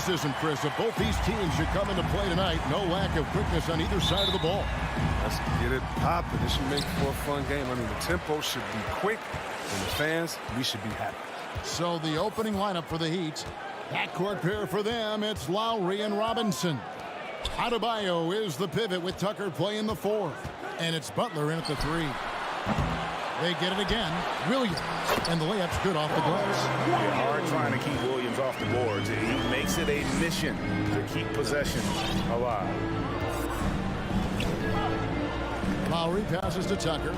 criticism, Chris, of both these teams should come into play tonight. No lack of quickness on either side of the ball. Let's get it popping. This should make for a fun game. I mean, the tempo should be quick, and the fans, we should be happy. So the opening lineup for the Heat. Backcourt pair for them, it's Lowry and Robinson. Adebayo is the pivot with Tucker playing the 4. And it's Butler in at the 3. They get it again. Williams. And the layup's good off the glass. Yeah, hard trying to keep Williams off the boards. He makes it a mission to keep possession alive. Lowry passes to Tucker.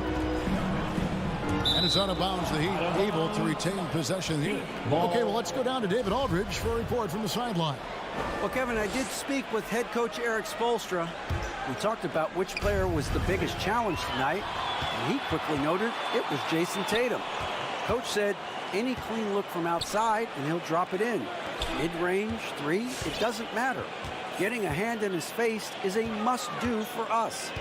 And it's out of bounds. The Heat able to retain possession here. Okay, well, let's go down to David Aldridge for a report from the sideline. Well, Kevin, I did speak with head coach Eric Spoelstra. We talked about which player was the biggest challenge tonight, and he quickly noted it was Jason Tatum. Coach said any clean look from outside, and he'll drop it in. Mid-range, 3, it doesn't matter. Getting a hand in his face is a must-do for us.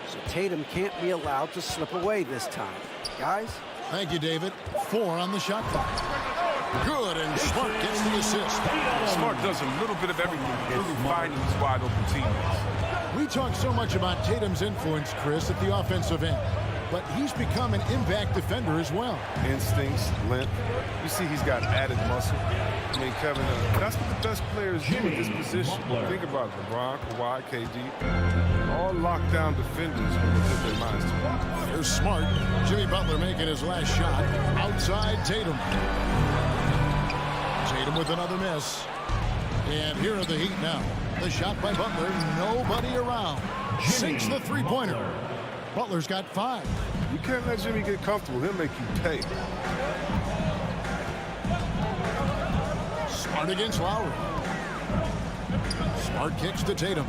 So Tatum can't be allowed to slip away this time. Guys? Thank you, David. 4 on the shot clock. Good, and Smart gets the assist. Smart does a little bit of everything, really finding his wide open teammates. We talk so much about Tatum's influence, Chris, at the offensive end. But he's become an impact defender as well. Instincts, length. You see he's got added muscle. I mean, Kevin, that's what the best players do in this position. Think about LeBron, Kawhi, KD. All lockdown defenders who put their minds to it. Here's Smart. Jimmy Butler making his last shot. Outside Tatum. Tatum with another miss. And here are the Heat now. The shot by Butler. Nobody around. Sinks the three-pointer. Butler's got 5. You can't let Jimmy get comfortable. He'll make you pay. Smart against Lowry. Smart kicks to Tatum.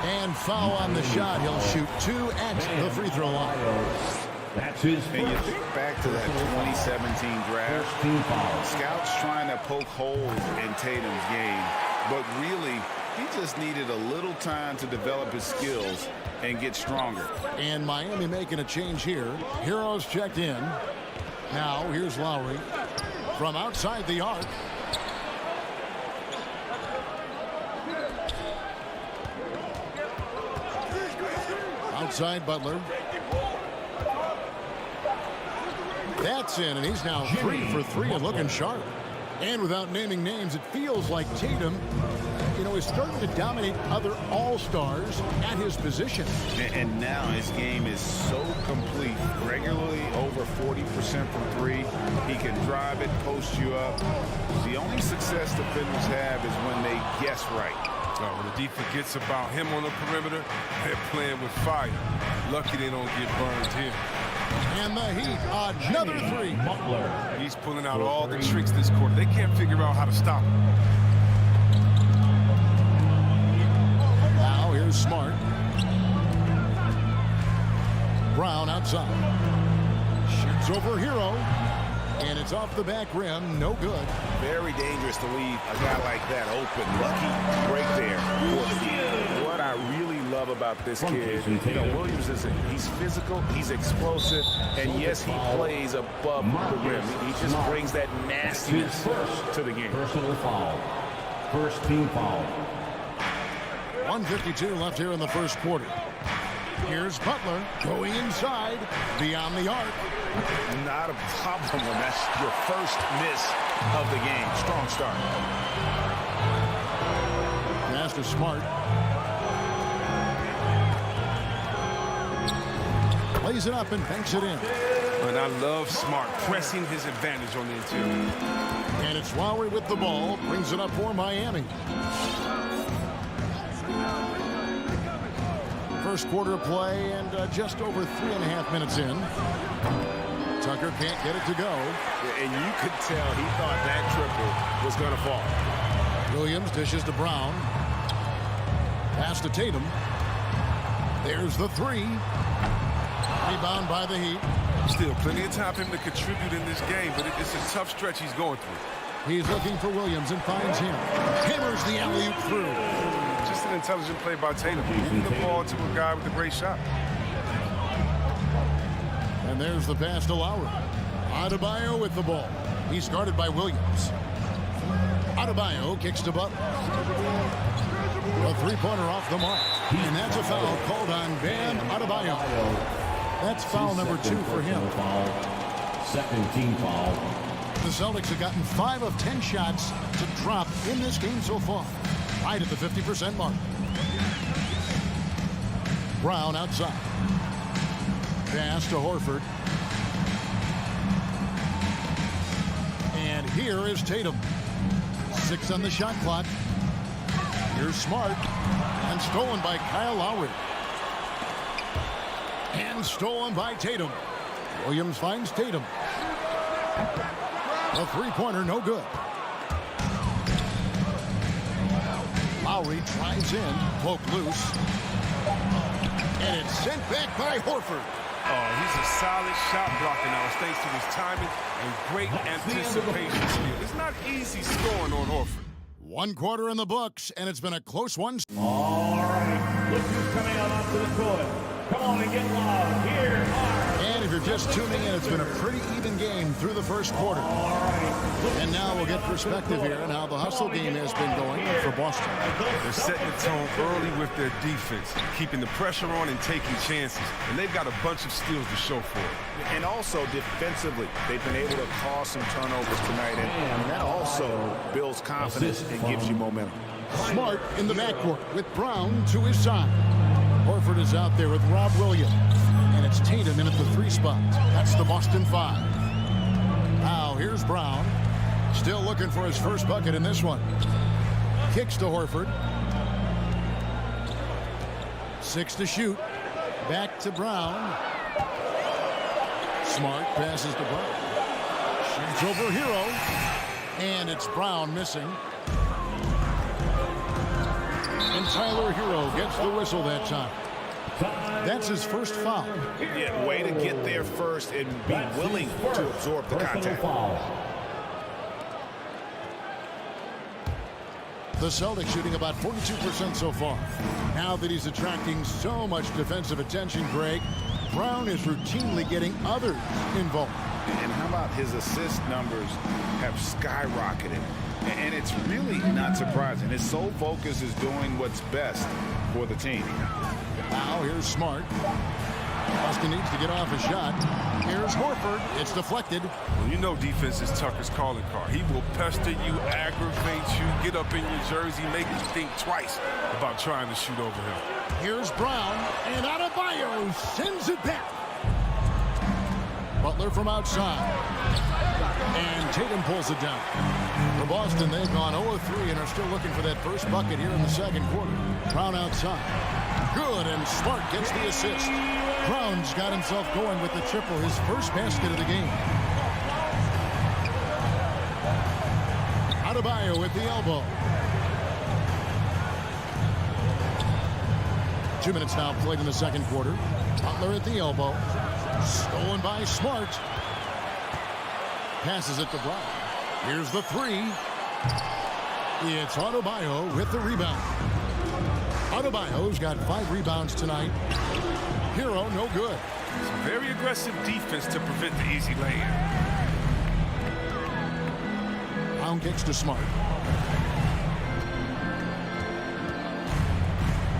And foul on the shot. He'll shoot 2 at the free throw line. That's his first. And you think back to that 2017 draft. Scouts trying to poke holes in Tatum's game, but really, he just needed a little time to develop his skills and get stronger. And Miami making a change here. Heroes checked in. Now, here's Lowry from outside the arc. Outside Butler. That's in, and he's now 3 for 3 and looking sharp. And without naming names, it feels like Tatum, is starting to dominate other all-stars at his position. And now his game is so complete. Regularly over 40% from 3. He can drive it, post you up. The only success defenders have is when they guess right. When the defense forgets about him on the perimeter, they're playing with fire. Lucky they don't get burned here. And the Heat, another 3. He's pulling out all the tricks this quarter. They can't figure out how to stop him. Now here's Smart. Brown outside. Shoots over Hero. And it's off the back rim. No good. Very dangerous to leave a guy like that open. Lucky break there. What I really love about this kid, Williams he's physical, he's explosive, and yes, he plays above the rim. He just brings that nastiness to the game. Personal foul. First team foul. 1:52 left here in the first quarter. Here's Butler going inside, beyond the arc. Not a problem when that's your first miss of the game. Strong start. Pass to Smart. Lays it up and banks it in. And I love Smart pressing his advantage on the interior. And it's Lowry with the ball. Brings it up for Miami. First quarter of play and just over 3.5 minutes in. Tucker can't get it to go. And you could tell he thought that triple was going to fall. Williams dishes to Brown. Pass to Tatum. There's the 3. Rebound by the Heat. Still plenty of time for him to contribute in this game, but it's a tough stretch he's going through. He's looking for Williams and finds him. Hammers the alley-oop through. Just an intelligent play by Tatum. Moving the ball to a guy with a great shot. And there's the pass to Lowry. Adebayo with the ball. He's guarded by Williams. Adebayo kicks to Butler. A three-pointer off the mark. And that's a foul called on Bam Adebayo. That's foul number 2 for him. Second team foul. The Celtics have gotten 5 of 10 shots to drop in this game so far. Right at the 50% mark. Brown outside. Pass to Horford. And here is Tatum. 6 on the shot clock. Here's Smart. And stolen by Kyle Lowry. And stolen by Tatum. Williams finds Tatum. A three-pointer, no good. Lowry drives in, poke loose. And it's sent back by Horford. Oh, he's a solid shot blocker now, thanks to his timing and great anticipation skill. It's not easy scoring on Horford. 1 quarter in the books, and it's been a close one. All right, look who's coming out onto the court. Come on and get loud. Here are. And if you're just tuning in, it's been a pretty even game through the first quarter. And now we'll get perspective here on how the hustle game has been going for Boston. They're setting the tone early with their defense, keeping the pressure on and taking chances. And they've got a bunch of steals to show for it. And also defensively, they've been able to cause some turnovers tonight. And that also builds confidence and gives you momentum. Smart in the backcourt with Brown to his side. Horford is out there with Rob Williams. And it's Tatum in at the 3 spot. That's the Boston 5. Now here's Brown. Still looking for his first bucket in this one. Kicks to Horford. 6 to shoot. Back to Brown. Smart passes to Brown. Shoots over Hero. And it's Brown missing. And Tyler Hero gets the whistle that time. That's his first foul. Yeah, way to get there first and be willing to absorb the contact. The Celtics shooting about 42% so far. Now that he's attracting so much defensive attention, Greg, Brown is routinely getting others involved. And how about his assist numbers have skyrocketed? And it's really not surprising. His sole focus is doing what's best for the team. Now here's Smart. Boston needs to get off a shot. Here's Horford. It's deflected. Well, you know defense is Tucker's calling card. He will pester you, aggravate you, get up in your jersey, make you think twice about trying to shoot over him. Here's Brown, and Adebayo sends it back. Butler from outside. And Tatum pulls it down. For Boston, they've gone 0-3 and are still looking for that first bucket here in the second quarter. Brown outside. Good, and Smart gets the assist. Brown's got himself going with the triple, his first basket of the game. Adebayo with the elbow. 2 minutes now played in the second quarter. Butler at the elbow. Stolen by Smart. Passes it to Brown. Here's the 3. It's Adebayo with the rebound. Adebayo's got 5 rebounds tonight. Hero, no good. Some very aggressive defense to prevent the easy lay-in. Brown kicks to Smart.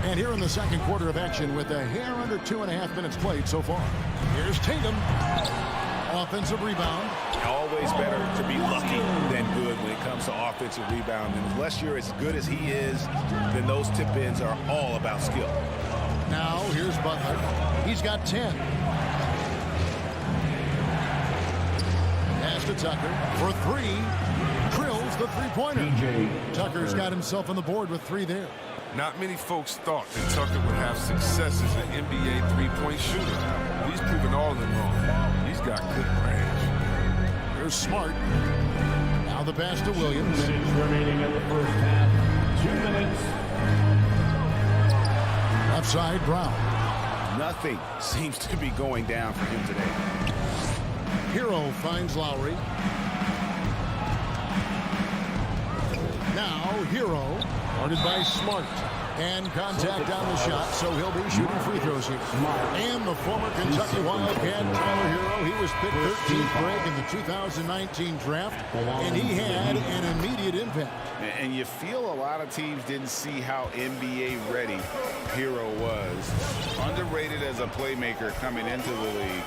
And here in the second quarter of action with a hair under 2.5 minutes played so far. Here's Tatum. Offensive rebound. Always better to be lucky than good when it comes to offensive rebound. And unless you're as good as he is, then those tip-ins are all about skill. Now here's Butler. He's got 10. Pass to Tucker for 3. Drills the three-pointer. Tucker's got himself on the board with 3 there. Not many folks thought that Tucker would have success as an NBA three-point shooter. He's proven all of them wrong. He's got good range. Here's Smart. Now the pass to Williams. 6 remaining in the first half. 2 minutes. Left side, Brown. Nothing seems to be going down for him today. Hero finds Lowry. Now Hero, guarded by Smart. And contact on the shot, so he'll be shooting free throws here. And the former Kentucky Wildcat, Tyler Hero, he was picked 13th grade in the 2019 draft, and he had an immediate impact. And you feel a lot of teams didn't see how NBA ready Hero was. Underrated as a playmaker coming into the league.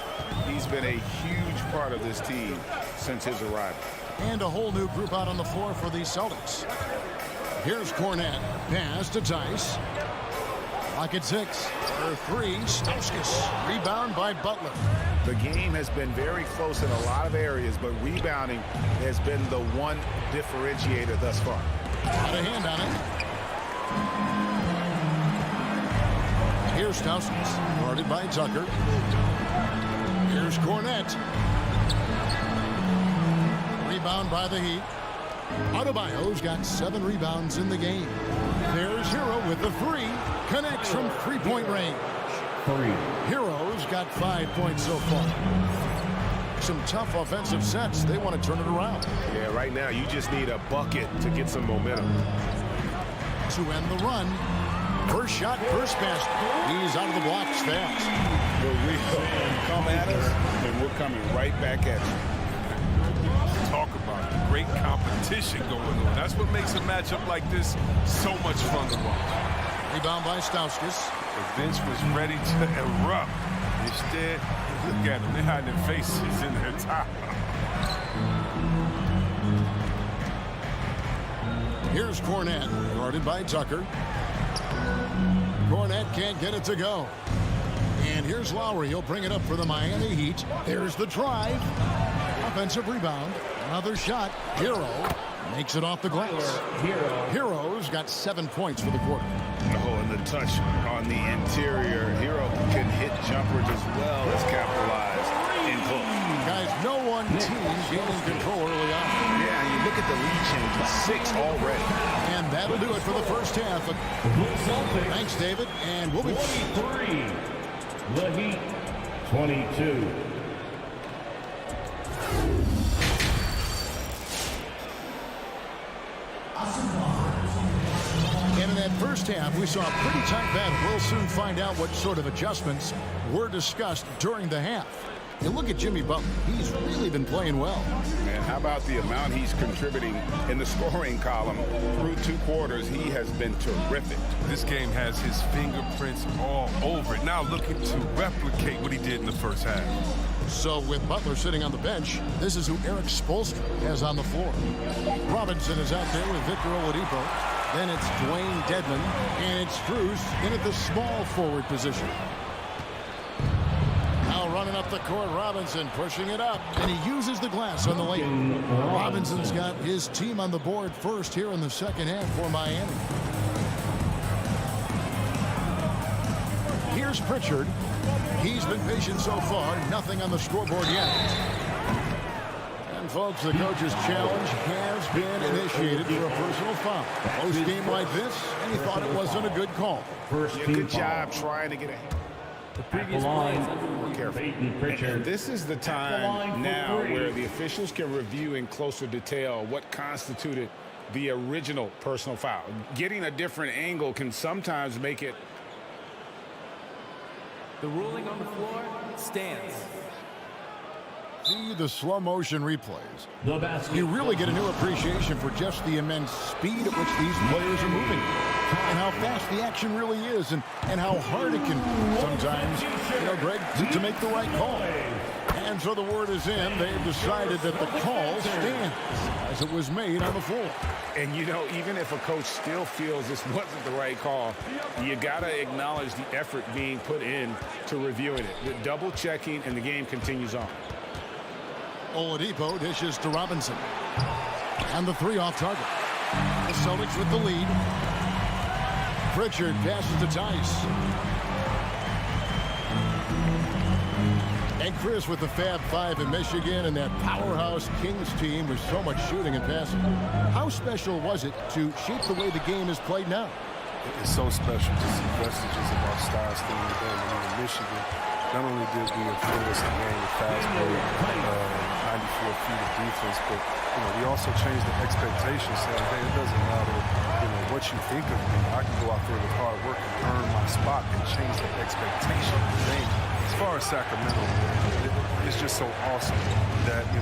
He's been a huge part of this team since his arrival. And a whole new group out on the floor for the Celtics. Here's Cornette. Pass to Tice. Lock at 6. For 3, Stauskas. Rebound by Butler. The game has been very close in a lot of areas, but rebounding has been the one differentiator thus far. Got a hand on it. Here's Stauskas. Guarded by Tucker. Here's Cornette. Rebound by the Heat. Adebayo's got 7 rebounds in the game. There's Hero with the 3. Connects from three-point range. Hero's got 5 points so far. Some tough offensive sets. They want to turn it around. Yeah, right now you just need a bucket to get some momentum. To end the run. First shot, first pass. He's out of the blocks fast. The real come at us, and we're coming right back at you. Talk about great competition going on. That's what makes a matchup like this so much fun to watch. Rebound by Stauskas. The bench was ready to erupt. Instead, look at them. They're hiding their faces in their top. Here's Cornette, guarded by Tucker. Cornette can't get it to go. And here's Lowry. He'll bring it up for the Miami Heat. There's the drive. Offensive rebound. Another shot. Hero makes it off the glass. Hero's got 7 points for the quarter. Oh, and the touch on the interior. Hero can hit jumpers as well as capitalize in close. Guys, no one team gaining control early on. Yeah, you look at the lead change to 6 already. And that'll do it for the first half. Thanks, David. And we'll be 23. The Heat, 22. And in that first half, we saw a pretty tight battle. We'll soon find out what sort of adjustments were discussed during the half. And look at Jimmy Butler. He's really been playing well. And how about the amount he's contributing in the scoring column through 2 quarters? He has been terrific. This game has his fingerprints all over it. Now looking to replicate what he did in the first half. So with Butler sitting on the bench, this is who Eric Spoelstra has on the floor. Robinson is out there with Victor Oladipo. Then it's Dwayne Dedmon, and it's Strus in at the small forward position. Now running up the court, Robinson pushing it up, and he uses the glass on the lane. Robinson's got his team on the board first here in the second half for Miami. Here's Pritchard. He's been patient so far, nothing on the scoreboard yet. And folks, the coach's challenge has been initiated for a personal foul. Close game like this, and he thought it wasn't a good call. First Good job trying to get ahead. The previous line, Careful. Pritchard. This is the time now where the officials can review in closer detail what constituted the original personal foul. Getting a different angle can sometimes make it. The ruling on the floor stands. See the slow motion replays. The basket. You really get a new appreciation for just the immense speed at which these players are moving. And how fast the action really is, and how hard it can sometimes, Greg, to make the right call. And so the word is in. They've decided that the call stands as it was made on the floor. And, even if a coach still feels this wasn't the right call, you got to acknowledge the effort being put in to reviewing it. The double checking, and the game continues on. Oladipo dishes to Robinson. And the 3 off target. The Celtics with the lead. Pritchard passes to Tice. And Chris with the Fab Five in Michigan and that powerhouse Kings team with so much shooting and passing. How special was it to shape the way the game is played now? It's so special to see vestiges of our style still in the game. In Michigan, not only did we influence the game with fast break, 94 feet of defense, but we also changed the expectation, saying, hey, it doesn't matter, what you think of me. I can go out there with hard work and earn my spot and change the expectation of the game. As far as Sacramento, it's just so awesome that, we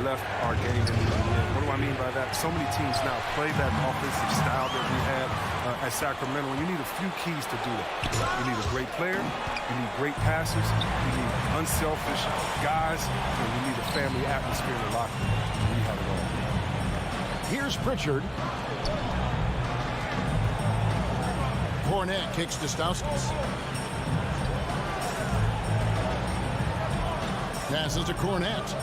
left our game in the end. What do I mean by that? So many teams now play that offensive style that we had at Sacramento, and you need a few keys to do that. You need a great player, you need great passes, you need unselfish guys, and you need a family atmosphere in the locker room. We have it all. Here's Pritchard. Cornette kicks to Stauskas. Passes to Cornette.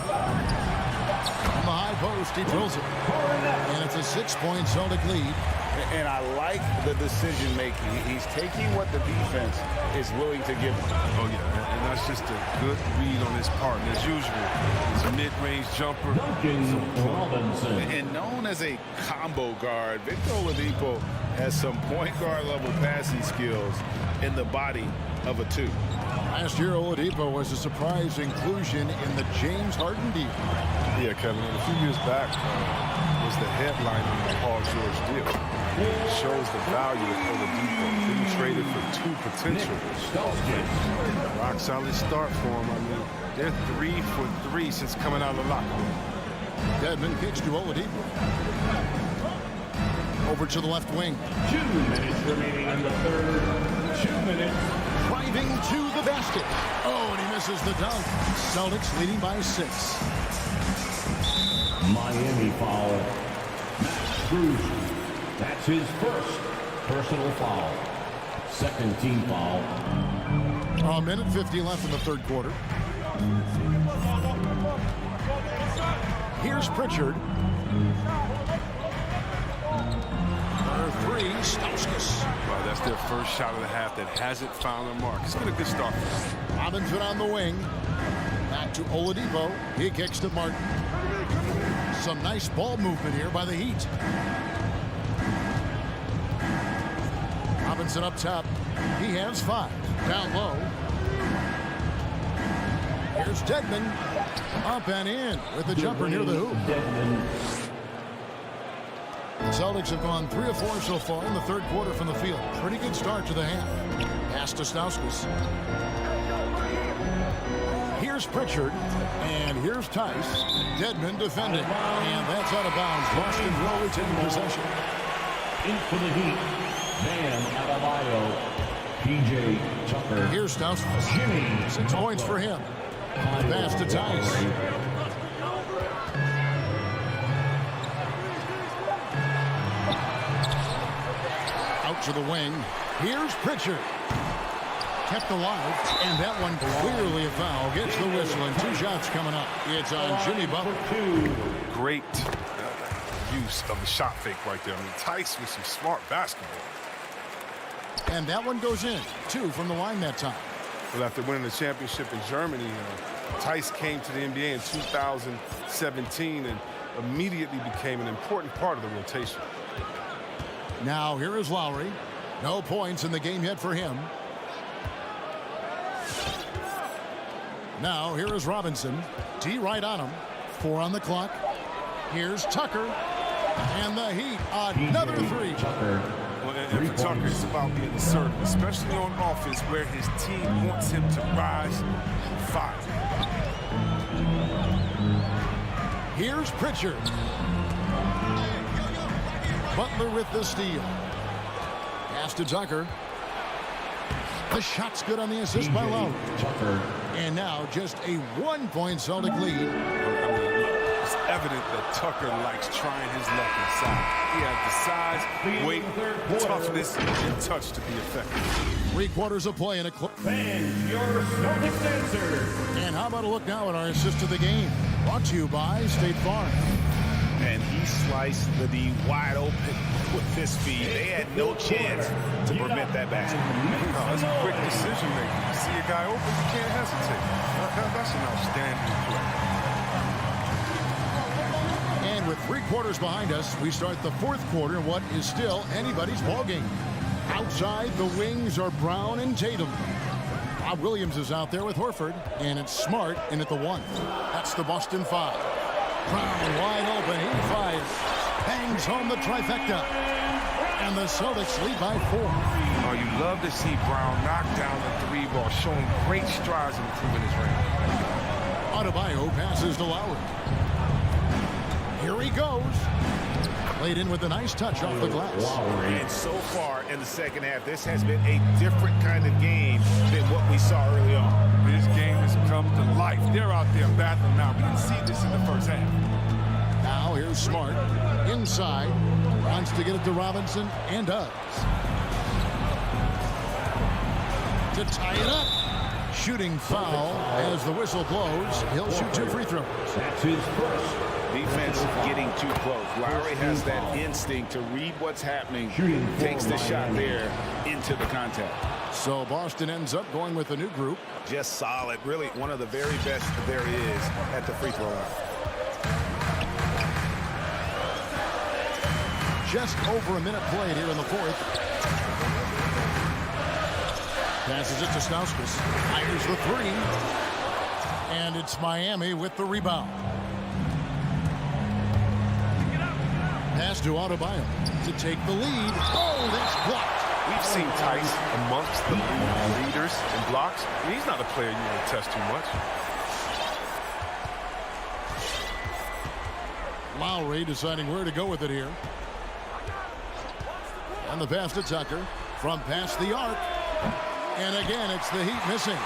On the high post, he drills it. And it's a 6-point Celtic lead. And I like the decision making. He's taking what the defense is willing to give him. Oh, yeah, and that's just a good read on his part. And as usual, he's a mid-range jumper. And known as a combo guard, Victor Oladipo has some point guard level passing skills in the body of a 2. Last year, Oladipo was a surprise inclusion in the James Harden deal. Yeah, Kevin, a few years back was the headline in the Paul George deal. It shows the value of Oladipo being traded for 2 potential. Rock solid start for him. I mean, they're 3 for 3 since coming out of the locker room. Dedmon kicks to Oladipo. Over to the left wing. 2 minutes remaining in the third. 2 minutes. Driving to the basket. Oh, and he misses the dunk. Celtics leading by 6. Miami foul. Max Cruz. That's his first personal foul. Second team foul. A minute 50 left in the third quarter. Here's Pritchard. Number 3, Stauskas. Well, that's their first shot of the half that hasn't found a mark. It's been a good start. Robinson on the wing. Back to Oladipo. He kicks to Martin. Some nice ball movement here by the Heat. Robinson up top. He has 5. Down low. Here's Dedmon. Up and in with the jumper near the hoop. The Celtics have gone 3 of 4 so far in the third quarter from the field. Pretty good start to the half. Pass to Stauskas. Here's Pritchard. And here's Tice. Dedmon defending. And that's out of bounds. Boston will retain possession. In for the Heat. Bam Adebayo. P.J. Tucker. Here's Stauskas. 6 points for him. Pass to Tice. Out to the wing. Here's Pritchard. Kept alive, and that one clearly a foul. Gets the whistle, and 2 shots coming up. It's on Jimmy Butler. Great use of the shot fake right there. I mean, Tice with some smart basketball. And that one goes in. 2 from the line that time. Well, after winning the championship in Germany, Tice came to the NBA in 2017 and immediately became an important part of the rotation. Now here is Lowry. No points in the game yet for him. Now here is Robinson. D right on him. 4 on the clock. Here's Tucker. And the Heat, another 3. Well, and for Tucker, it's about being assertive, especially on offense where his team wants him to rise and fire. Here's Pritchard. Butler with the steal. Pass to Tucker. The shot's good on the assist by Lowry. And now just a 1-point Celtic lead. It's evident that Tucker likes trying his luck inside. He has the size, weight, toughness, and touch to be effective. 3 quarters of play in a And your Celtics answer. And how about a look now at our assist of the game? Brought to you by State Farm. And he sliced the D wide open with his speed. They had no chance to prevent that basket. That's a quick decision making. You see a guy open, you can't hesitate. That's an outstanding play. And with 3 quarters behind us, we start the 4th quarter in what is still anybody's ballgame. Outside, the wings are Brown and Tatum. Bob Williams is out there with Horford, and it's Smart in at the 1. That's the Boston 5. Brown wide open. He fires. Bangs home the trifecta. And the Celtics lead by 4. Oh, you love to see Brown knock down the three ball, showing great strides in improving his range. Adebayo passes to Lowry. Here he goes. Played in with a nice touch off the glass. And so far in the second half, this has been a different kind of game than what we saw early on. This game has come to life. They're out there battling now. We didn't see this in the first half. Now here's Smart. Inside. Wants to get it to Robinson and does. To tie it up. Shooting foul as the whistle blows. He'll shoot 2 free throws. That's his first. Defense getting too close. Lowry has that instinct to read what's happening. Takes the shot there into the contact. So Boston ends up going with a new group. Just solid. Really one of the very best there is at the free throw line. Just over a minute played here in the 4th. Passes it to Stauskas. Fires the 3. And it's Miami with the rebound. Pass to Adebayo to take the lead. Oh, that's blocked. We've seen Tice amongst the leaders and blocks. He's not a player you want to test too much. Lowry deciding where to go with it here. And the pass to Tucker from past the arc. And again, it's the Heat missing.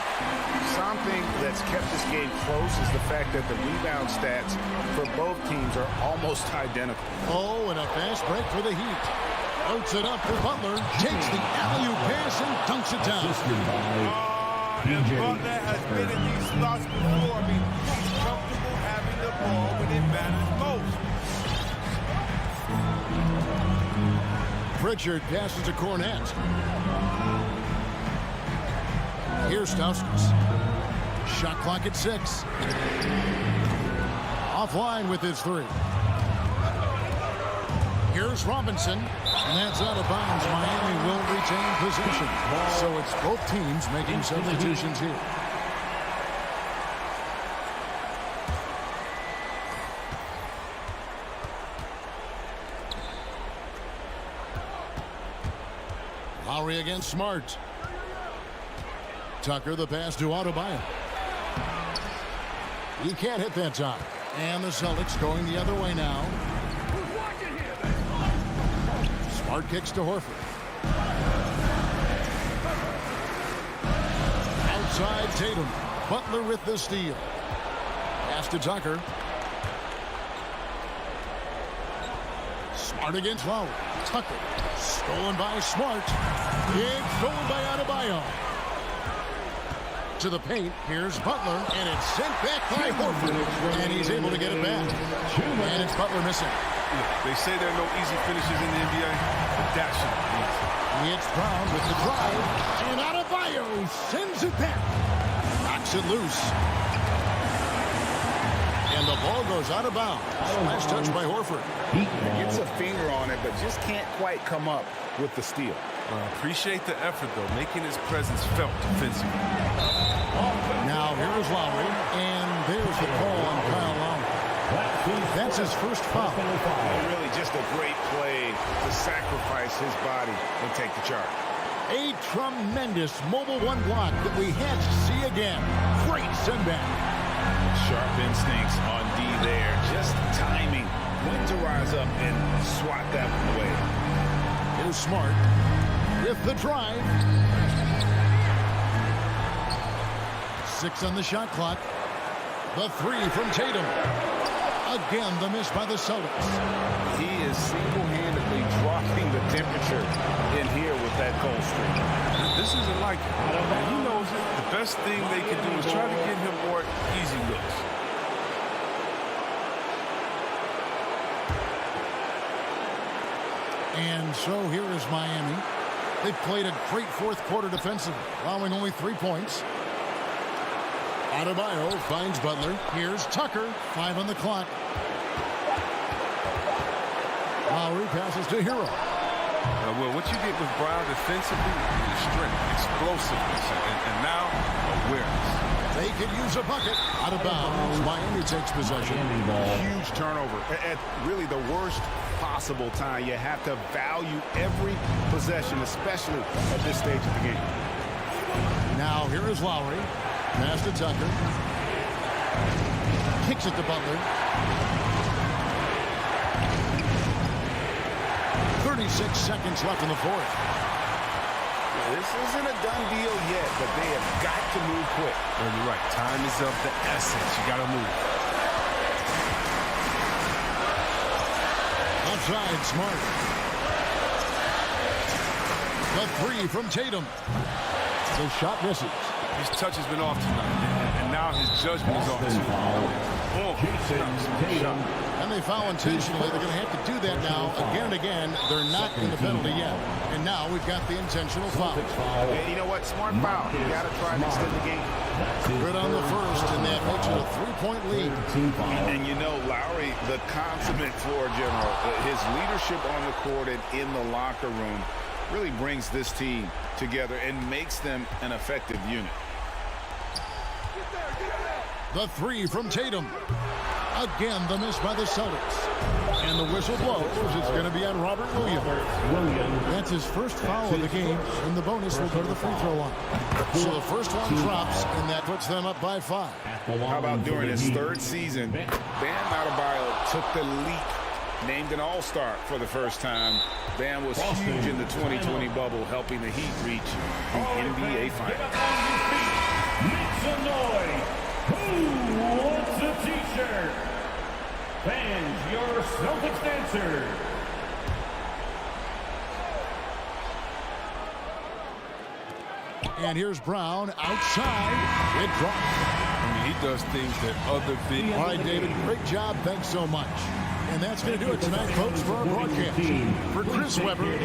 Something that's kept this game close is the fact that the rebound stats for both teams are almost identical. Oh, and a fast break for the Heat. Floats it up for Butler. Takes the alley-oop pass and dunks it down. Butler has been in these spots before. I mean, he's comfortable having the ball when it matters most. Pritchard passes to Cornette. Here's Stauskas. Shot clock at 6. Offline with his 3. Here's Robinson. And that's out of bounds. Miami will retain possession. So it's both teams making substitutions here. Lowry against Smart. Tucker, the pass to Adebayo. He can't hit that time. And the Celtics going the other way now. Smart kicks to Horford. Outside Tatum. Butler with the steal. Pass to Tucker. Smart against Lowry. Tucker. Stolen by Smart. It's stolen by Adebayo. To the paint. Here's Butler. And it's sent back by Horford. And he's able to get it back. And it's Butler missing. They say there are no easy finishes in the NBA, but that should be easy. It's Brown with the drive. And Adebayo sends it back. Knocks it loose. And the ball goes out of bounds. Nice touch by Horford. Gets a finger on it, but just can't quite come up with the steal. Appreciate the effort, though, making his presence felt defensively. Now here's Lowry, and there's the call on Kyle Lowry. That's his first foul. Really just a great play to sacrifice his body and take the charge. A tremendous mobile 1 block that we had to see again. Great send back. Sharp instincts on D there. Just timing when to rise up and swat that one away. Here's Smart with the drive. 6 on the shot clock. The 3 from Tatum. Again, the miss by the Celtics. He is single-handedly dropping the temperature in here with that cold streak. This isn't like it. And he knows it. The best thing they can do is try to get him more easy looks. And so here is Miami. They've played a great 4th quarter defensively, allowing only 3 points. Adebayo finds Butler. Here's Tucker. 5 on the clock. Lowry passes to Hero. Well, what you get with Brown defensively is strength, explosiveness, and now awareness. They could use a bucket. Out of bounds. Miami takes possession. Huge turnover at really the worst possible time. You have to value every possession, especially at this stage of the game. Now here is Lowry. Pass to Tucker. Kicks it to Butler. 36 seconds left in the fourth. This isn't a done deal yet, but they have got to move quick. And you're right. Time is of the essence. You got to move. Outside, Smart. The three from Tatum. The shot misses. His touch has been off tonight, and now his judgment is off too. And they foul intentionally. They're going to have to do that now again and again. They're not in the penalty yet. And now we've got the intentional foul. And you know what? Smart foul. You got to try and extend the game. Good on the first, and that makes it a three-point lead. And you know, Lowry, the consummate floor general, his leadership on the court and in the locker room really brings this team together and makes them an effective unit. The three from Tatum. Again, the miss by the Celtics. And the whistle blows. It's going to be on Robert Williams. That's his first foul of the game, and the bonus will go to the free throw line. So the first one drops, and that puts them up by 5. How about during his third season, Bam Adebayo took the leap, named an all-star for the first time. Bam was huge in the 2020 bubble, helping the Heat reach the NBA Finals. Make some noise. Who wants a t-shirt? Fans, your Celtics dancer. And here's Brown outside. It drops. I mean, he does things that other big... All right, David, great job. Thanks so much. And that's going to do it tonight, folks, for our broadcast. For Chris Webber.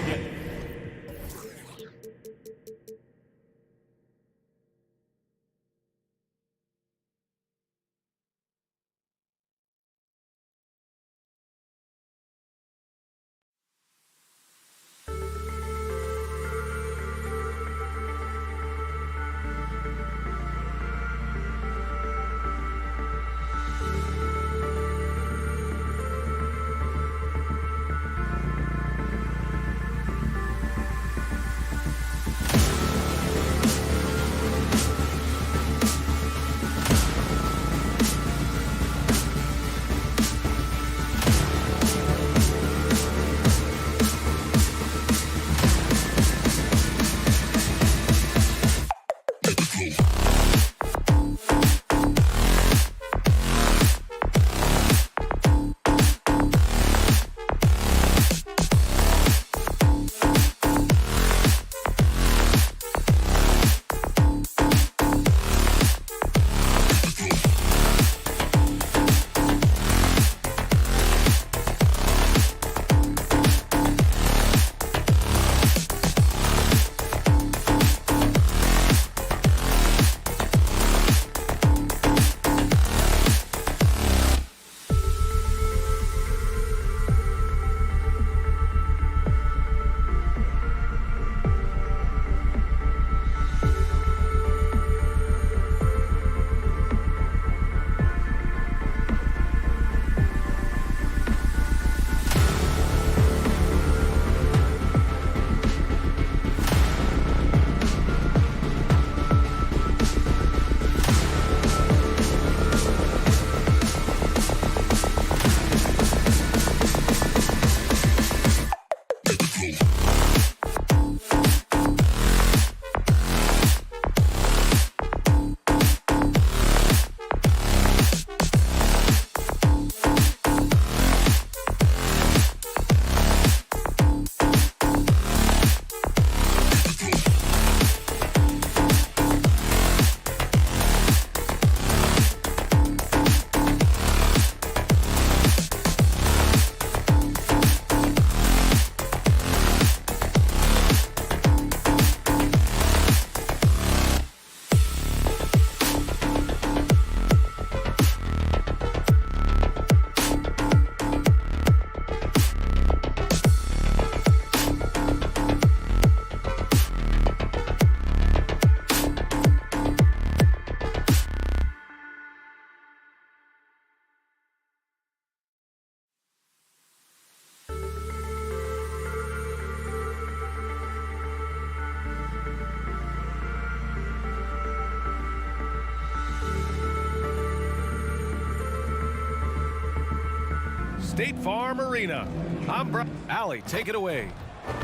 State Farm Arena. I'm Brian. Allie, take it away.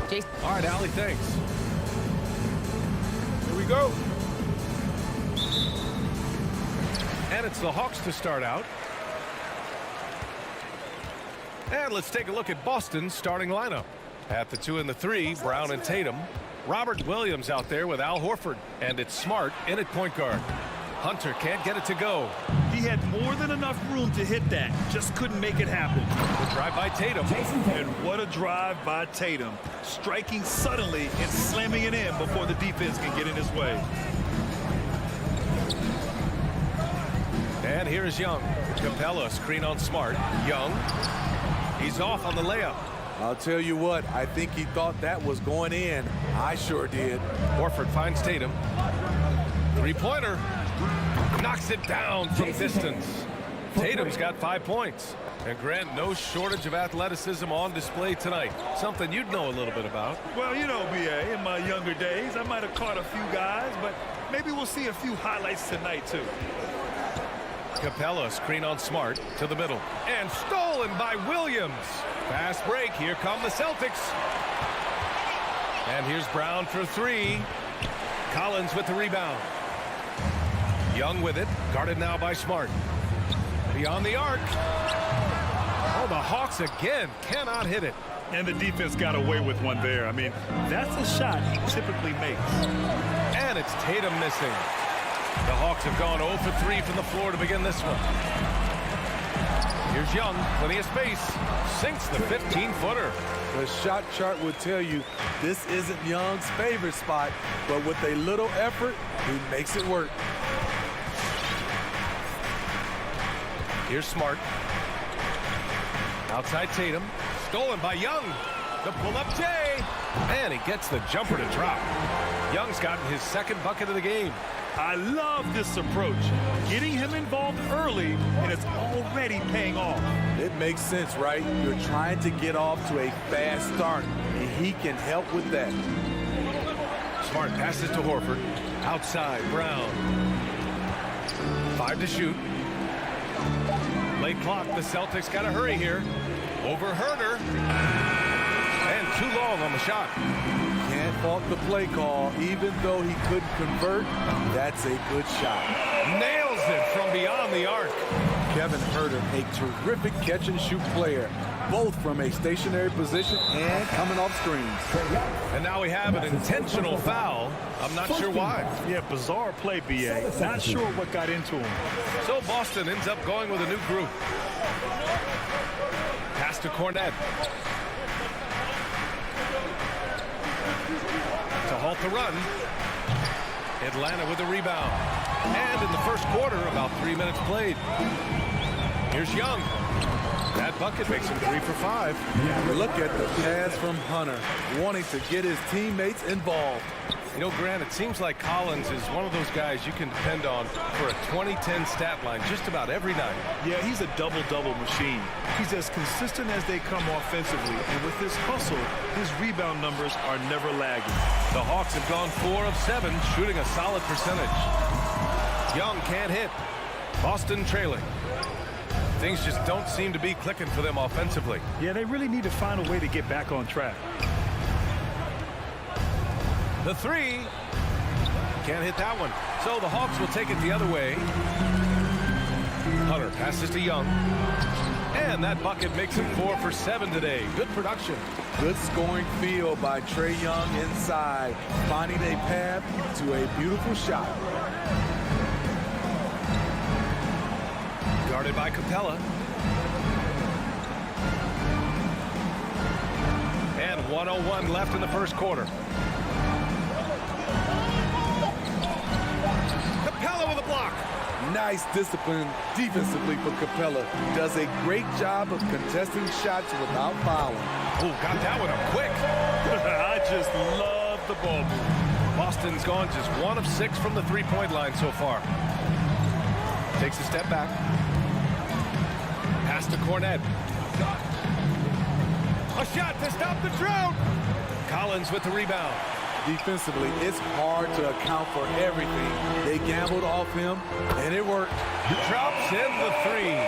Jason. All right, Allie, thanks. Here we go. And it's the Hawks to start out. And let's take a look at Boston's starting lineup. At the 2 and the 3, Brown and Tatum. Robert Williams out there with Al Horford. And it's Smart in at point guard. Hunter can't get it to go. He had more than enough room to hit that. Just couldn't make it happen. The drive by Tatum. And what a drive by Tatum. Striking suddenly and slamming it in before the defense can get in his way. And here's Young. Capella screen on Smart. Young. He's off on the layup. I'll tell you what, I think he thought that was going in. I sure did. Horford finds Tatum. Three-pointer. Knocks it down from distance. Tatum's got 5 points. And Grant, no shortage of athleticism on display tonight. Something you'd know a little bit about. Well, you know, B.A., in my younger days, I might have caught a few guys, but maybe we'll see a few highlights tonight, too. Capella screen on Smart to the middle. And stolen by Williams. Fast break. Here come the Celtics. And here's Brown for 3. Collins with the rebound. Young with it. Guarded now by Smart. Beyond the arc. Oh, the Hawks again cannot hit it. And the defense got away with one there. I mean, that's a shot he typically makes. And it's Tatum missing. The Hawks have gone 0 for 3 from the floor to begin this one. Here's Young, plenty of space. Sinks the 15-footer. The shot chart would tell you this isn't Young's favorite spot, but with a little effort, he makes it work. Here's Smart. Outside Tatum. Stolen by Young. The pull-up J. And he gets the jumper to drop. Young's gotten his second bucket of the game. I love this approach. Getting him involved early, and it's already paying off. It makes sense, right? You're trying to get off to a fast start, and he can help with that. Smart passes to Horford. Outside, Brown. 5 to shoot. Late clock, the Celtics got to hurry here. Over Herter. And too long on the shot. Can't fault the play call. Even though he couldn't convert, that's a good shot. Nails it from beyond the arc. Kevin Herter, a terrific catch-and-shoot player, both from a stationary position and coming off screens. And now we have an intentional foul. I'm not sure why. Yeah, bizarre play, B.A. Not sure what got into him. So Boston ends up going with a new group. Pass to Cornet. To halt the run. Atlanta with the rebound. And in the first quarter, about 3 minutes played. Here's Young. That bucket makes him 3 for 5. Look at the pass from Hunter, wanting to get his teammates involved. You know, Grant, it seems like Collins is one of those guys you can depend on for a 2010 stat line just about every night. Yeah, he's a double-double machine. He's as consistent as they come offensively, and with his hustle, his rebound numbers are never lagging. The Hawks have gone 4 of 7, shooting a solid percentage. Young can't hit. Boston trailing. Things just don't seem to be clicking for them offensively. Yeah, they really need to find a way to get back on track. The 3. Can't hit that one. So the Hawks will take it the other way. Hunter passes to Young. And that bucket makes him 4 for 7 today. Good production. Good scoring field by Trae Young inside, finding a path to a beautiful shot. Guarded by Capella. And 1:01 left in the first quarter. Capella with a block. Nice discipline defensively for Capella. Does a great job of contesting shots without fouling. Oh, got that one up quick. I just love the ball move. Boston's gone just 1 of 6 from the three-point line so far. Takes a step back. Pass to Cornet. A shot to stop the drought. Collins with the rebound. Defensively, it's hard to account for everything. They gambled off him, and it worked. Drops in the 3.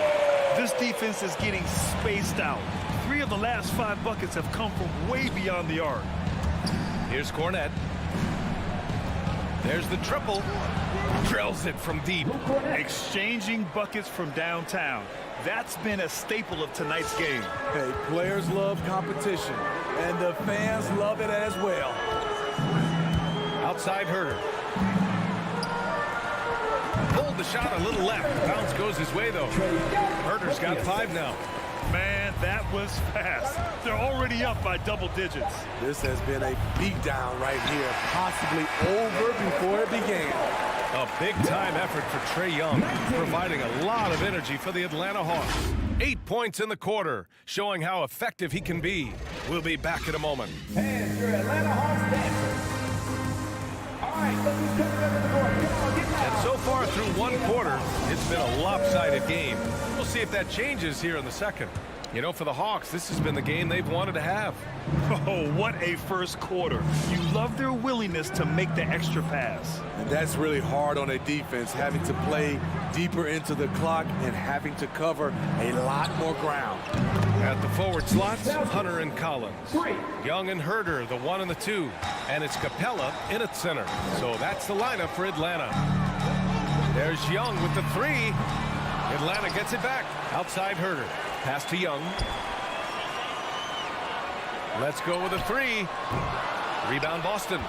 This defense is getting spaced out. 3 of the last 5 buckets have come from way beyond the arc. Here's Cornette. There's the triple. Drills it from deep. Exchanging buckets from downtown. That's been a staple of tonight's game. Hey, players love competition, and the fans love it as well. Outside Herder. Pulled the shot a little left. Bounce goes his way, though. Herder's got 5 now. Man, that was fast. They're already up by double digits. This has been a beatdown right here, possibly over before it began. A big-time effort for Trae Young, providing a lot of energy for the Atlanta Hawks. 8 points in the quarter, showing how effective he can be. We'll be back in a moment. And your Atlanta Hawks dancers. All right, let's just come together the board. Come on, get down. And so far through 1 quarter, it's been a lopsided game. We'll see if that changes here in the second. You know, for the Hawks, this has been the game they've wanted to have. Oh, what a first quarter. You love their willingness to make the extra pass. And that's really hard on a defense, having to play deeper into the clock and having to cover a lot more ground. At the forward slots, Hunter and Collins. Young and Herder, the 1 and the 2. And it's Capella in at center. So that's the lineup for Atlanta. There's Young with the 3. Atlanta gets it back. Outside Herder. Pass to Young. Let's go with a 3. Rebound Boston.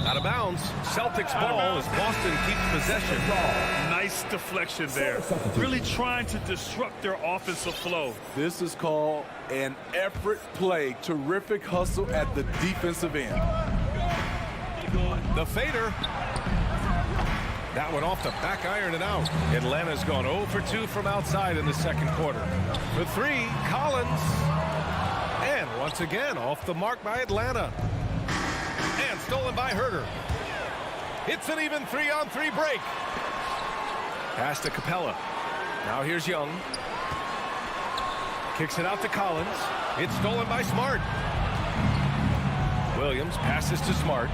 Out of bounds. Celtics ball as Boston keeps possession. Nice deflection there. Really trying to disrupt their offensive flow. This is called an effort play. Terrific hustle at the defensive end. The fader. That one off the back iron and out. Atlanta's gone 0 for 2 from outside in the second quarter. For 3, Collins. And once again, off the mark by Atlanta. And stolen by Herder. It's an even 3-on-3 break. Pass to Capella. Now here's Young. Kicks it out to Collins. It's stolen by Smart. Williams passes to Smart.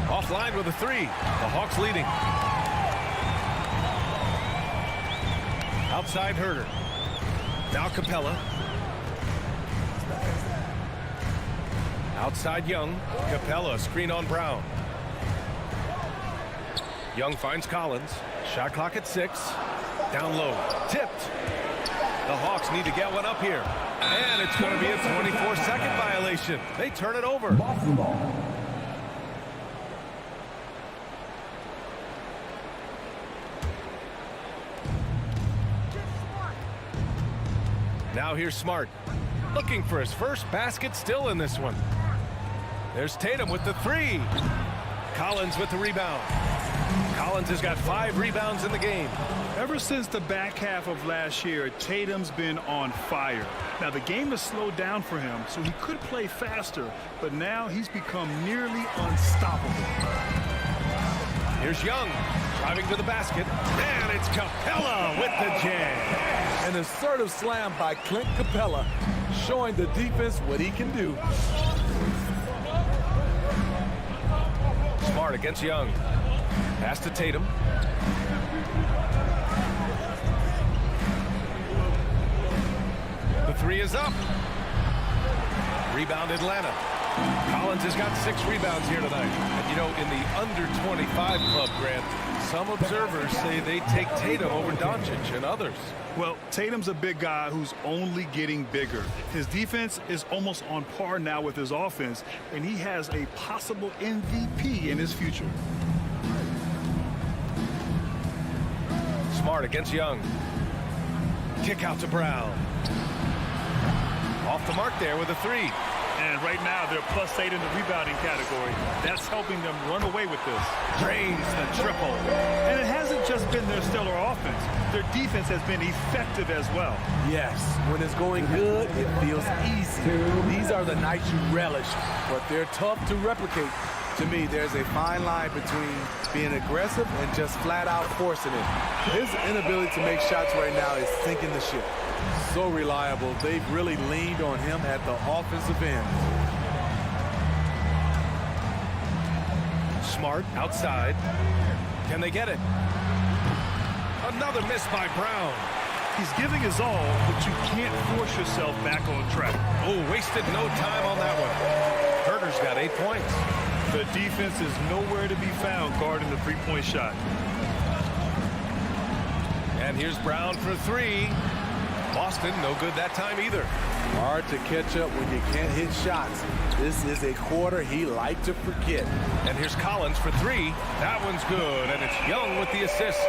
Offline with a 3. The Hawks leading. Outside Herder. Now Capella. Outside Young. Capella, screen on Brown. Young finds Collins. Shot clock at 6. Down low. Tipped. The Hawks need to get one up here. And it's going to be a 24-second violation. They turn it over. Now here's Smart. Looking for his first basket still in this one. There's Tatum with the 3. Collins with the rebound. Collins has got 5 rebounds in the game. Ever since the back half of last year, Tatum's been on fire. Now, the game has slowed down for him, so he could play faster, but now he's become nearly unstoppable. Here's Young, driving to the basket, and it's Capella with the jam. An assertive slam by Clint Capella, showing the defense what he can do. Smart against Young. Pass to Tatum. The 3 is up. Rebound Atlanta. Collins has got 6 rebounds here tonight. And you know, in the under 25 club, Grant, some observers say they take Tatum over Doncic and others. Well, Tatum's a big guy who's only getting bigger. His defense is almost on par now with his offense, and he has a possible MVP in his future. Smart against Young. Kick out to Brown. Off the mark there with a 3. And right now, they're +8 in the rebounding category. That's helping them run away with this. Drains the triple. And it hasn't just been their stellar offense. Their defense has been effective as well. Yes, when it's going good, it feels easy. These are the nights you relish, but they're tough to replicate. To me, there's a fine line between being aggressive and just flat out forcing it. His inability to make shots right now is sinking the ship. So reliable. They've really leaned on him at the offensive end. Smart outside. Can they get it? Another miss by Brown. He's giving his all, but you can't force yourself back on track. Oh, wasted no time on that one. Herder's got 8 points. The defense is nowhere to be found guarding the three-point shot. And here's Brown for 3. Boston, no good that time either. Hard to catch up when you can't hit shots. This is a quarter he liked to forget. And here's Collins for 3. That one's good, and it's Young with the assist.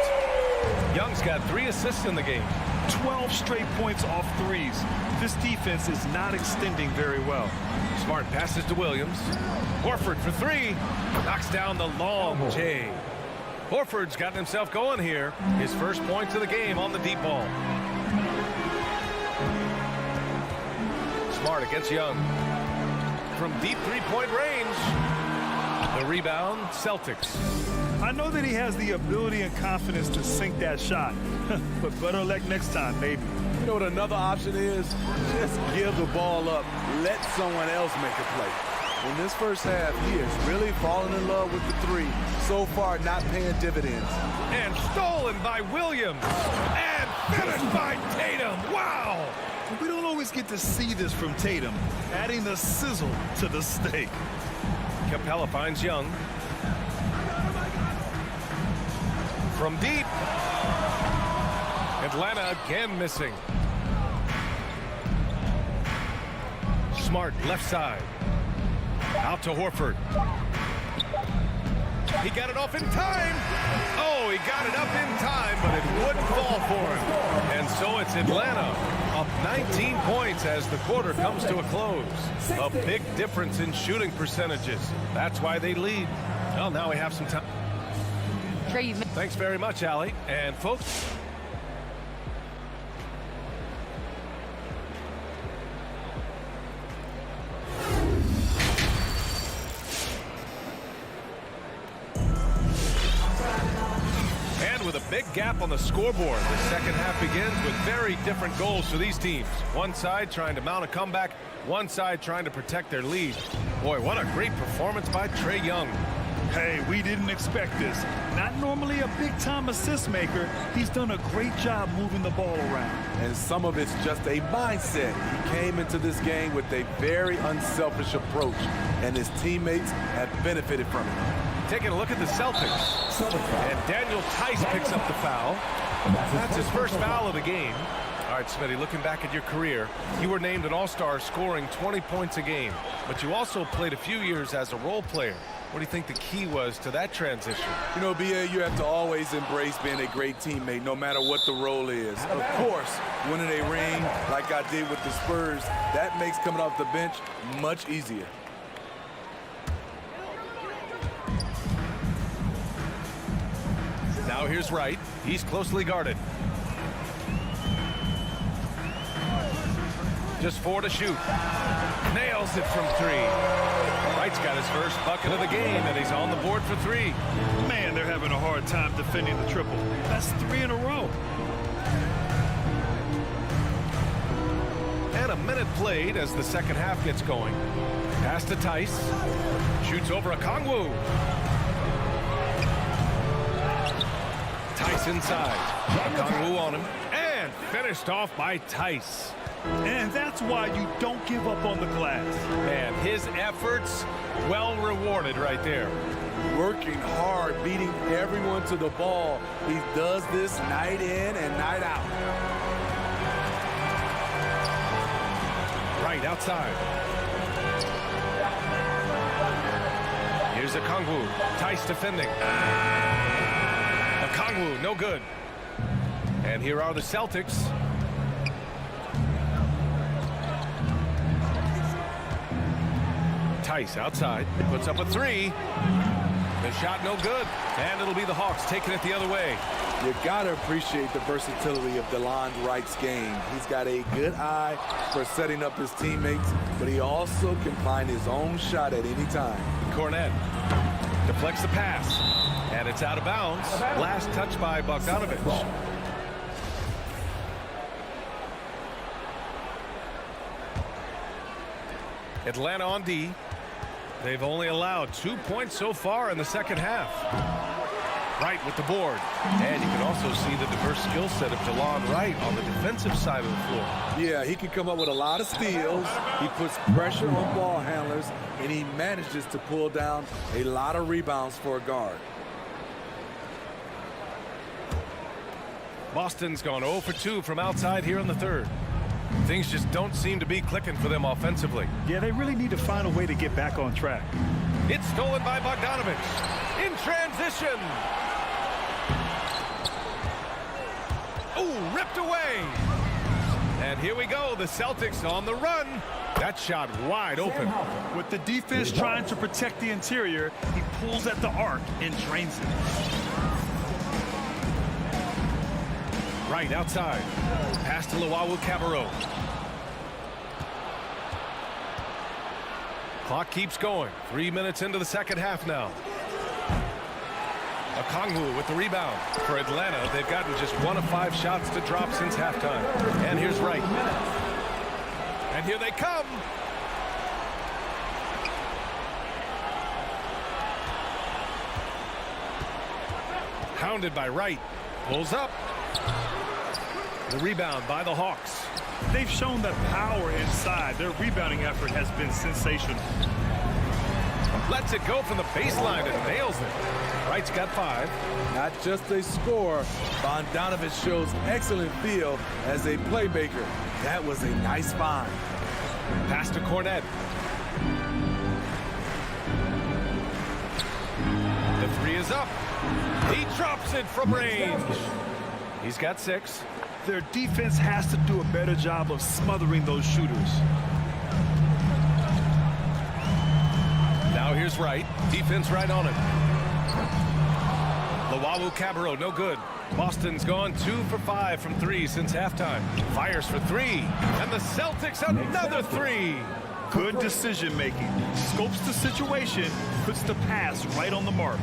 Young's got 3 assists in the game. 12 straight points off threes. This defense is not extending very well. Smart passes to Williams. Horford for 3. Knocks down the long J. Horford's gotten himself going here. His first points of the game on the deep ball. Smart against Young. From deep three-point range. The rebound, Celtics. I know that he has the ability and confidence to sink that shot, but better luck next time, maybe. You know what another option is? Just give the ball up. Let someone else make a play. In this first half, he is really falling in love with the 3. So far, not paying dividends. And stolen by Williams. And finished by Tatum. Wow! We don't always get to see this from Tatum, adding the sizzle to the steak. Capella finds Young. From deep. Atlanta again missing. Smart left side. Out to Horford. He got it off in time. Oh, he got it up in time, but it wouldn't fall for him. And so it's Atlanta up 19 points as the quarter comes to a close. A big difference in shooting percentages. That's why they lead. Well, now we have some time. Thanks very much, Allie. And folks, with a big gap on the scoreboard. The second half begins with very different goals for these teams. One side trying to mount a comeback, one side trying to protect their lead. Boy, what a great performance by Trae Young. Hey, we didn't expect this. Not normally a big-time assist maker. He's done a great job moving the ball around. And some of it's just a mindset. He came into this game with a very unselfish approach, and his teammates have benefited from it. Taking a look at the Celtics. And Daniel Tice picks up the foul. That's his first foul of the game. All right, Smitty, looking back at your career, you were named an All-Star scoring 20 points a game, but you also played a few years as a role player. What do you think the key was to that transition? You know, B.A., you have to always embrace being a great teammate, no matter what the role is. Of course, winning a ring like I did with the Spurs, that makes coming off the bench much easier. Now here's Wright. He's closely guarded. Just 4 to shoot. Nails it from 3. Wright's got his first bucket of the game, and he's on the board for 3. Man, they're having a hard time defending the triple. That's 3 in a row. And a minute played as the second half gets going. Pass to Tice. Shoots over a Okongwu. Tice inside. Okongwu on him. And finished off by Tice. And that's why you don't give up on the glass. And his efforts well rewarded right there. Working hard, beating everyone to the ball. He does this night in and night out. Right outside. Here's Okongwu. Tice defending. Okongwu, no good. And here are the Celtics. Tice outside, puts up a 3. The shot no good, and it'll be the Hawks taking it the other way. You gotta appreciate the versatility of DeLon Wright's game. He's got a good eye for setting up his teammates, but he also can find his own shot at any time. Cornette deflects the pass, and it's out of bounds. Last touch by Bogdanovich. Atlanta on D. They've only allowed 2 points so far in the second half. Wright with the board. And you can also see the diverse skill set of DeLon Wright on the defensive side of the floor. Yeah, he can come up with a lot of steals. He puts pressure on ball handlers, and he manages to pull down a lot of rebounds for a guard. Boston's gone 0 for 2 from outside here in the third. Things just don't seem to be clicking for them offensively. Yeah, they really need to find a way to get back on track. It's stolen by Bogdanovich. In transition. Ooh, ripped away. And here we go. The Celtics on the run. That shot wide open. With the defense trying to protect the interior, he pulls at the arc and drains it. Right outside. Pass to Luwawu-Cabarrot. Clock keeps going. 3 minutes into the second half now. Okongwu with the rebound. For Atlanta, they've gotten just 1 of 5 shots to drop since halftime. And here's Wright. And here they come. Hounded by Wright. Pulls up. The rebound by the Hawks. They've shown that power inside. Their rebounding effort has been sensational. Lets it go from the baseline and nails it. Wright's got 5. Not just a scorer, Bogdanovich shows excellent feel as a playmaker. That was a nice find. Pass to Cornet. The 3 is up. He drops it from range. He's got 6. Their defense has to do a better job of smothering those shooters. Now here's Wright. Defense right on him. Luwawu-Cabarrot, no good. Boston's gone 2 for 5 from 3 since halftime. Fires for 3. And the Celtics another 3. Good decision making. Scopes the situation, puts the pass right on the mark.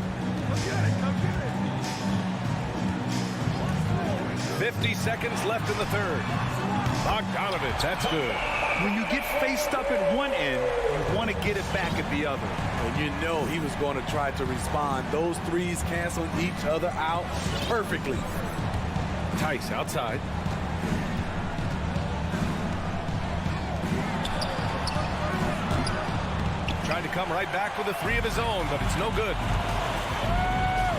50 seconds left in the third. Bogdanovich, that's good. When you get faced up at one end, you want to get it back at the other. And you know he was going to try to respond. Those threes canceled each other out perfectly. Tice outside. Tried to come right back with a 3 of his own, but it's no good.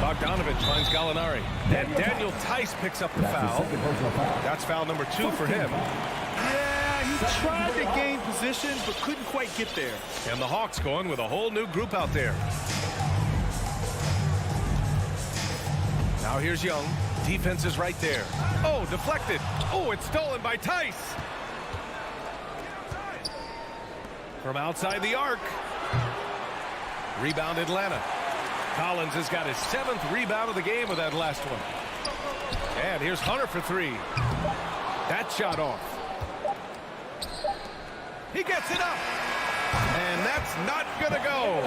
Bogdanovich finds Gallinari. And Daniel Tice picks up the foul. That's foul number 2 for him. Yeah, he tried to gain position, but couldn't quite get there. And the Hawks going with a whole new group out there. Now here's Young. Defense is right there. Oh, deflected. Oh, it's stolen by Tice. From outside the arc. Rebound Atlanta. Collins has got his 7th rebound of the game with that last one. And here's Hunter for 3. That shot off. He gets it up. And that's not going to go.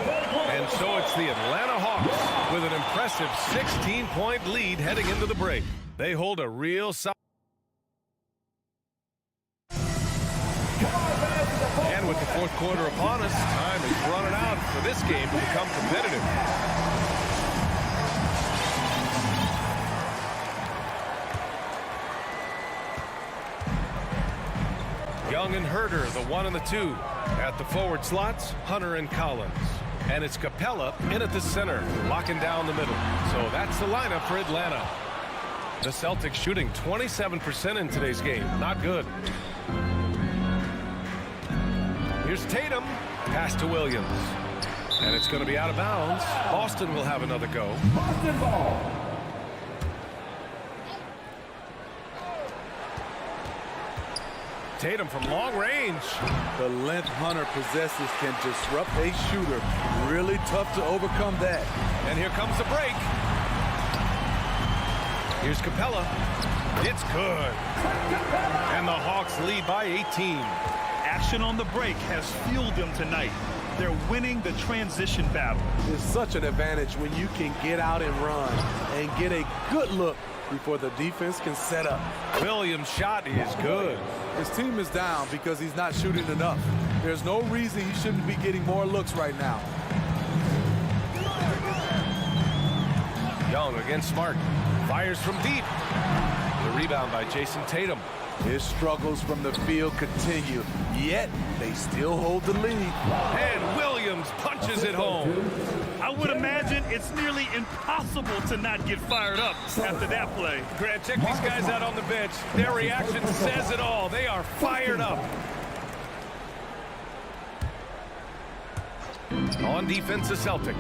And so it's the Atlanta Hawks with an impressive 16-point lead heading into the break. They hold a real solid. And with the fourth quarter upon us, time is running out for this game to become competitive. Young and Herter, the 1 and the 2. At the forward slots, Hunter and Collins. And it's Capella in at the center, locking down the middle. So that's the lineup for Atlanta. The Celtics shooting 27% in today's game. Not good. Here's Tatum. Pass to Williams. And it's going to be out of bounds. Boston will have another go. Boston ball. Tatum from long range. The length Hunter possesses can disrupt a shooter. Really tough to overcome that. And here comes the break. Here's Capella. It's good. And the Hawks lead by 18. Action on the break has fueled them tonight. They're winning the transition battle. It's such an advantage when you can get out and run and get a good look before the defense can set up. Williams' shot is good. His team is down because he's not shooting enough. There's no reason he shouldn't be getting more looks right now. Young against Smart. Fires from deep. The rebound by Jason Tatum. His struggles from the field continue, yet they still hold the lead. And Williams punches it home. I would imagine it's nearly impossible to not get fired up after that play. Grant, check these guys out on the bench. Their reaction says it all. They are fired up. On defense, the Celtics.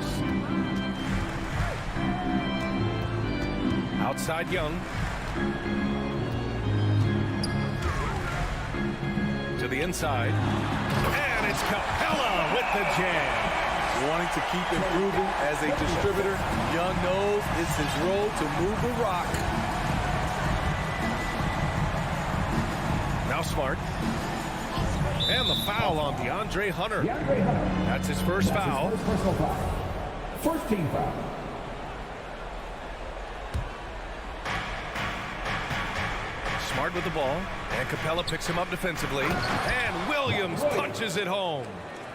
Outside Young. To the inside. And it's Capella with the jam. Wanting to keep improving as a distributor, Young knows it's his role to move the rock. Now Smart. And the foul on DeAndre Hunter. That's his first foul. First team foul. Smart with the ball. And Capella picks him up defensively. And Williams punches it home.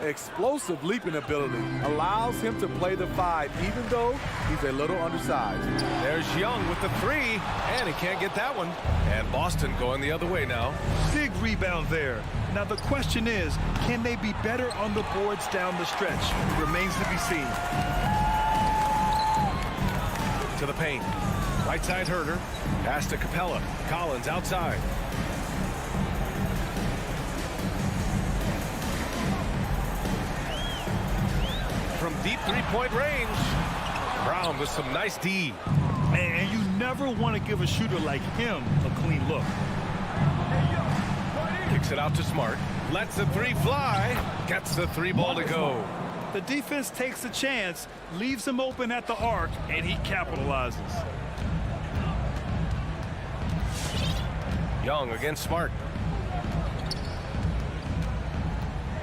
Explosive leaping ability allows him to play the 5, even though he's a little undersized. There's Young with the 3, and he can't get that one. And Boston going the other way now. Big rebound there. Now the question is, can they be better on the boards down the stretch? Remains to be seen. To the paint. Right side Herter. Pass to Capella. Collins outside. From deep three-point range. Brown with some nice D. And you never want to give a shooter like him a clean look. Kicks it out to Smart. Lets the 3 fly. Gets the 3 ball to go. The defense takes a chance, leaves him open at the arc, and he capitalizes. Young against Smart.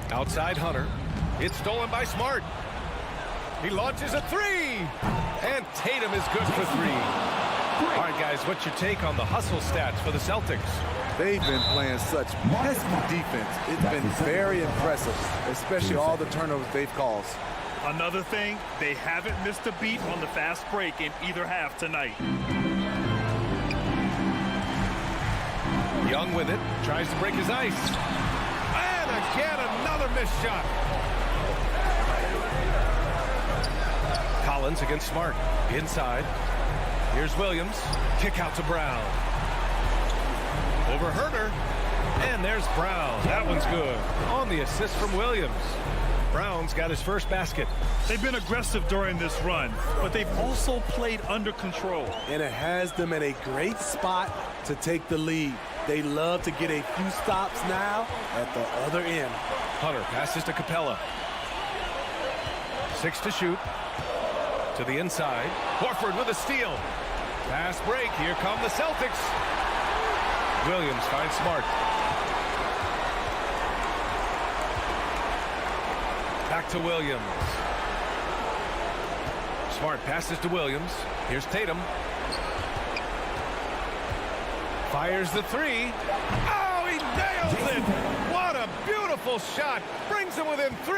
Outside Hunter. It's stolen by Smart. He launches a 3. And Tatum is good for 3. All right, guys, what's your take on the hustle stats for the Celtics? They've been playing such pesky defense. It's been very impressive, especially all the turnovers they've caused. Another thing, they haven't missed a beat on the fast break in either half tonight. Young with it, tries to break his ice. And again, another missed shot. Collins against Smart. Inside. Here's Williams. Kick out to Brown. Over Herter. And there's Brown. That one's good. On the assist from Williams. Brown's got his first basket. They've been aggressive during this run, but they've also played under control. And it has them in a great spot to take the lead. They love to get a few stops now at the other end. Hunter passes to Capella. 6 to shoot. To the inside. Horford with a steal. Fast break. Here come the Celtics. Williams finds Smart. Back to Williams. Smart passes to Williams. Here's Tatum. Fires the 3. Oh, he nails it! What a beautiful shot. Brings him within 3.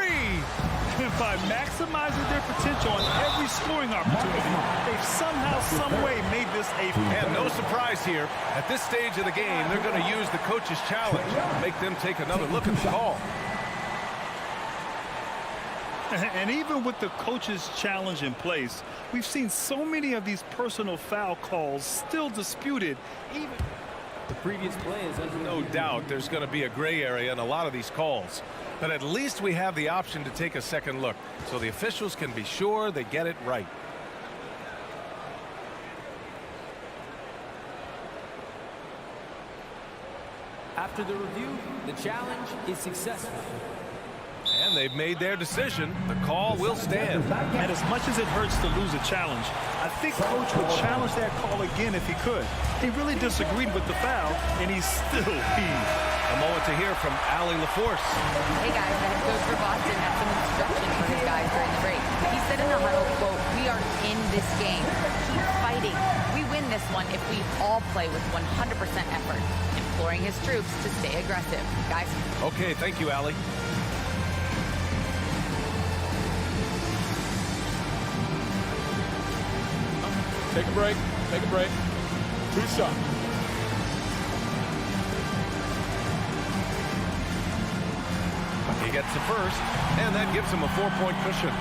By maximizing their potential on every scoring opportunity, they've somehow, some way made this a... And no surprise here. At this stage of the game, they're going to use the coach's challenge. Make them take another look at the call. And even with the coach's challenge in place, we've seen so many of these personal foul calls still disputed. Even the previous play is under no doubt there's going to be a gray area in a lot of these calls. But at least we have the option to take a second look, so the officials can be sure they get it right. After the review, the challenge is successful. And they've made their decision. The call will stand. And as much as it hurts to lose a challenge, I think Coach would challenge that call again if he could. He really disagreed with the foul, and he's still peeved. A moment to hear from Allie LaForce. Hey guys, the head coach for Boston had some instructions for his guys during the break. He said in the huddle, quote, "We are in this game. Keep fighting. We win this one if we all play with 100% effort." Imploring his troops to stay aggressive. Guys. Okay, thank you, Allie. Take a break. Take a break. 2 shots. He gets the first, and that gives him a 4-point cushion.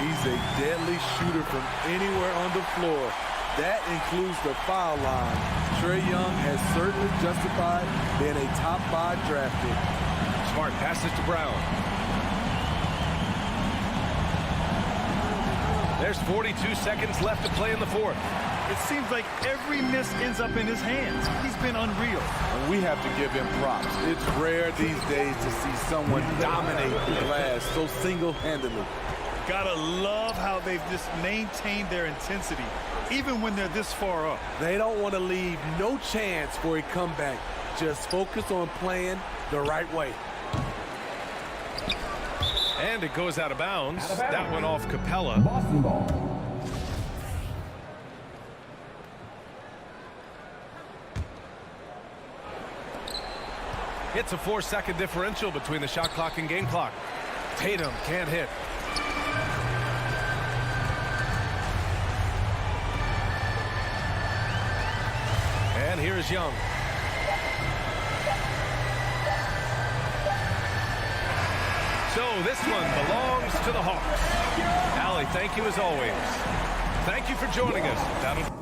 He's a deadly shooter from anywhere on the floor. That includes the foul line. Trae Young has certainly justified being a top 5 draft pick. Smart passes to Brown. There's 42 seconds left to play in the fourth. It seems like every miss ends up in his hands. He's been unreal. And we have to give him props. It's rare these days to see someone dominate the glass so single-handedly. Gotta love how they've just maintained their intensity, even when they're this far up. They don't want to leave no chance for a comeback. Just focus on playing the right way. And it goes out of bounds. That went off Capella. Boston ball. It's a 4-second differential between the shot clock and game clock. Tatum can't hit. And here's Young. So this one belongs to the Hawks. Allie, thank you as always. Thank you for joining us. That'll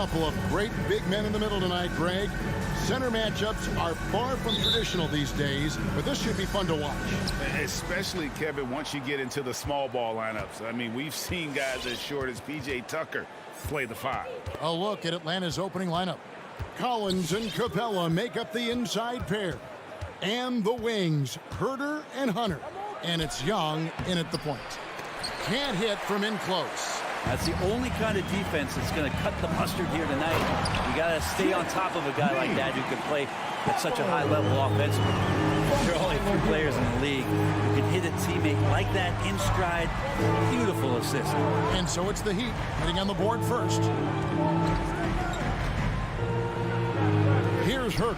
couple of great big men in the middle tonight, Greg. Center matchups are far from traditional these days, but this should be fun to watch. Especially, Kevin, once you get into the small ball lineups. I mean, we've seen guys as short as P.J. Tucker play the 5. A look at Atlanta's opening lineup. Collins and Capella make up the inside pair. And the wings, Herder and Hunter. And it's Young in at the point. Can't hit from in close. That's the only kind of defense that's going to cut the mustard here tonight. You got to stay on top of a guy like that who can play at such a high level offensively. There are only a few players in the league who can hit a teammate like that in stride. Beautiful assist. And so it's the Heat hitting on the board first. Here's Herder.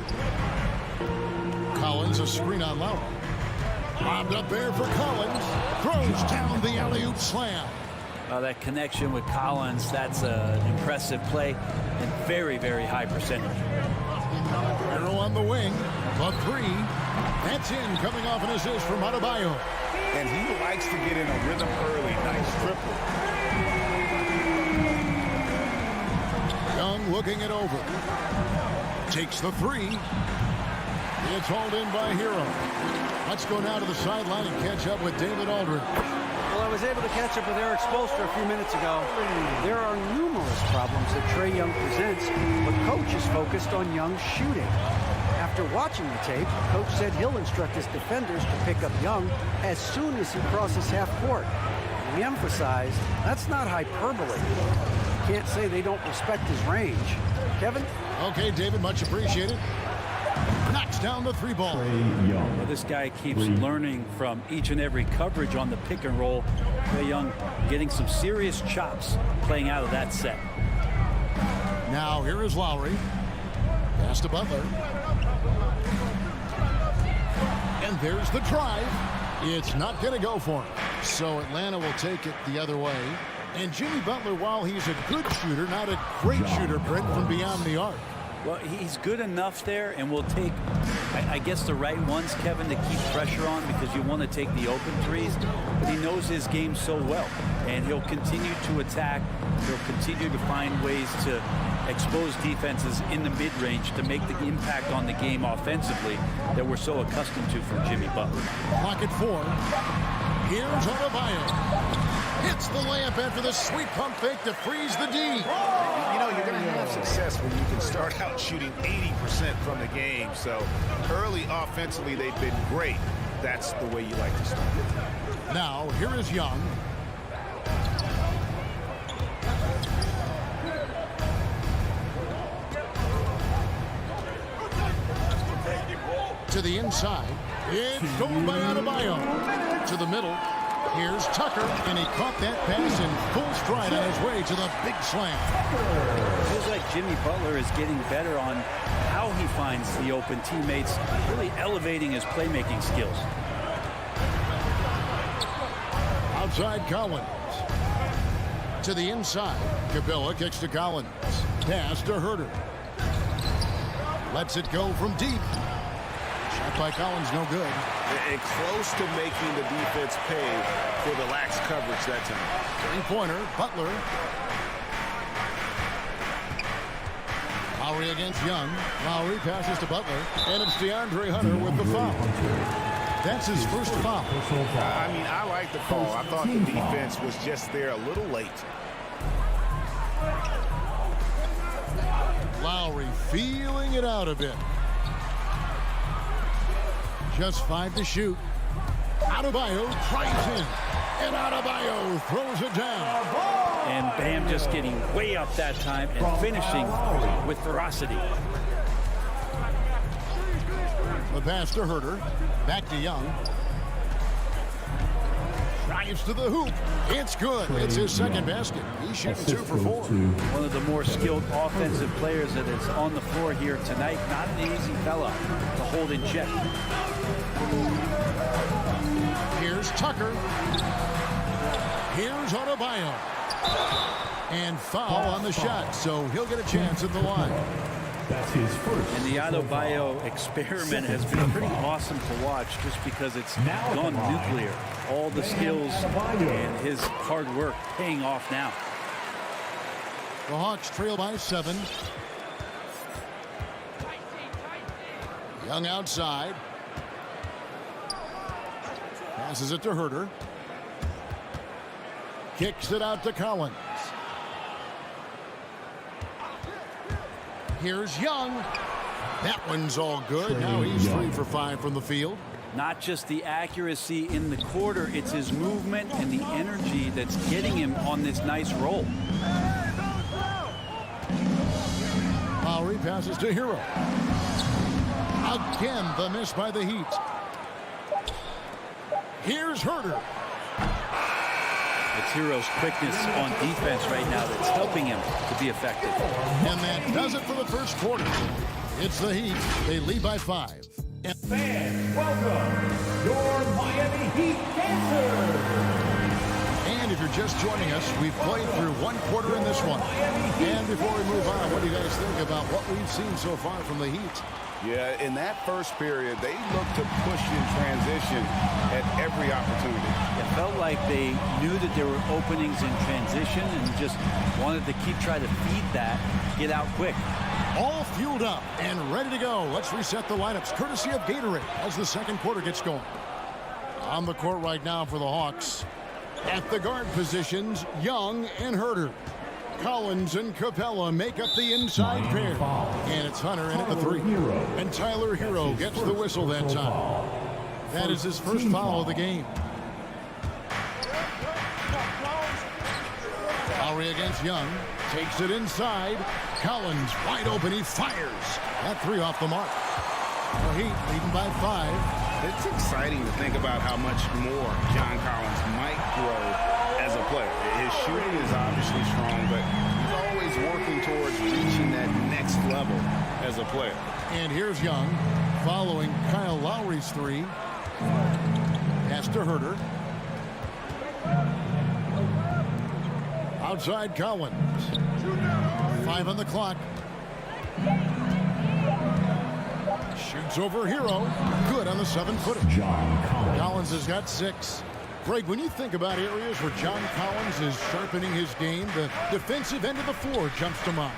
Collins, a screen on Lowry. Lobbed up there for Collins. Throws down the alley-oop slam. That connection with Collins, that's an impressive play and very, very high percentage. Arrow on the wing. The 3. That's in, coming off an assist from Adebayo. And he likes to get in a rhythm early. Nice triple. Young looking it over. Takes the 3. It's hauled in by Hero. Let's go now to the sideline and catch up with David Aldridge. Well, I was able to catch up with Eric Spoelstra a few minutes ago. There are numerous problems that Trae Young presents, but Coach is focused on Young's shooting. After watching the tape, Coach said he'll instruct his defenders to pick up Young as soon as he crosses half court. We emphasize that's not hyperbole. Can't say they don't respect his range. Kevin? Okay, David, much appreciated. Knocks down the 3 ball. Well, this guy keeps learning from each and every coverage on the pick and roll. Trae Young getting some serious chops playing out of that set. Now here is Lowry. Pass to Butler. And there's the drive. It's not going to go for him. So Atlanta will take it the other way. And Jimmy Butler, while he's a good shooter, not a great shooter, Brent, from beyond the arc. Well, he's good enough there, and will take, I guess, the right ones, Kevin, to keep pressure on, because you want to take the open threes. But he knows his game so well, and he'll continue to attack. He'll continue to find ways to expose defenses in the mid-range to make the impact on the game offensively that we're so accustomed to from Jimmy Butler. Clock at 4. Here's Adebayo. Hits the layup after the sweet pump fake to freeze the D. You know, you're going to have success when you can start out shooting 80% from the game. So early offensively, they've been great. That's the way you like to start. Now, here is Young. To the inside. It's stolen by Adebayo. To the middle. Here's Tucker, and he caught that pass in full stride on his way to the big slam. It feels like Jimmy Butler is getting better on how he finds the open teammates, really elevating his playmaking skills. Outside Collins. To the inside. Capella kicks to Collins. Pass to Herder. Lets it go from deep. Shot by Collins, no good. And close to making the defense pay for the lax coverage that time. Three-pointer, Butler. Lowry against Young. Lowry passes to Butler. And it's DeAndre Hunter with the foul. That's his first foul. I mean, I like the call. I thought the defense was just there a little late. Lowry feeling it out a bit. Just 5 to shoot. Adebayo tries in. And Adebayo throws it down. And Bam just getting way up that time and finishing with ferocity. The pass to Herder. Back to Young. Drives to the hoop. It's good. It's his second basket. He's shooting 2 for 4. One of the more skilled offensive players that is on the floor here tonight. Not an easy fella to hold in check. Here's Tucker. Here's Adebayo. And foul on the shot, so he'll get a chance at the line. That's his first. And the Adebayo experiment has been pretty awesome to watch just because it's gone nuclear. All the skills and his hard work paying off now. The Hawks trail by 7. Young outside. Passes it to Herter. Kicks it out to Collins. Here's Young. That one's all good. Now he's 3 for 5 from the field. Not just the accuracy in the quarter, it's his movement and the energy that's getting him on this nice roll. Lowry passes to Hero. Again, the miss by the Heat. Here's Herter. It's Hero's quickness on defense right now that's helping him to be effective. And that does it for the first quarter. It's the Heat. They lead by 5. Fans, welcome your Miami Heat dancers. And if you're just joining us, we've played through 1 quarter in this one. And before we move on, what do you guys think about what we've seen so far from the Heat? Yeah, in that first period, they looked to push in transition at every opportunity. It felt like they knew that there were openings in transition and just wanted to keep trying to feed that, get out quick. All fueled up and ready to go. Let's reset the lineups courtesy of Gatorade as the second quarter gets going. On the court right now for the Hawks. At the guard positions, Young and Herter. Collins and Capella make up the inside pair. And it's Hunter in at the 3. And Tyler Hero gets the whistle that time. That is his first foul of the game. Lowry against Young. Takes it inside. Collins wide open. He fires. That 3 off the mark. The Heat leading by 5. It's exciting to think about how much more John Collins might grow as a player. His shooting is obviously strong, but he's always working towards reaching that next level as a player. And here's Young following Kyle Lowry's 3. Pass to Herter. Outside Collins. 5 on the clock. Shoots over Hero. Good on the 7-footer. Collins has got 6. Greg, when you think about areas where John Collins is sharpening his game, the defensive end of the floor jumps to mind.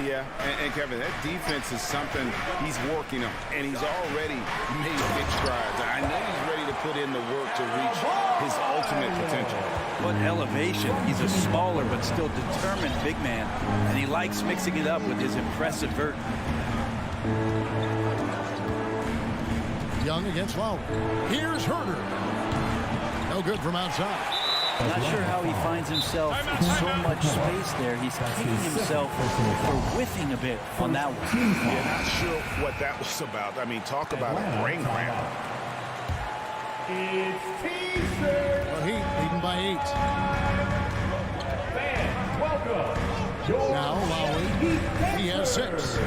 Yeah, and Kevin, that defense is something he's working on, and he's already made big strides. I know he's ready to put in the work to reach his ultimate potential. What elevation. He's a smaller but still determined big man, and he likes mixing it up with his impressive vert. Young against Lowry. Here's Herter. No good from outside. Not sure how he finds himself in so much space there. He's kicking himself for whiffing a bit on that one. Yeah, not sure what that was about. I mean, talk about a brain cramp. It's teaser. The Heat leading by 8. Fans, welcome your Now Lowry. He has 6.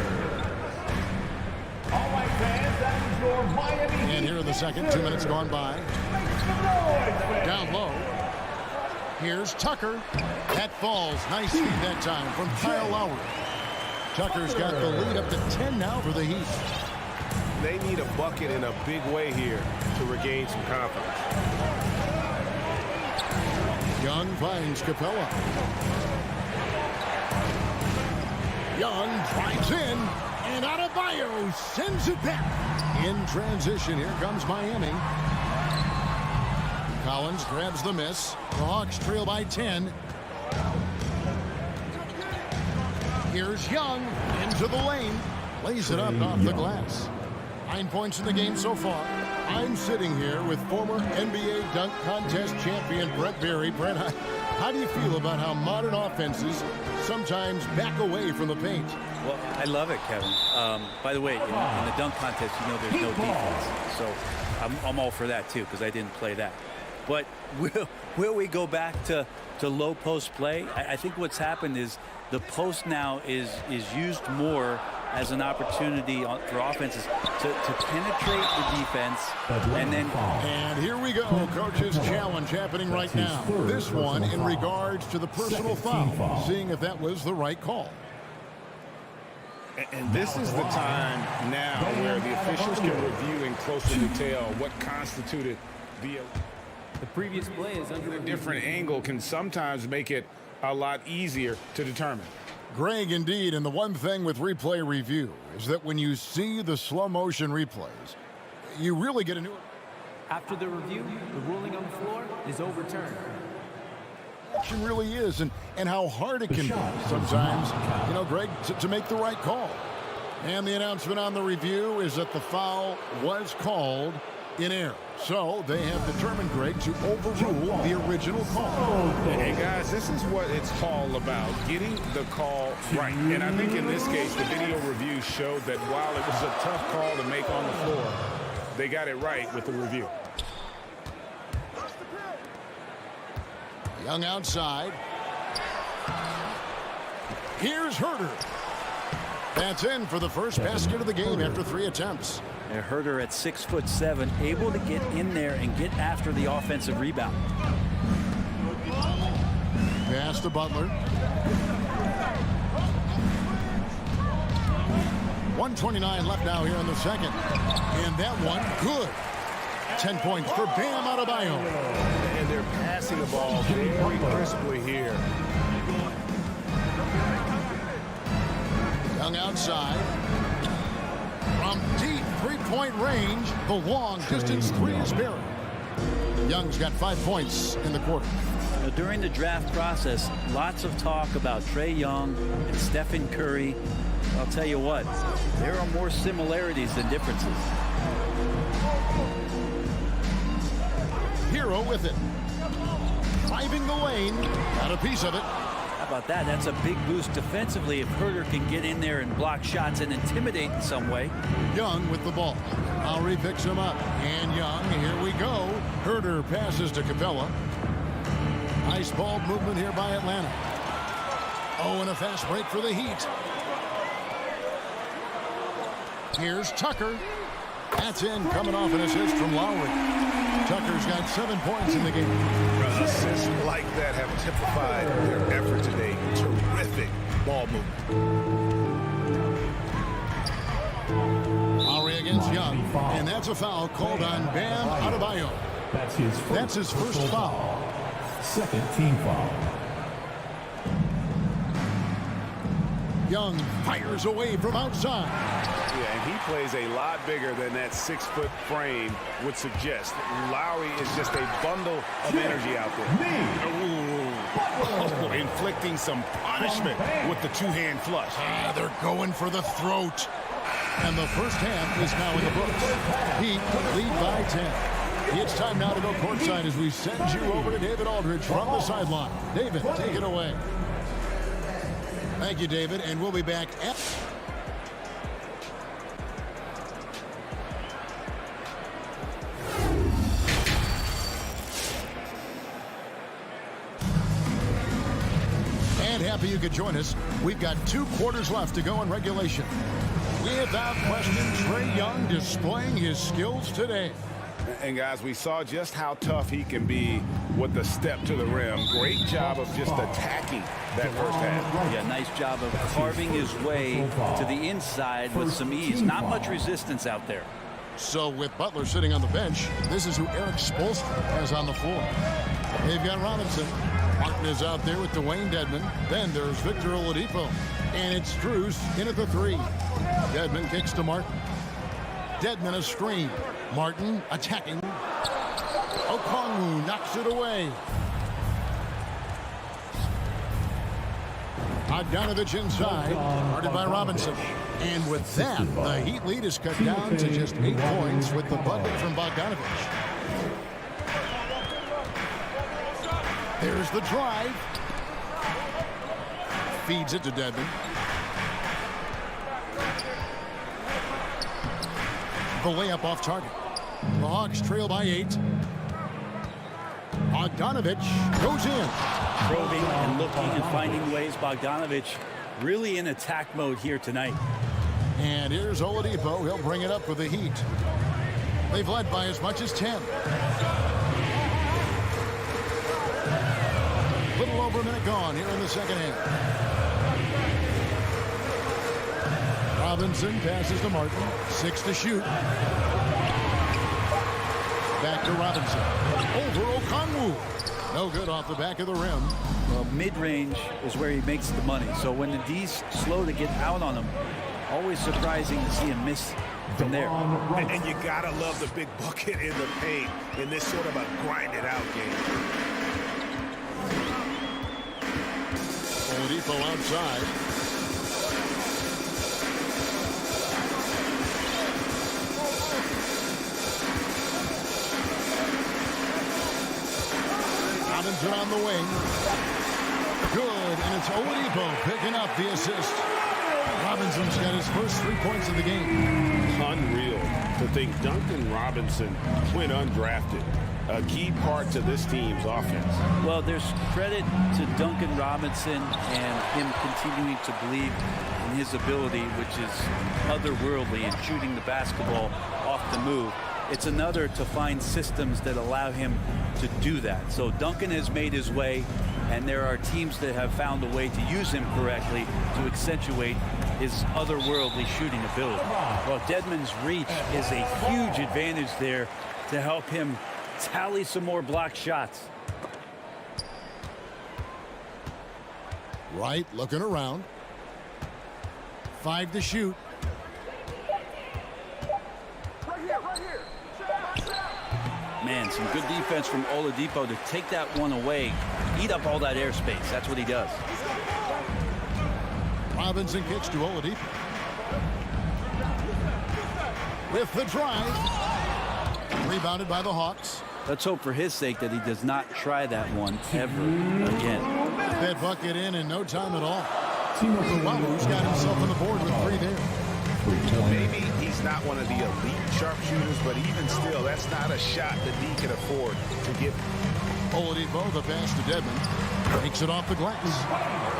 All right, fans, that is your Miami Heat. And here in the second, 2 minutes gone by. Down low. Here's Tucker. That falls. Nice feed that time from Kyle Lowry. Tucker's got the lead up to 10 now for the Heat. They need a bucket in a big way here to regain some confidence. Young finds Capella. Young drives in, and Adebayo sends it back. In transition, here comes Miami. Collins grabs the miss. The Hawks trail by 10. Here's Young into the lane. Lays it up off the glass. 9 points in the game so far. I'm sitting here with former NBA dunk contest champion Brent Berry. Brent, how do you feel about how modern offenses sometimes back away from the paint? Well, I love it, Kevin. By the way, in the dunk contest, you know there's no defense. So I'm all for that, too, because I didn't play that. But will we go back to low post play? I think what's happened is the post now is used more as an opportunity for offenses to penetrate the defense. And here we go. Coach's challenge happening right now. This one in regards to the personal foul. Seeing if that was the right call. And this is the time now where the officials can review in closer detail what constituted the previous play is under a different angle can sometimes make it a lot easier to determine. Greg, indeed, and the one thing with replay review is that when you see the slow motion replays, you really get a new... After the review, the ruling on the floor is overturned. It really is, and how hard it can be sometimes, you know, Greg, to make the right call. And the announcement on the review is that the foul was called in error. So they have determined, Greg, to overrule the original call. Hey, guys, this is what it's all about, getting the call right. And I think in this case, the video review showed that while it was a tough call to make on the floor, they got it right with the review. Young outside. Here's Herder. That's in for the first basket of the game after 3 attempts. And Herder at 6'7", able to get in there and get after the offensive rebound. Pass to Butler. 1:29 left now here in the second. And that one, good. 10 points for Bam Adebayo. And they're passing the ball very crisply here. Young outside. From deep three-point range, the long-distance three is buried. Young's got 5 points in the quarter. Now, during the draft process, lots of talk about Trae Young and Stephen Curry. I'll tell you what, there are more similarities than differences. Hero with it. Driving the lane. Got a piece of it. How about that? That's a big boost defensively if Herder can get in there and block shots and intimidate in some way. Young with the ball. Lowry picks him up. And Young, here we go. Herder passes to Capella. Nice ball movement here by Atlanta. Oh, and a fast break for the Heat. Here's Tucker. That's in, coming off an assist from Lowry. Tucker's got 7 points in the game. Assists like that have typified their effort today. Terrific ball movement. Lowry against Young. And that's a foul called on Bam Adebayo. That's his first foul. Second team foul. Young fires away from outside. Yeah, and he plays a lot bigger than that 6-foot frame would suggest. Lowry is just a bundle of energy out there. Inflicting some punishment with the two-hand flush. They're going for the throat. And the first half is now in the books. Heat lead by 10. It's time now to go courtside as we send you over to David Aldridge from the sideline. David, take it away. Thank you, David, and we'll be back at... And happy you could join us. We've got 2 quarters left to go in regulation. Without question, Trae Young displaying his skills today. And guys, we saw just how tough he can be with the step to the rim. Great job of just attacking that first half. Yeah, nice job of carving his way to the inside with some ease. Not much resistance out there. So with Butler sitting on the bench, this is who Eric Spoelstra has on the floor. They've got Robinson. Martin is out there with Dwayne Dedmon. Then there's Victor Oladipo. And it's Strus in at the 3. Dedmon kicks to Martin. Dedmon a screen. Martin attacking. Okongwu knocks it away. Bogdanovich inside, guarded by Robinson. And with that, the Heat lead is cut down to just 8 points with the bucket from Bogdanovich. There's the drive. Feeds it to Dedmon. The layup off target. The Hawks trail by 8. Bogdanovich goes in. Probing and looking and finding ways. Bogdanovich really in attack mode here tonight. And here's Oladipo. He'll bring it up for the Heat. They've led by as much as 10. Little over a minute gone here in the second half. Robinson passes to Martin. 6 to shoot. Back to Robinson. Over Okongwu. No good off the back of the rim. Well, mid-range is where he makes the money. So when the D's slow to get out on him, always surprising to see him miss from there. And you gotta love the big bucket in the paint in this sort of a grind-it-out game. Oladipo outside. Robinson on the wing. Good, and it's Oladipo picking up the assist. Robinson's got his first 3 points of the game. Unreal to think Duncan Robinson went undrafted. A key part to this team's offense. Well, there's credit to Duncan Robinson and him continuing to believe in his ability, which is otherworldly in shooting the basketball off the move. It's another to find systems that allow him to do that. So Duncan has made his way, and there are teams that have found a way to use him correctly to accentuate his otherworldly shooting ability. Well, Dedmon's reach is a huge advantage there to help him tally some more block shots. Wright looking around. 5 to shoot. Man, some good defense from Oladipo to take that one away, eat up all that airspace. That's what he does. Robinson kicks to Oladipo. With the drive. Rebounded by the Hawks. Let's hope for his sake that he does not try that one ever again. That bucket in no time at all. Who's got himself on the board with 3 there. Maybe he's not one of the elite sharpshooters, but even still, that's not a shot that he can afford to give. Oladipo, the pass to Dedmon. Takes it off the glass.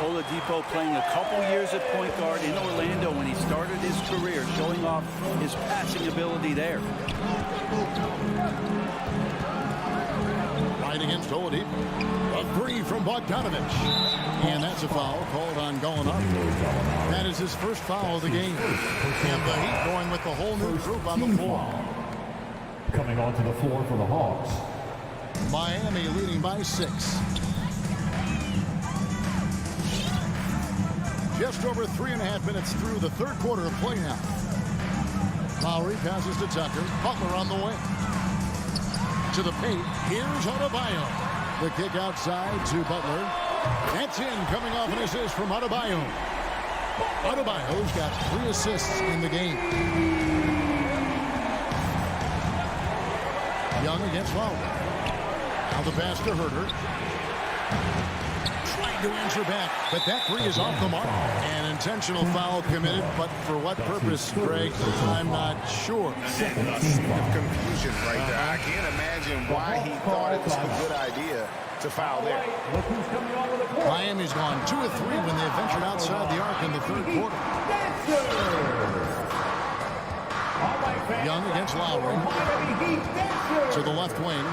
Oladipo playing a couple years at point guard in Orlando when he started his career, showing off his passing ability there. Right against Oladipo. A 3 from Bogdanovich. And that's a foul called on Gallinari. That is his first foul of the game. And the Heat going with the whole new group on the floor. Coming onto the floor for the Hawks. Miami leading by 6. Just over 3.5 minutes through the third quarter of play now. Lowry passes to Tucker. Butler on the way. To the paint. Here's Adebayo. The kick outside to Butler. That's in, coming off an assist from Adebayo. Adebayo's got 3 assists in the game. Young against Lowry. Now the pass to Herter. Trying to answer back, but that 3 is off the mark. An intentional foul committed, but for what purpose, Greg, I'm not sure. A sea of confusion right there. I can't imagine why he thought it was a good idea to foul there. Miami's gone 2 of 3 when they ventured outside the arc in the third quarter. Young against Lowry. To the left wing.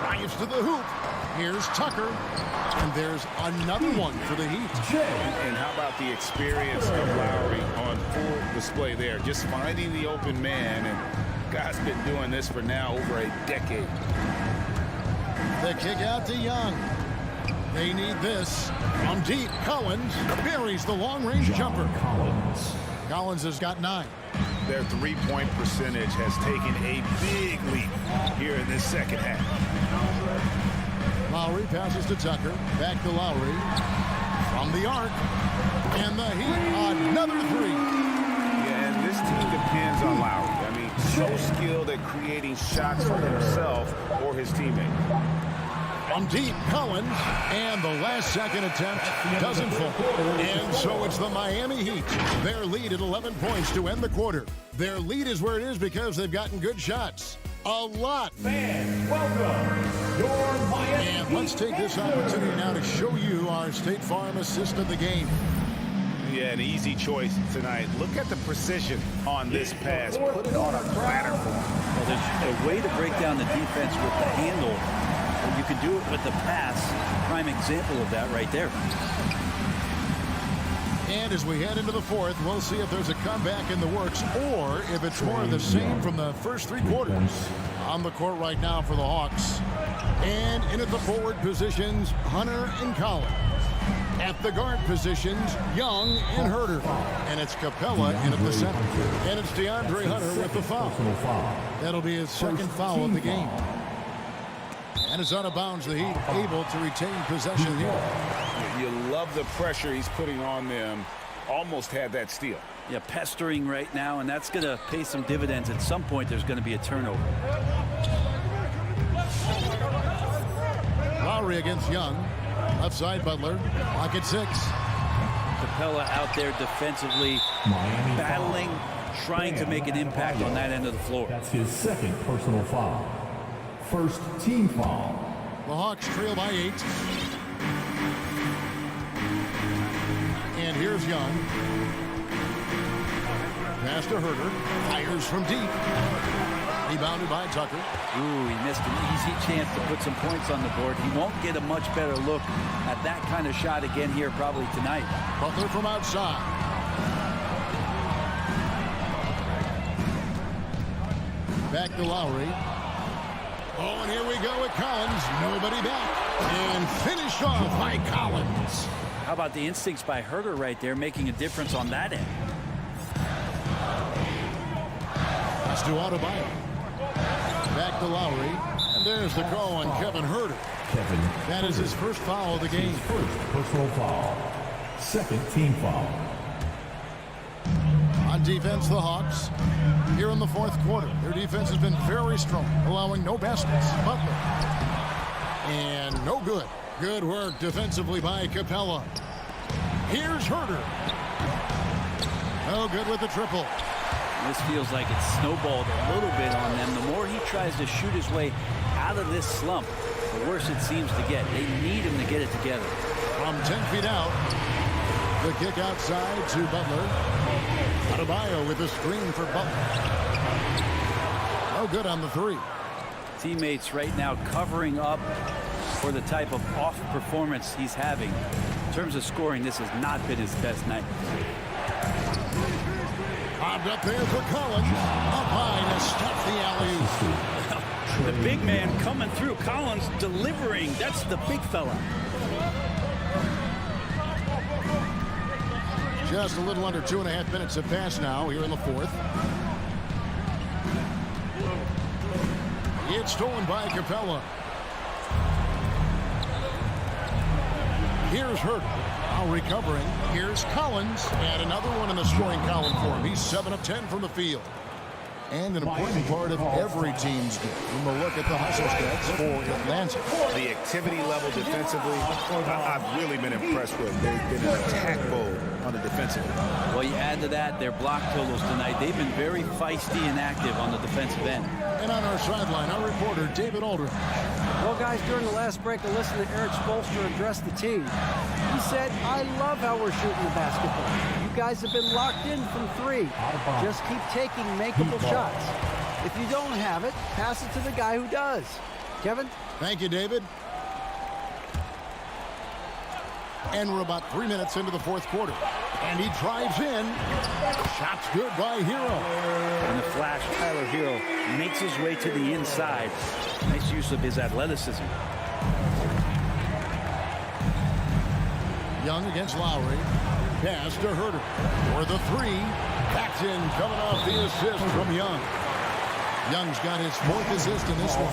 Drives to the hoop. Here's Tucker. And there's another one for the Heat. And how about the experience of Lowry on full display there? Just finding the open man, and guy's been doing this for now over a decade. The kick out to Young. They need this. From deep, Collins buries the long-range jumper. Collins has got 9. Their three-point percentage has taken a big leap here in this second half. Lowry passes to Tucker. Back to Lowry. From the arc. And the Heat, another 3. Yeah, and this team depends on Lowry. I mean, so skilled at creating shots for himself or his teammate. From deep, Collins. And the last second attempt doesn't fall. And so it's the Miami Heat. Their lead at 11 points to end the quarter. Their lead is where it is because they've gotten good shots. A lot. Fans, welcome. Your Miami And let's take this opportunity now to show you our State Farm assist of the game. Yeah, an easy choice tonight. Look at the precision on this pass. Put it on a platter for him. Well, there's a way to break down the defense with the handle. You can do it with the pass. Prime example of that right there. And as we head into the fourth, we'll see if there's a comeback in the works or if it's more of the same from the first 3 quarters. On the court right now for the Hawks. And in at the forward positions, Hunter and Collins. At the guard positions, Young and Herter. And it's Capella in at the center. And it's DeAndre Hunter with the foul. That'll be his second foul of the game. And it's out of bounds. The Heat able to retain possession here. You love the pressure he's putting on them. Almost had that steal. Yeah, pestering right now, and that's going to pay some dividends. At some point, there's going to be a turnover. Lowry against Young. Left side, Butler. Lock at 6. Capella out there defensively, battling, trying to make an impact on that end of the floor. That's his second personal foul. First team foul. The Hawks trail by 8. And here's Young. Pass to Herter. Fires from deep. Rebounded by Tucker. Ooh, he missed an easy chance to put some points on the board. He won't get a much better look at that kind of shot again here probably tonight. Butler from outside. Back to Lowry. Oh, and here we go with Collins. Nobody back. And finished off by Collins. How about the instincts by Herter right there, making a difference on that end? That's to Adebayo. Back to Lowry. And there's the call on Kevin Herter. That is his first foul of the game. First personal foul. Second team foul. On defense, the Hawks. Here in the fourth quarter, their defense has been very strong, allowing no baskets. Butler. And no good. Good work defensively by Capella. Here's Herter. No good with the triple. This feels like it's snowballed a little bit on them. The more he tries to shoot his way out of this slump, the worse it seems to get. They need him to get it together. From 10 feet out, the kick outside to Butler. Adebayo with the screen for Butler. No good on the 3. Teammates right now covering up for the type of off performance he's having. In terms of scoring, this has not been his best night. Bobbed up there for Collins. Up high to stuff the alley-oop. The big man coming through. Collins delivering. That's the big fella. Just a little under 2.5 minutes have passed now here in the fourth. It's stolen by Capella. Here's Herter. Now recovering. Here's Collins. And another one in the scoring column for him. He's 7 of 10 from the field. And an important part of every team's game. We'll look at the hustle stats for Atlanta. The activity level defensively, I've really been impressed with. They've been an attack mode on the defensive end. Well, you add to that their block totals tonight. They've been very feisty and active on the defensive end. And on our sideline, our reporter, David Aldridge. Well, guys, during the last break, I listened to Eric Spoelstra address the team. He said, I love how we're shooting the basketball. You guys have been locked in from 3. Just keep taking makeable shots. If you don't have it, pass it to the guy who does. Kevin? Thank you, David. And we're about 3 minutes into the fourth quarter. And he drives in. Shot's good by Hero. In the flash, Tyler Hero makes his way to the inside. Nice use of his athleticism. Young against Lowry. Pass to Herter. For the 3. Backed in, coming off the assist from Young. Young's got his 4th assist in this one.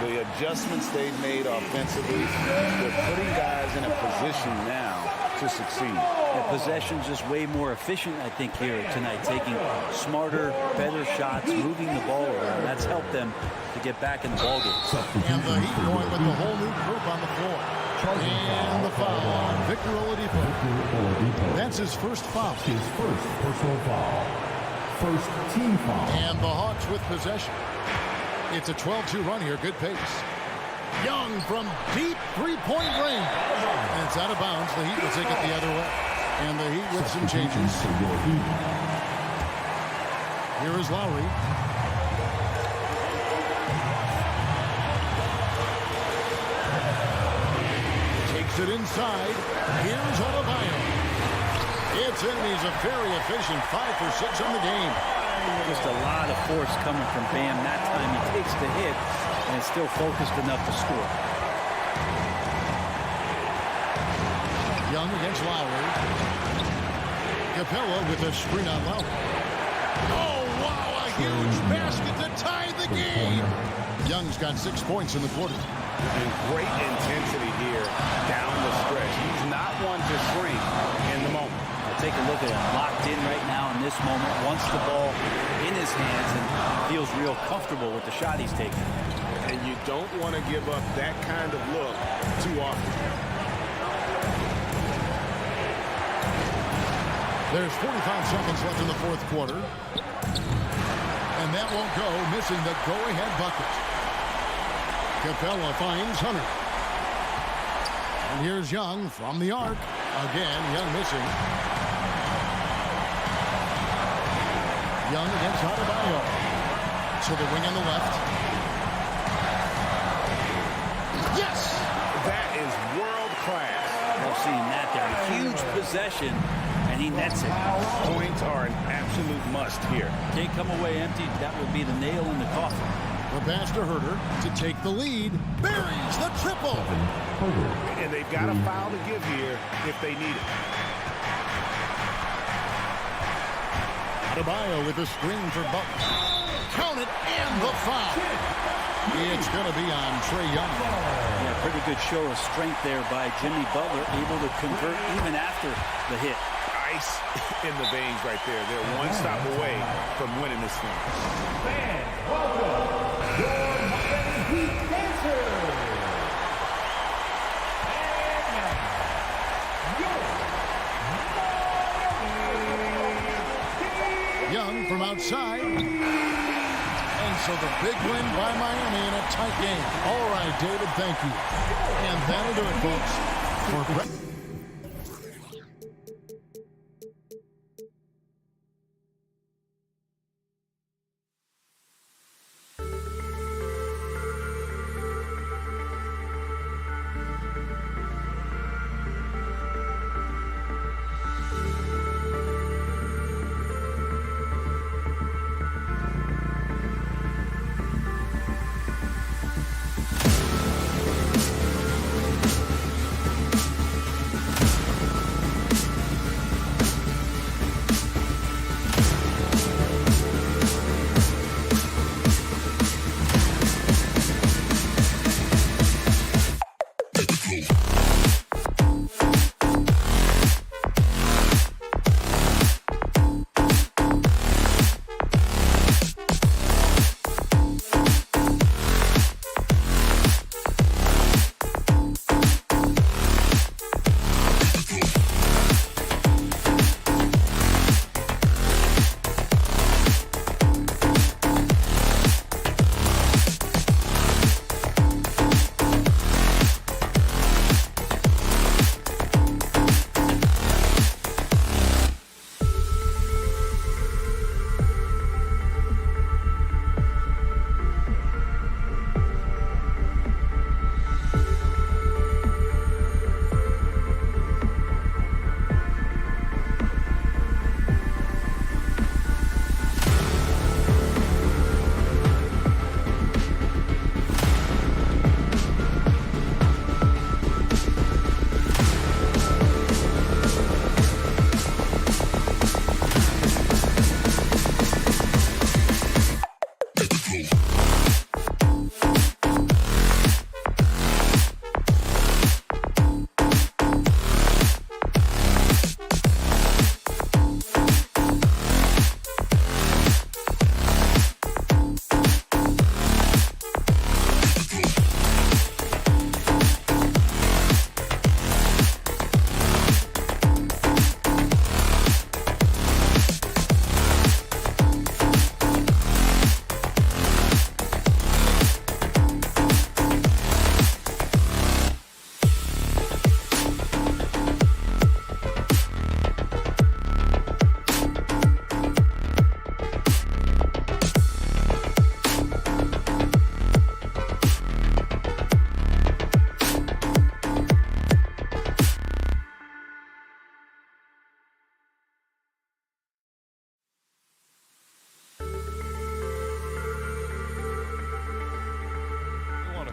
The adjustments they've made offensively, they're putting guys in a position now to succeed. The possession's just way more efficient, I think, here tonight, taking smarter, better shots, moving the ball around. That's helped them to get back in the ballgame. And the Heat going with the whole new group on the floor. And the foul on Victor Oladipo. That's his first foul. His first personal foul. First team foul. And the Hawks with possession. It's a 12-2 run here. Good pace. Young from deep three-point range. And it's out of bounds. The Heat will take it the other way. And the Heat with some changes. Here is Lowry. Takes it inside. Here's Adebayo. It's gets in, and he's a very efficient 5 for 6 on the game. Just a lot of force coming from Bam. That time he takes the hit and is still focused enough to score. Young against Lowry. Capella with a screen on Lowry. Oh, wow, a huge basket to tie the game. Young's got 6 points in the quarter. And great intensity here down the stretch. He's not one to shrink in the moment. Take a look at him, locked in right now in this moment, wants the ball in his hands and feels real comfortable with the shot he's taking. And you don't want to give up that kind of look too often. There's 45 seconds left in the fourth quarter. And that won't go, missing the go-ahead bucket. Capella finds Hunter. And here's Young from the arc. Again, Young missing. Young against Adebayo. To the wing on the left. Yes! That is world class. I've seen that there. A huge possession, and he nets it. Points are an absolute must here. Can't come away empty. That would be the nail in the coffin. The pass to Herter to take the lead. Buries the triple. And they've got a foul to give here if they need it. Adebayo with the screen for Butler. Count it and the foul. It's going to be on Trae Young. Yeah, pretty good show of strength there by Jimmy Butler, able to convert even after the hit. Ice in the veins right there. They're one stop away from winning this thing. Fans, welcome your Miami Heat dancers. And now, your Young from outside. And so the big win by Miami in a tight game. All right, David, thank you. And that'll do it, folks. For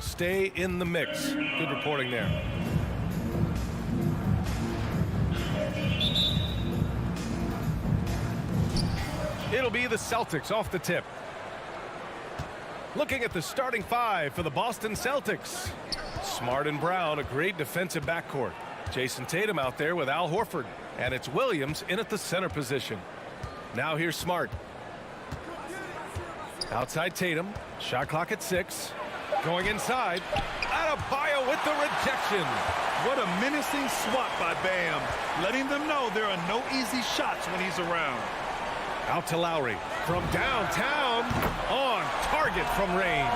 stay in the mix. Good reporting there. It'll be the Celtics off the tip. Looking at the starting five for the Boston Celtics. Smart and Brown, a great defensive backcourt. Jason Tatum out there with Al Horford. And it's Williams in at the center position. Now here's Smart. Outside Tatum. Shot clock at 6. Going inside. Adebayo with the rejection. What a menacing swat by Bam, letting them know there are no easy shots when he's around. Out to Lowry from downtown, on target from range.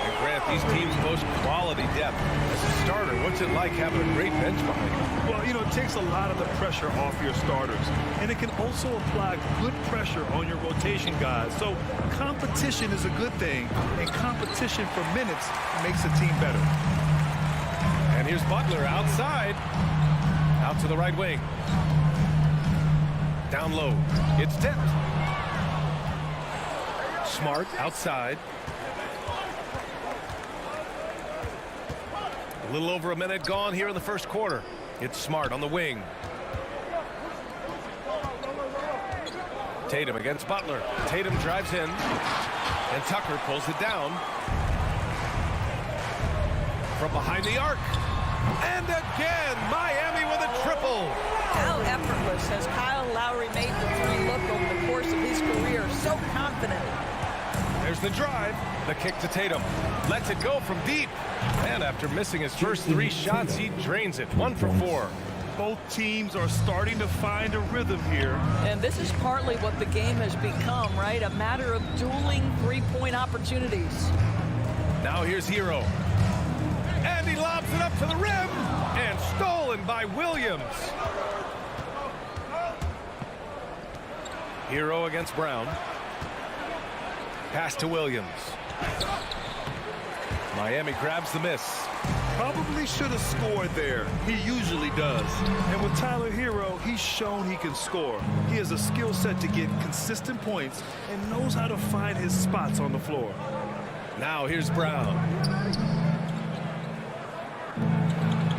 And Grant, these teams boast quality depth. As a starter, what's it like having a great bench behind you? Well, you know, it takes a lot of the pressure off your starters, and it can also apply good pressure on your rotation guys. So competition is a good thing, and competition for minutes makes a team better. And here's Butler outside, out to the right wing. Down low, it's tipped. Smart outside. A little over a minute gone here in the first quarter. It's Smart on the wing. Tatum against Butler. Tatum drives in, and Tucker pulls it down. From behind the arc. And again, Miami with a triple. How effortless has Kyle Lowry made the three look over the course of his career? So confident. There's the drive. The kick to Tatum. Lets it go from deep. And after missing his first 3 shots, he drains it. 1 for 4. Both teams are starting to find a rhythm here. And this is partly what the game has become, right? A matter of dueling three-point opportunities. Now here's Hero. And he lobs it up to the rim. And stolen by Williams. Hero against Brown. Pass to Williams. Miami grabs the miss. Probably should have scored there. He usually does. And with Tyler Hero, he's shown he can score. He has a skill set to get consistent points and knows how to find his spots on the floor. Now here's Brown.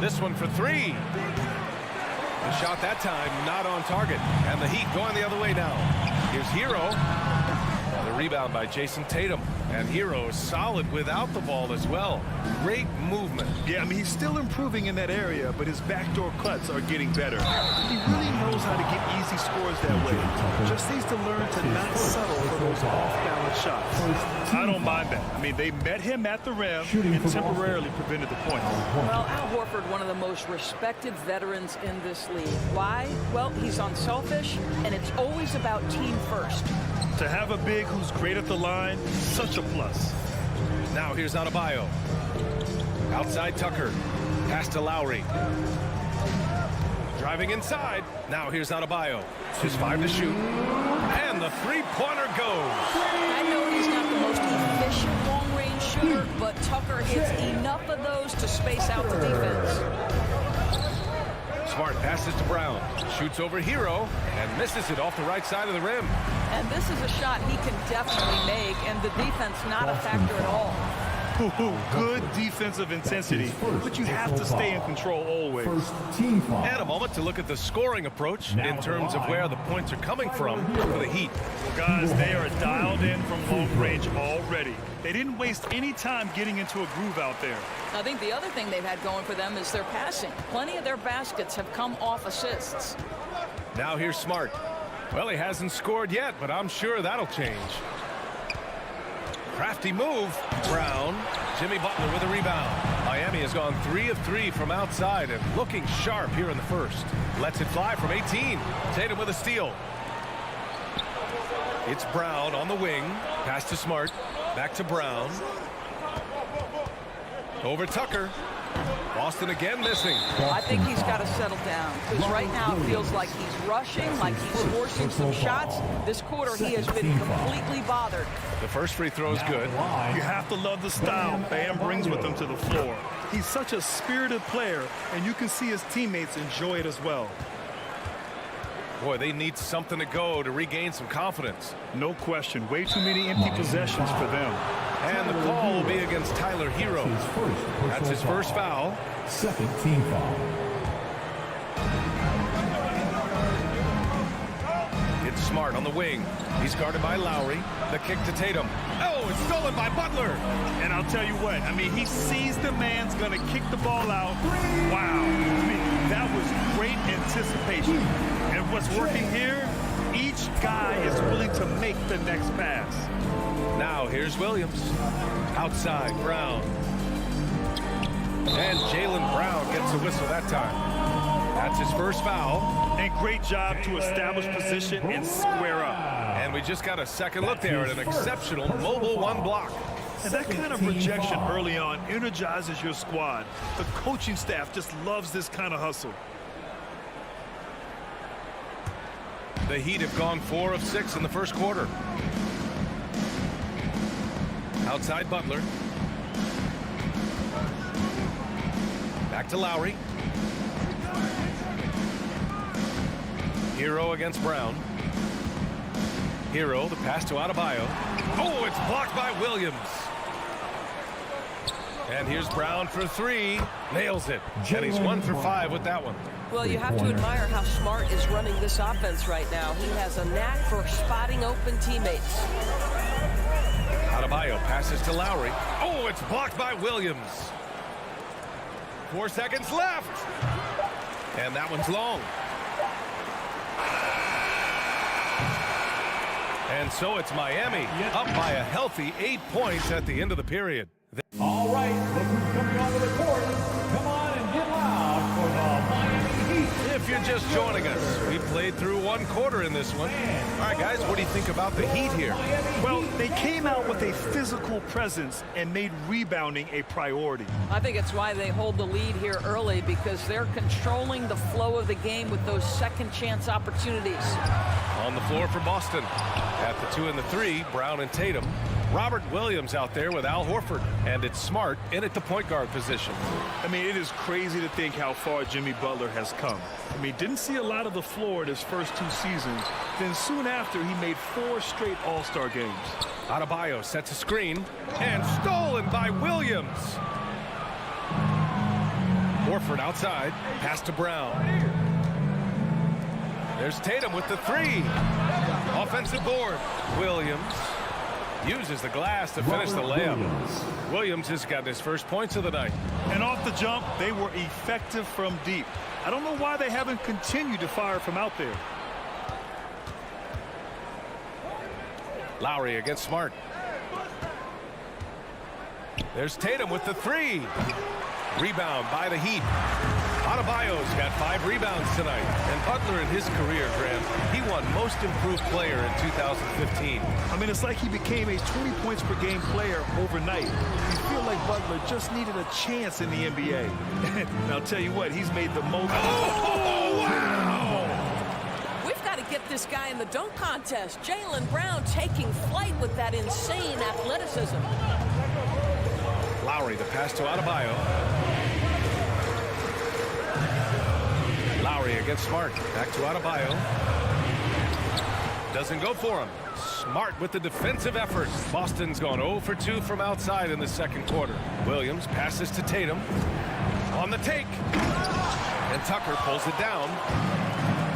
This one for 3. The shot that time not on target. And the Heat going the other way now. Here's Hero. The rebound by Jason Tatum. And Hero is solid without the ball as well. Great movement. Yeah, I mean, he's still improving in that area, but his backdoor cuts are getting better. He really knows how to get easy scores that way. Just needs to learn to not settle for those off-balance shots. I don't mind that. I mean, they met him at the rim and temporarily prevented the point. Well, Al Horford, one of the most respected veterans in this league. Why? Well, he's unselfish, and it's always about team first. To have a big who's great at the line, such a plus. Now here's Adebayo. Outside Tucker. Pass to Lowry. Driving inside. Now here's Adebayo. Just 5 to shoot. And the three-pointer goes. I know he's not the most efficient long-range shooter, but Tucker hits enough of those to space out the defense. Smart passes to Brown. Shoots over Hero and misses it off the right side of the rim. And this is a shot he can definitely make, and the defense not a factor at all. Good defensive intensity, but you have to stay in control always. And a moment to look at the scoring approach in terms of where the points are coming from for the Heat. Well, guys, they are dialed in from long range already. They didn't waste any time getting into a groove out there. I think the other thing they've had going for them is their passing. Plenty of their baskets have come off assists. Now here's Smart. Well, he hasn't scored yet, but I'm sure that'll change. Crafty move. Brown. Jimmy Butler with a rebound. Miami has gone 3 of 3 from outside and looking sharp here in the first. Lets it fly from 18. Tatum with a steal. It's Brown on the wing. Pass to Smart. Back to Brown. Over Tucker. Boston again missing. I think he's got to settle down, because right now it feels like he's rushing, like he's forcing some shots. This quarter he has been completely bothered. The first free throw is good. You have to love the style Bam brings with him to the floor. He's such a spirited player, and you can see his teammates enjoy it as well. Boy, they need something to go to regain some confidence. No question. Way too many empty possessions for them. And the call will be against Tyler Hero. That's his first foul. Second team foul. It's Smart on the wing. He's guarded by Lowry. The kick to Tatum. Oh, it's stolen by Butler. And I'll tell you what, I mean, he sees the man's going to kick the ball out. Wow. I mean, that was great anticipation. And what's working here, each guy is willing to make the next pass. Now here's Williams. Outside, Brown. And Jaylen Brown gets a whistle that time. That's his first foul. And great job to establish position and square up. And we just got a second look there at an exceptional mobile one block. And that kind of rejection early on energizes your squad. The coaching staff just loves this kind of hustle. The Heat have gone 4 of 6 in the first quarter. Outside Butler. Back to Lowry. Hero against Brown. Hero, the pass to Adebayo. Oh, it's blocked by Williams. And here's Brown for 3. Nails it. And he's 1 for 5 with that one. Well, you have to admire how Smart is running this offense right now. He has a knack for spotting open teammates. Adebayo passes to Lowry. Oh, it's blocked by Williams. 4 seconds left. And that one's long. And so it's Miami up by a healthy 8 points at the end of the period. All right, look who's coming onto the court. Come on and get loud for the Miami Heat. If you're just joining us, we played through 1 quarter in this one. All right, guys, what do you think about the Heat here? Well, they came out with a physical presence and made rebounding a priority. I think it's why they hold the lead here early, because they're controlling the flow of the game with those second chance opportunities. On the floor for Boston. At the 2 and the 3, Brown and Tatum. Robert Williams out there with Al Horford. And it's Smart in at the point guard position. I mean, it is crazy to think how far Jimmy Butler has come. I mean, didn't see a lot of the floor in his first 2 seasons. Then soon after, he made 4 straight All-Star games. Adebayo sets a screen. And stolen by Williams. Horford outside. Pass to Brown. There's Tatum with the 3. Offensive board. Williams uses the glass to finish the layup. Williams has gotten his first points of the night. And off the jump, they were effective from deep. I don't know why they haven't continued to fire from out there. Lowry against Smart. There's Tatum with the 3. Rebound by the Heat. Adebayo's got 5 rebounds tonight. And Butler in his career, Grant, he won Most Improved Player in 2015. I mean, it's like he became a 20 points per game player overnight. You feel like Butler just needed a chance in the NBA. And I'll tell you what, he's made the most. Oh, wow! We've got to get this guy in the dunk contest. Jaylen Brown taking flight with that insane athleticism. Lowry, the pass to Adebayo. Lowry against Smart. Back to Adebayo. Doesn't go for him. Smart with the defensive effort. Boston's gone 0 for 2 from outside in the second quarter. Williams passes to Tatum. On the take. And Tucker pulls it down.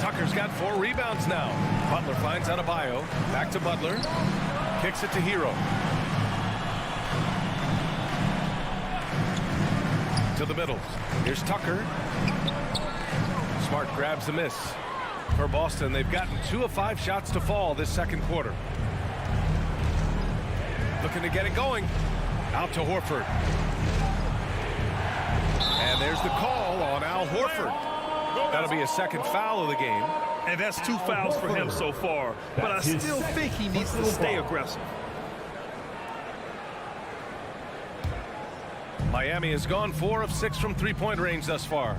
Tucker's got 4 rebounds now. Butler finds Adebayo. Back to Butler. Kicks it to Hero. To the middle. Here's Tucker. Smart grabs the miss. For Boston, they've gotten 2 of 5 shots to fall this second quarter. Looking to get it going. Out to Horford. And there's the call on Al Horford. That'll be a second foul of the game. And that's 2 fouls for him so far. But I still think he needs to stay aggressive. Miami has gone 4 of 6 from 3-point range thus far.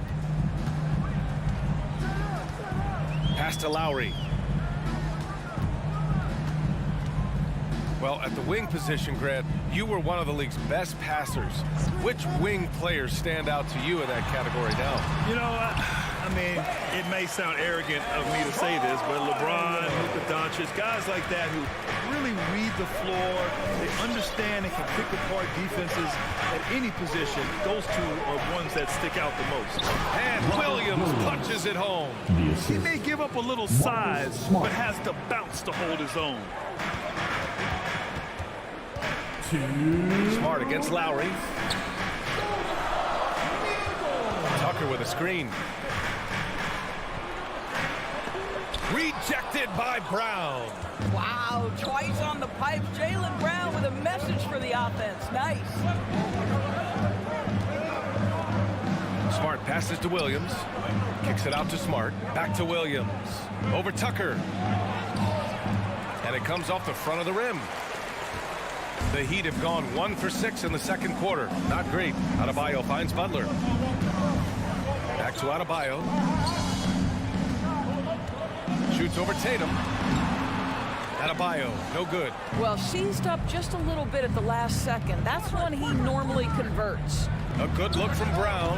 Pass to Lowry. Well, at the wing position, Grant, you were one of the league's best passers. Which wing players stand out to you in that category now? You know, I mean, it may sound arrogant of me to say this, but LeBron, Luka Doncic, guys like that who really read the floor, they understand and can pick apart defenses at any position. Those two are ones that stick out the most. And Williams punches it home. He may give up a little size, but has the bounce to hold his own. Smart against Lowry. Tucker with a screen. Rejected by Brown. Wow, twice on the pipe. Jaylen Brown with a message for the offense. Nice. Smart passes to Williams. Kicks it out to Smart. Back to Williams. Over Tucker. And it comes off the front of the rim. The Heat have gone 1 for 6 in the second quarter. Not great. Adebayo finds Butler. Back to Adebayo. Shoots over Tatum. Adebayo, no good. Well, seized up just a little bit at the last second. That's when he normally converts. A good look from Brown.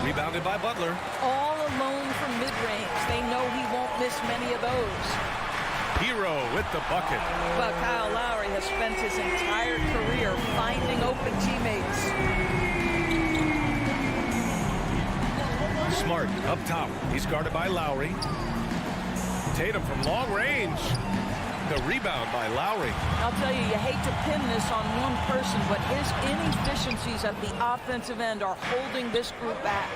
Rebounded by Butler. All alone from mid-range. They know he won't miss many of those. Hero with the bucket. But Kyle Lowry has spent his entire career finding open teammates. Smart up top. He's guarded by Lowry. Tatum from long range. The rebound by Lowry. I'll tell you, you hate to pin this on one person, but his inefficiencies at the offensive end are holding this group back.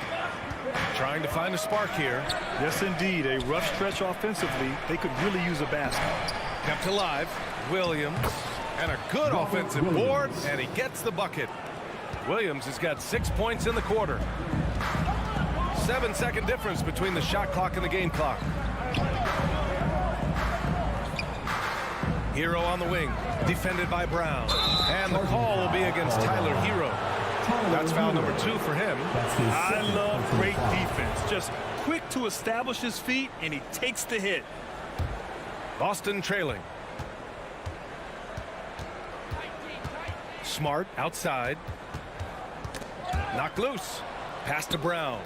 Trying to find a spark here. Yes, indeed. A rough stretch offensively. They could really use a basket. Kept alive. Williams. And a good offensive board. And he gets the bucket. Williams has got 6 points in the quarter. 7-second difference between the shot clock and the game clock. Hero on the wing. Defended by Brown. And the call will be against Tyler Hero. That's foul number 2 for him. I love great defense. Just quick to establish his feet, and he takes the hit. Boston trailing. Smart outside. Knocked loose. Pass to Brown.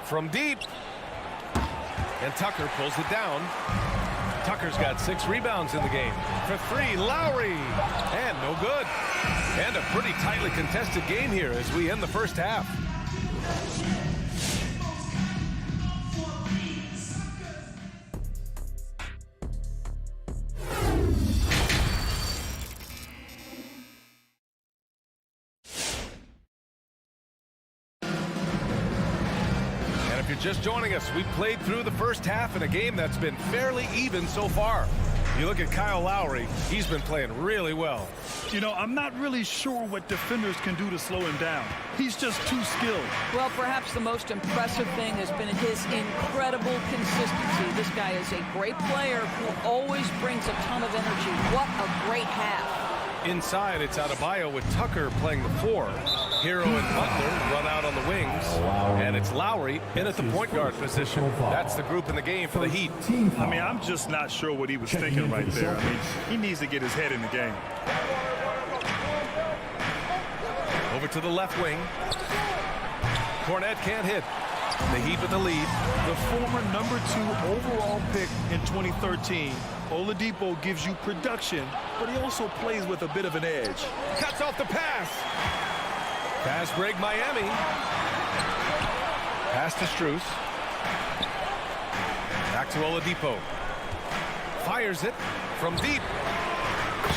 From deep. And Tucker pulls it down. Tucker's got 6 rebounds in the game. For 3, Lowry. And no good. And a pretty tightly contested game here as we end the first half. And if you're just joining us, we played through the first half in a game that's been fairly even so far. You look at Kyle Lowry, he's been playing really well. You know, I'm not really sure what defenders can do to slow him down. He's just too skilled. Well, perhaps the most impressive thing has been his incredible consistency. This guy is a great player who always brings a ton of energy. What a great half. Inside, it's Adebayo with Tucker playing the 4. Hero and Butler run out on the wings. And it's Lowry in at the point guard position. That's the group in the game for the Heat. I mean, I'm just not sure what he was thinking right there. I mean, he needs to get his head in the game. Over to the left wing. Cornette can't hit. The Heat with the lead. The former number 2 overall pick in 2013, Oladipo gives you production, but he also plays with a bit of an edge. Cuts off the pass. Fast break Miami. Pass to Strus. Back to Oladipo. Fires it from deep.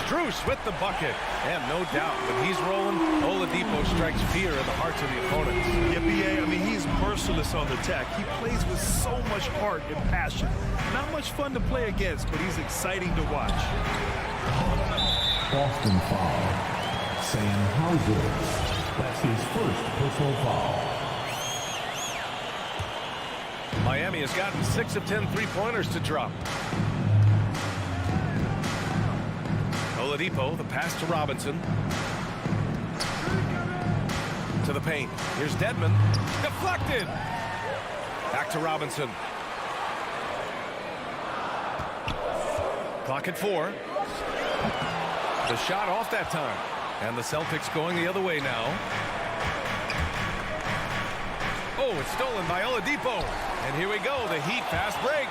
Strus with the bucket. And no doubt, when he's rolling, Oladipo strikes fear in the hearts of the opponents. Yeah, B.A., I mean, he's merciless on the attack. He plays with so much heart and passion. Not much fun to play against, but he's exciting to watch. Boston foul. Sam Hauser. That's his first personal foul. Miami has gotten 6 of 10 three-pointers to drop. Oladipo, the pass to Robinson. To the paint. Here's Dedmon. Deflected. Back to Robinson. Clock at 4. The shot off that time. And the Celtics going the other way now. Oh, it's stolen by Oladipo. And here we go, the Heat fast break.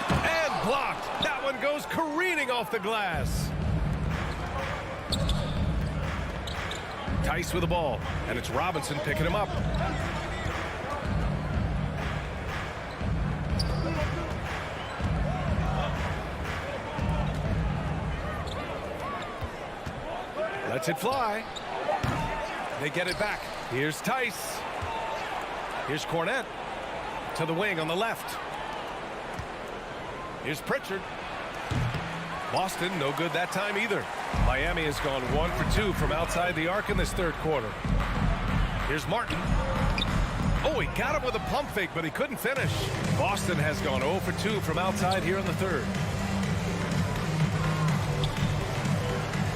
And blocked. That one goes careening off the glass. Tice with the ball, and it's Robinson picking him up. Lets it fly. They get it back. Here's Tice. Here's Cornette to the wing on the left. Here's Pritchard. Boston, no good that time either. Miami has gone 1 for 2 from outside the arc in this third quarter. Here's Martin. Oh, he got him with a pump fake, but he couldn't finish. Boston has gone 0 for 2 from outside here in the third.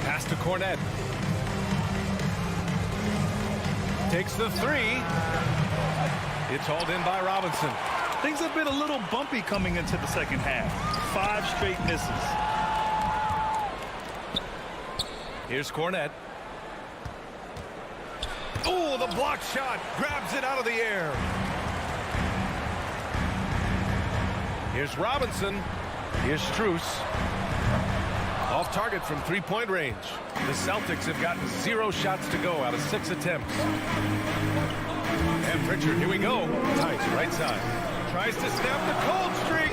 Pass to Cornette. Takes the three. It's hauled in by Robinson. Things have been a little bumpy coming into the second half. 5 straight misses. Here's Cornette. Oh, the block shot. Grabs it out of the air. Here's Robinson. Here's Strus. Off target from three-point range. The Celtics have gotten 0 shots to go out of 6 attempts. And Pritchard, here we go. Tice, right side. Tries to snap the cold streak.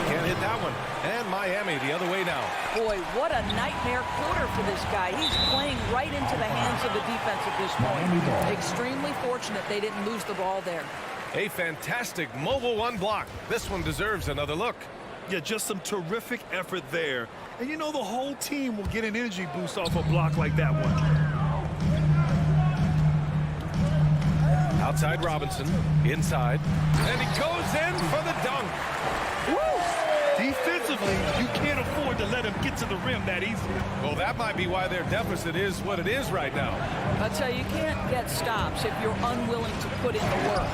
Can't hit that one. And Miami the other way now. Boy, what a nightmare quarter for this guy. He's playing right into the hands of the defense at this point. Extremely fortunate they didn't lose the ball there. A fantastic mobile one block. This one deserves another look. Yeah, just some terrific effort there. And you know the whole team will get an energy boost off a block like that one. Outside Robinson, inside, and he goes in for the dunk. Woo! Defensively, you can't afford to let him get to the rim that easily. Well, that might be why their deficit is what it is right now. I tell you, you can't get stops if you're unwilling to put in the work.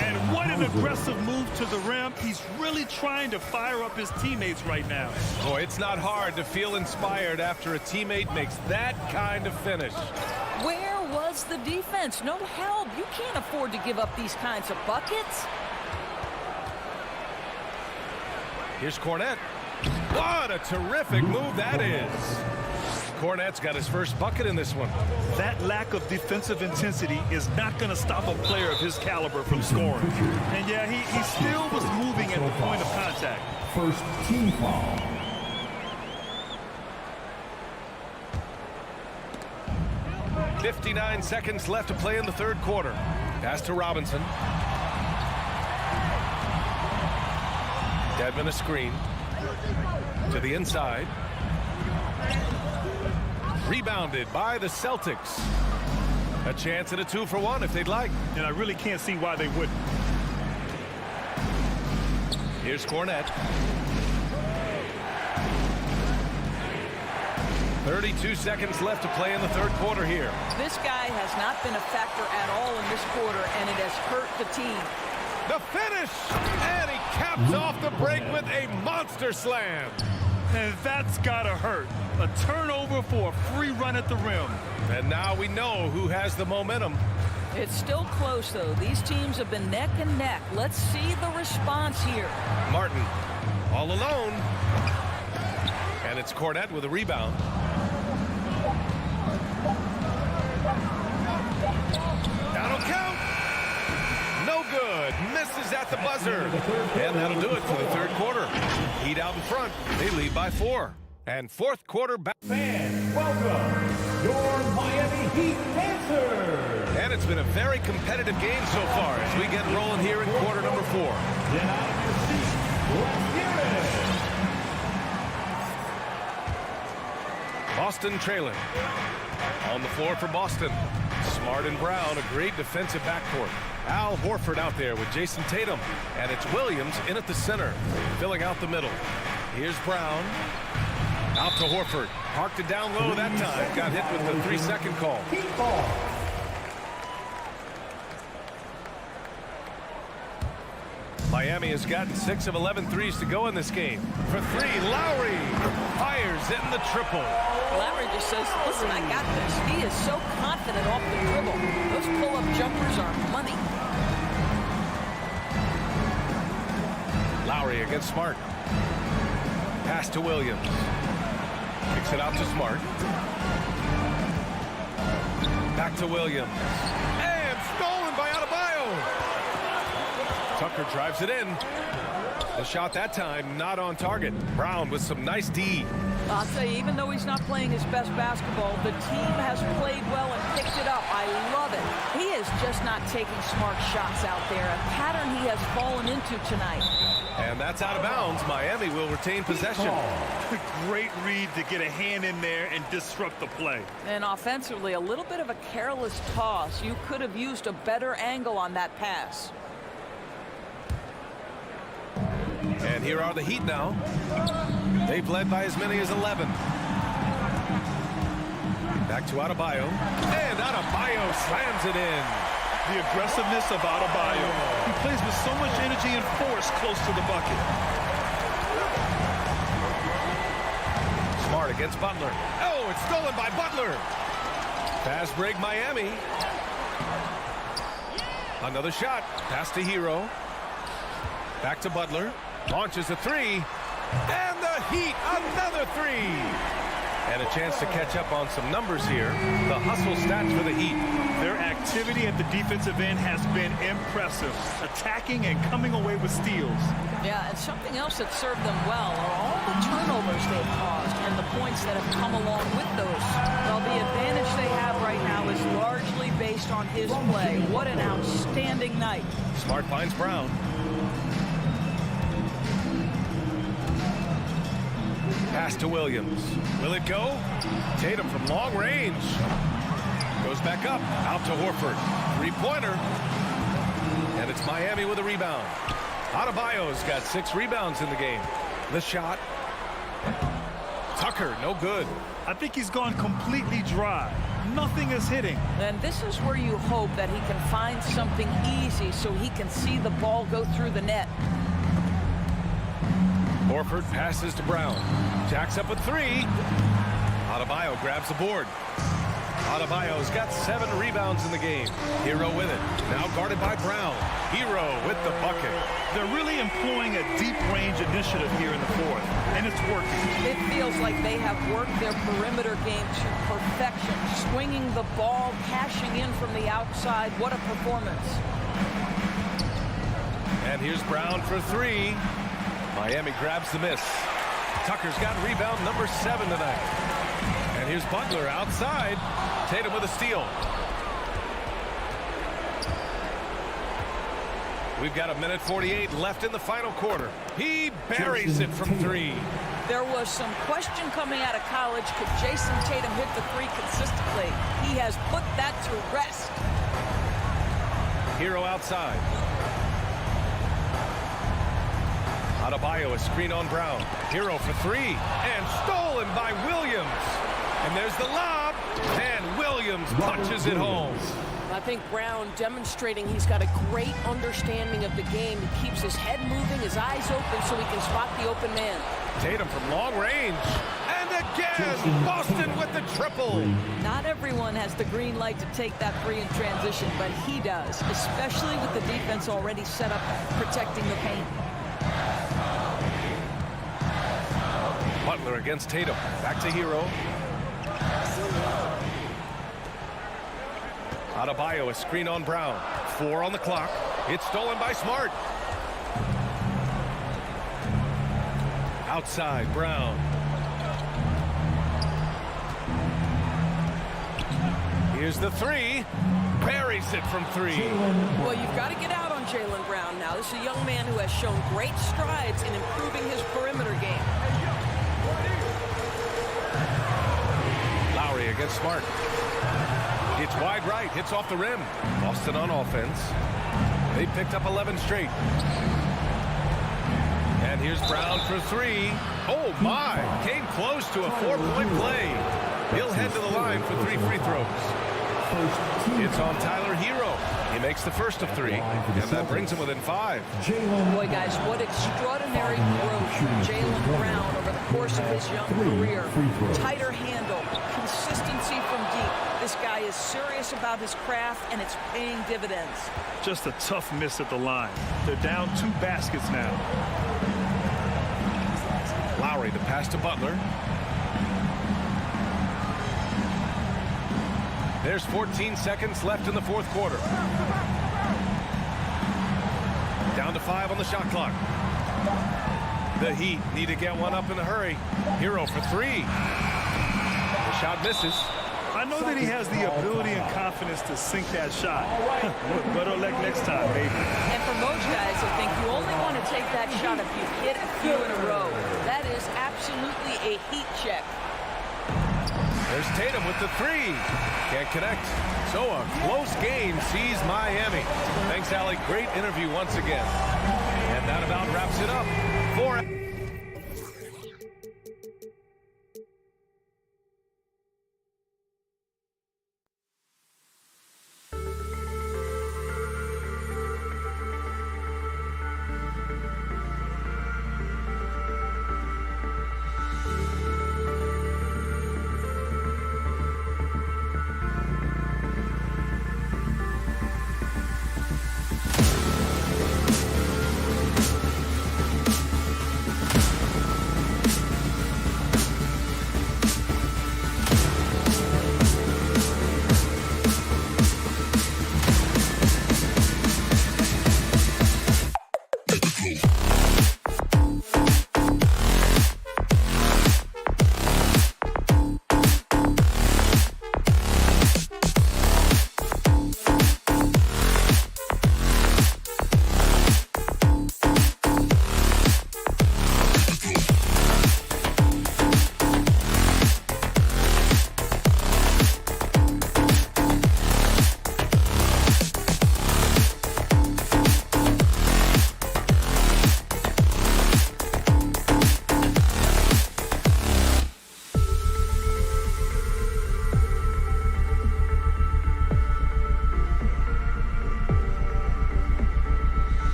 And what an aggressive move to the rim. He's really trying to fire up his teammates right now. Boy, it's not hard to feel inspired after a teammate makes that kind of finish. Where was the defense? No help. You can't afford to give up these kinds of buckets. Here's Cornette. What a terrific move that is. Cornette's got his first bucket in this one. That lack of defensive intensity is not going to stop a player of his caliber from scoring. And yeah, he still was moving at the point of contact. First team foul. .59 seconds left to play in the third quarter. Pass to Robinson. Dedmon a screen. To the inside. Rebounded by the Celtics. A chance at a 2-for-1 if they'd like. And I really can't see why they wouldn't. Here's Cornette. 32 seconds left to play in the third quarter here. This guy has not been a factor at all in this quarter, and it has hurt the team. The finish! And he caps off the break with a monster slam. And that's gotta hurt. A turnover for a free run at the rim. And now we know who has the momentum. It's still close, though. These teams have been neck and neck. Let's see the response here. Martin all alone. And it's Cornette with a rebound. That'll count. No good. Misses at the buzzer. And that'll do it for the third quarter. Heat out in front. They lead by 4. And fourth quarter back. Fans, welcome your Miami Heat Dancers. And it's been a very competitive game so far as we get rolling here in quarter number 4. Get out of your seats. Let's hear it. Boston trailing. On the floor for Boston. Smart and Brown, a great defensive backcourt. Al Horford out there with Jason Tatum. And it's Williams in at the center, filling out the middle. Here's Brown. Out to Horford. Parked it down low that time. Got hit with the 3-second call. Miami has gotten 6 of 11 threes to go in this game. For 3, Lowry fires in the triple. Lowry just says, listen, I got this. He is so confident off the dribble. Those pull-up jumpers are money. Lowry against Smart. Pass to Williams. Kicks it out to Smart. Back to Williams. And stolen by Adebayo. Tucker drives it in. The shot that time not on target. Brown with some nice D. I'll tell you, even though he's not playing his best basketball, the team has played well and picked it up. I love it. He is just not taking smart shots out there, a pattern he has fallen into tonight. And that's out of bounds. Miami will retain possession. Great read to get a hand in there and disrupt the play. And offensively, a little bit of a careless toss. You could have used a better angle on that pass. And here are the Heat now. They've led by as many as 11. Back to Adebayo. And Adebayo slams it in. The aggressiveness of Adebayo. He plays with so much energy and force close to the bucket. Smart against Butler. Oh, it's stolen by Butler. Fast break Miami. Another shot. Pass to Hero. Back to Butler. Launches a three. And the Heat, another three. And a chance to catch up on some numbers here. The hustle stats for the Heat. Their activity at the defensive end has been impressive. Attacking and coming away with steals. Yeah, and something else that served them well are all the turnovers they've caused and the points that have come along with those. Well, the advantage they have right now is largely based on his play. What an outstanding night. Smart finds Brown. Pass to Williams. Will it go? Tatum from long range. Goes back up. Out to Horford. Three-pointer. And it's Miami with a rebound. Adebayo's got 6 rebounds in the game. The shot. Tucker, no good. I think he's gone completely dry. Nothing is hitting. And this is where you hope that he can find something easy so he can see the ball go through the net. Horford passes to Brown. Jacks up a three. Adebayo grabs the board. Adebayo's got 7 rebounds in the game. Hero with it. Now guarded by Brown. Hero with the bucket. They're really employing a deep range initiative here in the fourth, and it's working. It feels like they have worked their perimeter game to perfection. Swinging the ball, cashing in from the outside. What a performance. And here's Brown for 3. Miami grabs the miss. Tucker's got rebound number 7 tonight. And here's Butler outside. Tatum with a steal. We've got 1:48 left in the final quarter. He buries it from 3. There was some question coming out of college. Could Jason Tatum hit the 3 consistently? He has put that to rest. Hero outside. Adebayo, a screen on Brown. Hero for 3. And stolen by Williams. And there's the lob. And Williams punches it home. I think Brown demonstrating he's got a great understanding of the game. He keeps his head moving, his eyes open so he can spot the open man. Tatum from long range. And again, Boston with the triple. Not everyone has the green light to take that 3 in transition, but he does, especially with the defense already set up protecting the paint. Butler against Tatum. Back to Hero. Adebayo, a screen on Brown. 4 on the clock. It's stolen by Smart. Outside, Brown. Here's the 3. Buries it from 3. Well, you've got to get out on Jaylen Brown now. This is a young man who has shown great strides in improving his perimeter game. Lowry against Smart. It's wide right, hits off the rim. Boston on offense. They picked up 11 straight. And here's Brown for 3. Oh my, came close to a 4-point play. He'll head to the line for 3 free throws. It's on Tyler Hero. He makes the first of 3, and that brings him within 5. Boy, guys, what extraordinary growth from Jaylen Brown over the course of his young career. Tighter handle, consistency from deep. This guy is serious about his craft, and it's paying dividends. Just a tough miss at the line. They're down 2 baskets now. Lowry, the pass to Butler. There's 14 seconds left in the fourth quarter. Down to 5 on the shot clock. The Heat need to get one up in a hurry. Hero for 3. The shot misses. I know that he has the ability and confidence to sink that shot. Better luck next time, maybe. And for most guys, I think you only want to take that shot if you hit a few in a row. That is absolutely a heat check. There's Tatum with the 3. Can't connect. So a close game sees Miami. Thanks, Allie. Great interview once again. And that about wraps it up for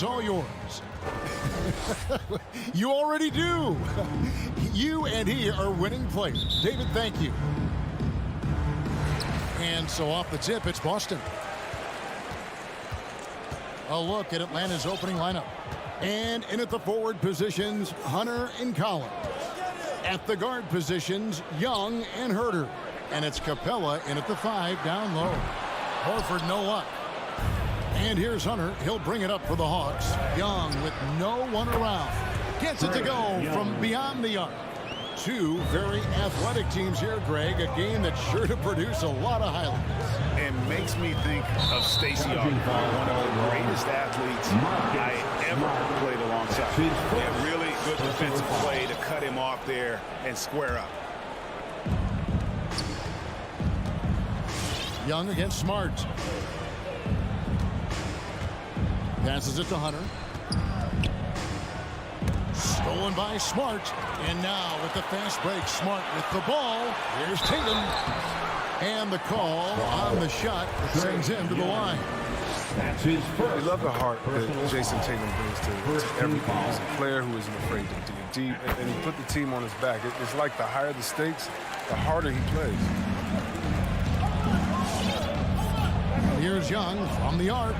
it's all yours. You already do. You and he are winning players. David, thank you. And so off the tip, it's Boston. A look at Atlanta's opening lineup. And in at the forward positions, Hunter and Collins. At the guard positions, Young and Herter. And it's Capella in at the 5 down low. Horford no luck. And here's Hunter. He'll bring it up for the Hawks. Young with no one around. Gets it to go from beyond the arc. Two very athletic teams here, Greg. A game that's sure to produce a lot of highlights. And makes me think of Stacey Augmon, one of the greatest athletes I ever played alongside. A really good defensive play to cut him off there and square up. Young against Smart. Passes it to Hunter. Stolen by Smart. And now with the fast break, Smart with the ball. Here's Tatum. And the call on the shot sends him to the line. That's his first. We love the heart that Jason Tatum brings to everything. He's a player who isn't afraid to dig deep, and he put the team on his back. It's like the higher the stakes, the harder he plays. Here's Young from the arc.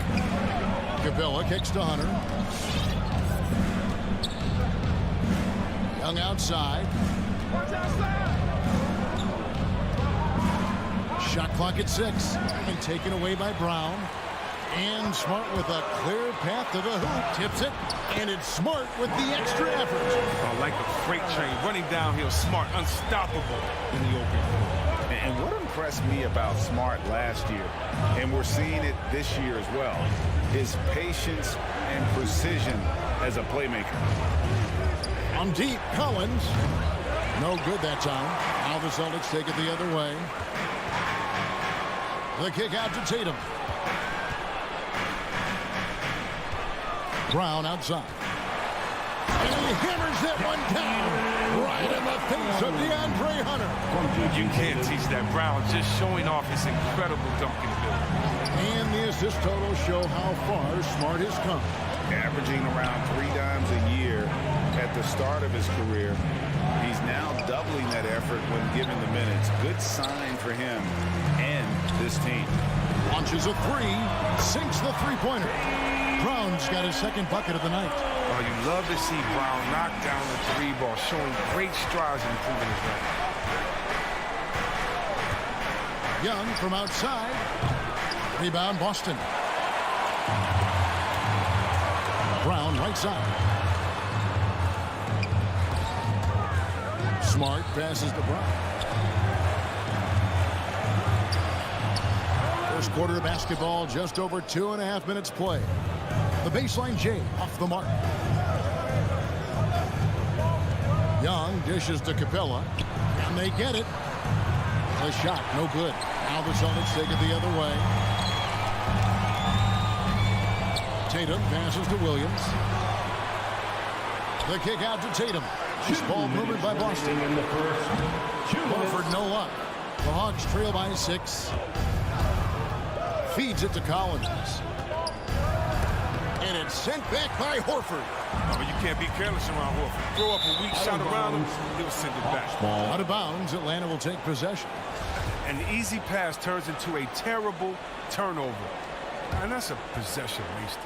Capella kicks to Hunter. Young outside. Shot clock at 6. And taken away by Brown. And Smart with a clear path to the hoop. Tips it. And it's Smart with the extra effort. Like a freight train running downhill. Smart, unstoppable in the open. And what impressed me about Smart last year, and we're seeing it this year as well, is patience and precision as a playmaker. On deep, Collins. No good that time. Now the Celtics take it the other way. The kick out to Tatum. Brown outside. And he hammers that one down right in the face of DeAndre Hunter. You can't teach that. Brown just showing off his incredible dunking ability. And the assist totals show how far Smart has come. Averaging around 3 dimes a year at the start of his career. He's now doubling that effort when given the minutes. Good sign for him and this team. Launches a 3, sinks the three-pointer. Brown's got his second bucket of the night. Oh, you love to see Brown knock down the 3 ball, showing great strides in improving his game. Young from outside. Rebound, Boston. Brown right side. Smart passes to Brown. First quarter of basketball, just over 2.5 minutes play. The baseline J off the mark. Young dishes to Capella, and they get it. The shot, no good. Now the Celtics take it the other way. Tatum passes to Williams. The kick out to Tatum. This ball moved by Boston. Horford no luck. The Hawks trail by 6. Feeds it to Collins. And it's sent back by Horford. Oh, you can't be careless around Horford. Throw up a weak shot around him, he'll send it back. Out of bounds, Atlanta will take possession. An easy pass turns into a terrible turnover. And that's a possession wasted.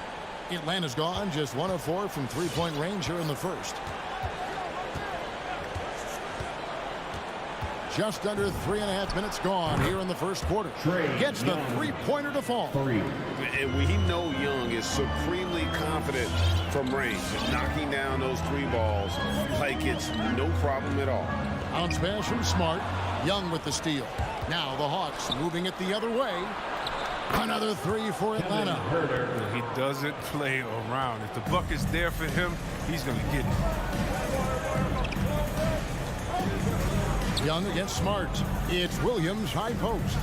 Atlanta's gone just 1 of 4 from three-point range here in the first. Just under 3.5 minutes gone here in the first quarter. Gets the three-pointer to fall. And we know Young is supremely confident from range, knocking down those 3 balls like it's no problem at all. Bounce pass from Smart. Young with the steal. Now the Hawks moving it the other way. Another 3 for Atlanta. He doesn't play around. If the bucket's there for him, he's going to get it. Young against Smart. It's Williams high post.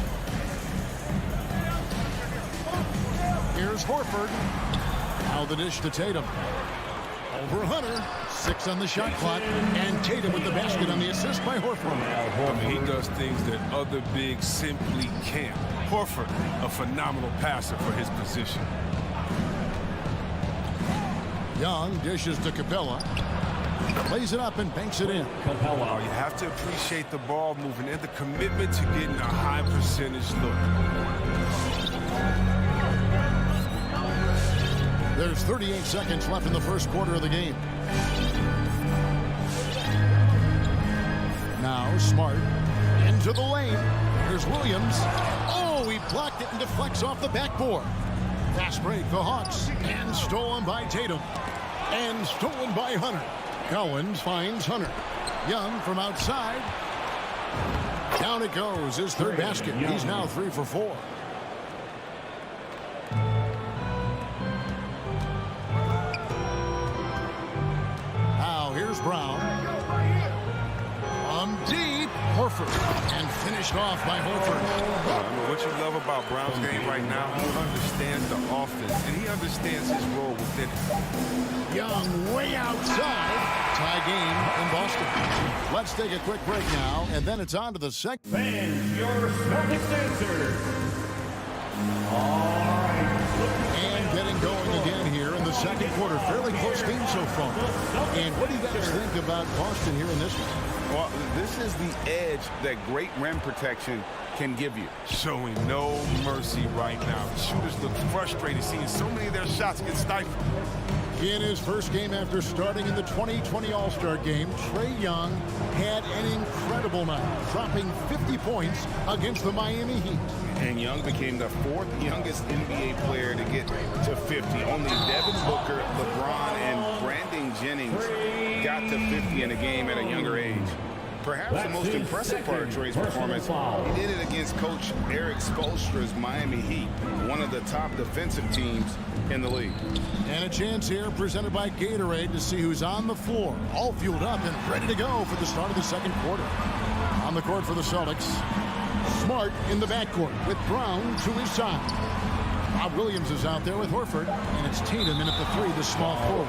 Here's Horford. Now the dish to Tatum. Over Hunter. 6 on the shot clock. And Tatum with the basket on the assist by Horford. I mean, he does things that other bigs simply can't. Horford, a phenomenal passer for his position. Young dishes to Capella. Lays it up and banks it in. Oh, you have to appreciate the ball moving and the commitment to getting a high percentage look. There's 38 seconds left in the first quarter of the game. Now Smart into the lane. Here's Williams. Oh, he blocked it and deflects off the backboard. Fast break, the Hawks. And stolen by Tatum. And stolen by Hunter. Collins finds Hunter. Young from outside. Down it goes. His third basket. He's now 3 for 4. Now here's Brown. Deep. Horford. And finished off by Horford. I mean, what you love about Brown's game right now, he understands the offense, and he understands his role within it. Young way outside. Tie game in Boston. Let's take a quick break now, and then it's on to the second. Fans, your Celtics answer. All right. And getting going again here in the second quarter. Fairly close game so far. And what do you guys think about Boston here in this one? Well, this is the edge that great rim protection can give you. Showing no mercy right now. The shooters look frustrated, seeing so many of their shots get stifled. In his first game after starting in the 2020 All-Star game, Trae Young had an incredible night, dropping 50 points against the Miami Heat. And Young became the 4th youngest NBA player to get to 50. Only Devin Booker, LeBron, and Brandon Jennings got to 50 in a game at a younger age. Perhaps the most impressive part of Trae's performance, he did it against Coach Eric Spoelstra's Miami Heat, one of the top defensive teams in the league. And a chance here presented by Gatorade to see who's on the floor, all fueled up and ready to go for the start of the second quarter. On the court for the Celtics, Smart in the backcourt with Brown to his side. Bob Williams is out there with Horford, and it's Tatum in at the 3, the small forward.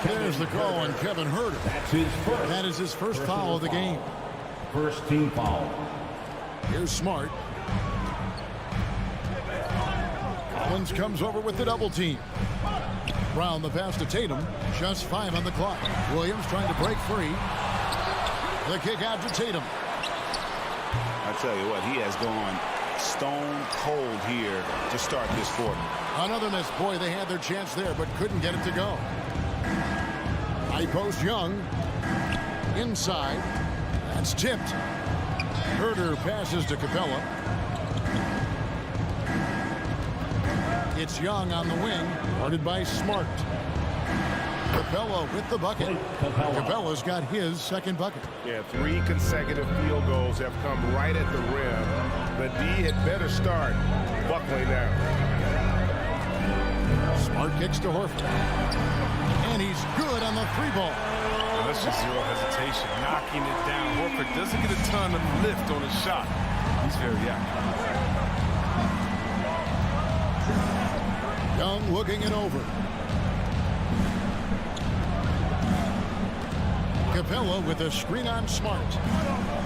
There's the call on Kevin Huerter. That's his first. That is his first foul of the game. First team foul. Here's Smart. Collins comes over with the double team. Brown the pass to Tatum. Just 5 on the clock. Williams trying to break free. The kick out to Tatum. I tell you what, he has gone stone cold here to start this quarter. Another miss. Boy, they had their chance there, but couldn't get it to go. High post Young. Inside. That's tipped. Huerter passes to Capella. It's Young on the wing, guarded by Smart. Capella with the bucket. Capella's got his second bucket. Yeah, 3 consecutive field goals have come right at the rim. The D had better start buckling down. Smart kicks to Horford. And he's good on the 3-ball. Well, that's just zero hesitation, knocking it down. Horford doesn't get a ton of lift on his shot. He's very accurate. Young looking it over. Capella with a screen on Smart.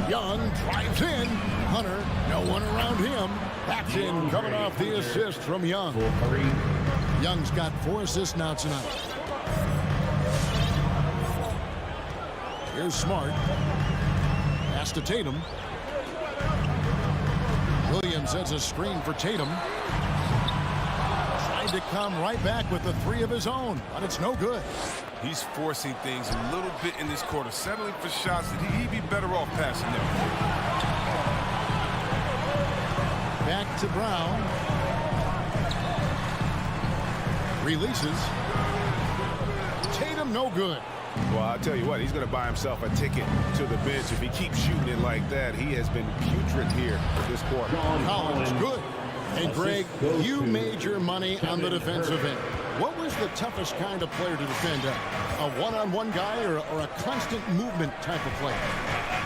Young drives in. Hunter, no one around him. That's in, coming off the assist from Young. Young's got 4 assists now tonight. Here's Smart. Pass to Tatum. Williams sets a screen for Tatum. Trying to come right back with the 3 of his own, but it's no good. He's forcing things a little bit in this quarter, settling for shots that he'd be better off passing them. Back to Brown. Releases. Tatum no good. Well, I'll tell you what, he's going to buy himself a ticket to the bench. If he keeps shooting it like that, he has been putrid here this quarter. Collins good. Hey, Greg, you made your money on the defensive end. What was the toughest kind of player to defend? A one-on-one guy or a constant movement type of player?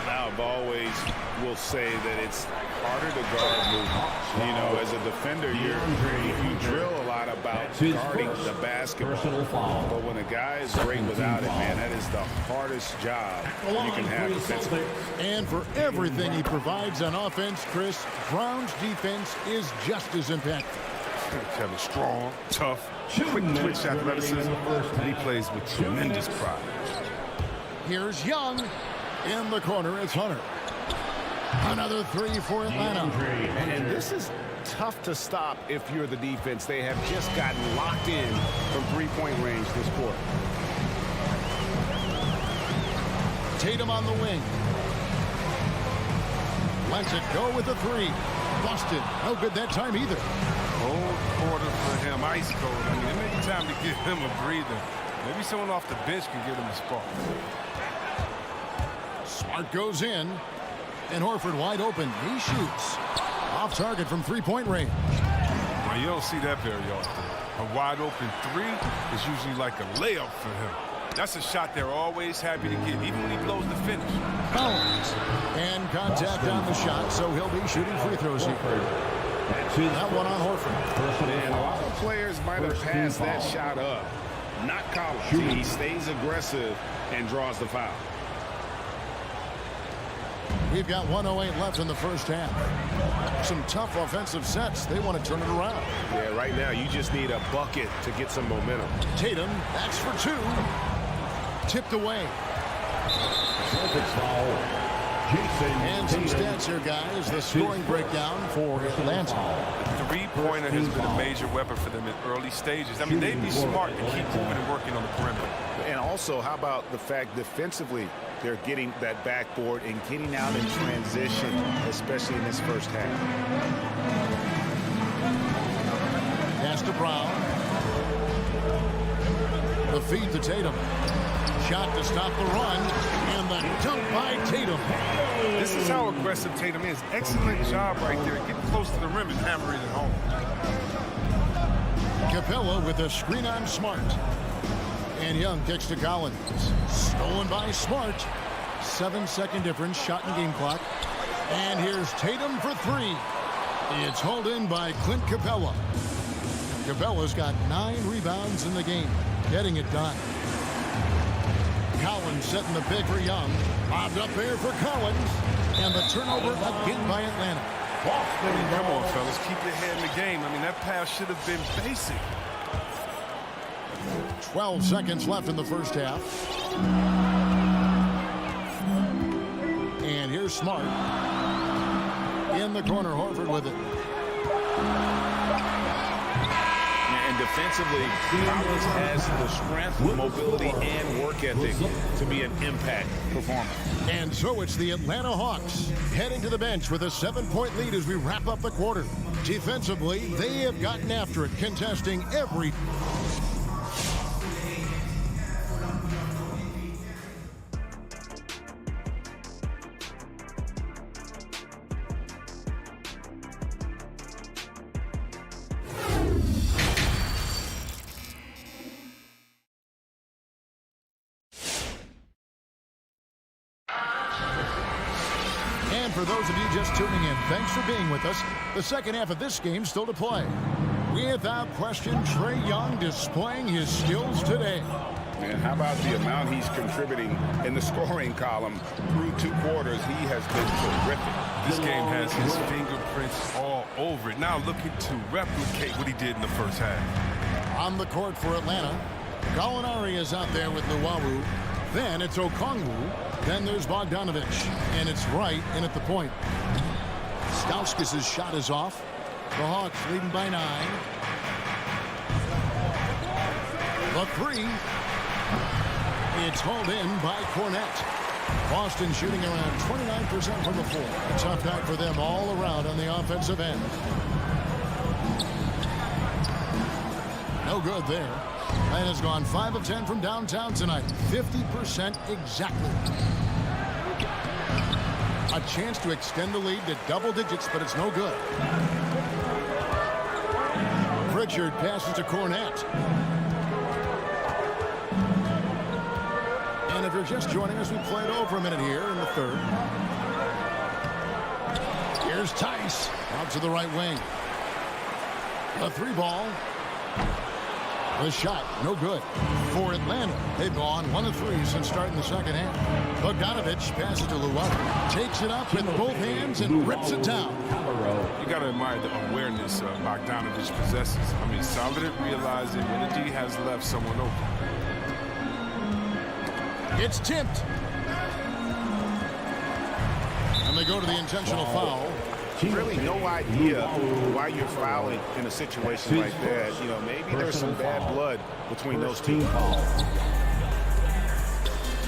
I've always will say that it's harder to guard movement. You know, as a defender, you drill a lot about guarding the basketball. But when a guy is great without it, man, that is the hardest job you can have defensively. And for everything he provides on offense, Chris, Brown's defense is just as impactful. Kevin, strong, tough, quick twitch athleticism, and he plays with tremendous pride. Here's Young. In the corner, it's Hunter. Another three for Atlanta. And this is tough to stop if you're the defense. They have just gotten locked in from three-point range this quarter. Tatum on the wing. Lets it go with the three. Busted. No good that time either. Whole quarter for him, ice cold. I mean, it may be time to give him a breather. Maybe someone off the bench can give him a spark. Smart goes in. And Horford wide open. He shoots. Off target from three-point range. Well, you don't see that very often. A wide open three is usually like a layup for him. That's a shot they're always happy to get, even when he blows the finish. Collins. And contact on the shot, so he'll be shooting free throws here. That one on Horford. And a lot of players might have passed that shot up. Not Collins. He stays aggressive and draws the foul. We've got 1:08 left in the first half. Some tough offensive sets. They want to turn it around. Yeah, right now you just need a bucket to get some momentum. Tatum, that's for two. Tipped away. And some stats here, guys. The scoring breakdown for Atlanta. The three-pointer has been a major weapon for them in early stages. I mean, they'd be smart to keep moving and working on the perimeter. And also, how about the fact defensively, they're getting that backboard and getting out in transition, especially in this first half. Pass to Brown. The feed to Tatum. Shot to stop the run. And the dunk by Tatum. This is how aggressive Tatum is. Excellent job right there. Getting close to the rim and hammering it home. Capella with a screen on Smart. And Young kicks to Collins. Stolen by Smart. 7-second difference, shot and game clock. And here's Tatum for three. It's hauled in by Clint Capella. Capella's got 9 rebounds in the game, getting it done. Collins setting the pick for Young. Bobbed up there for Collins. And the turnover again by Atlanta. I mean, come on, fellas. Keep your head in the game. I mean, that pass should have been basic. 12 seconds left in the first half. And here's Smart. In the corner, Horford with it. And defensively, Collins has the strength, mobility, and work ethic to be an impact performer. And so it's the Atlanta Hawks heading to the bench with a 7-point lead as we wrap up the quarter. Defensively, they have gotten after it, contesting every... And for those of you just tuning in, thanks for being with us. The second half of this game still to play. Without question, Trae Young displaying his skills today. And how about the amount he's contributing in the scoring column through 2 quarters? He has been terrific. This game has his fingerprints all over it. Now looking to replicate what he did in the first half. On the court for Atlanta, Gallinari is out there with Luwawu. Then it's Okongwu. Then there's Bogdanovich. And it's Wright in at the point. Stauskas' shot is off. The Hawks leading by 9. The three. It's hauled in by Cornette. Boston shooting around 29% from the floor. A tough night for them all around on the offensive end. No good there. Atlanta's gone 5 of 10 from downtown tonight. 50% exactly. A chance to extend the lead to double digits, but it's no good. Pritchard passes to Cornette. And if you're just joining us, we played over a minute here in the third. Here's Tice out to the right wing. The 3 ball. The shot, no good. For Atlanta, they've gone 1 of 3 since starting the second half. Bogdanovich passes to Luau. Takes it up with both hands and rips it down. You got to admire the awareness Bogdanovich possesses. I mean, solid at realizing when the D has left someone open. It's tipped. And they go to the intentional foul. Really no idea why you're fouling in a situation like that. You know, maybe there's some bad blood between those two.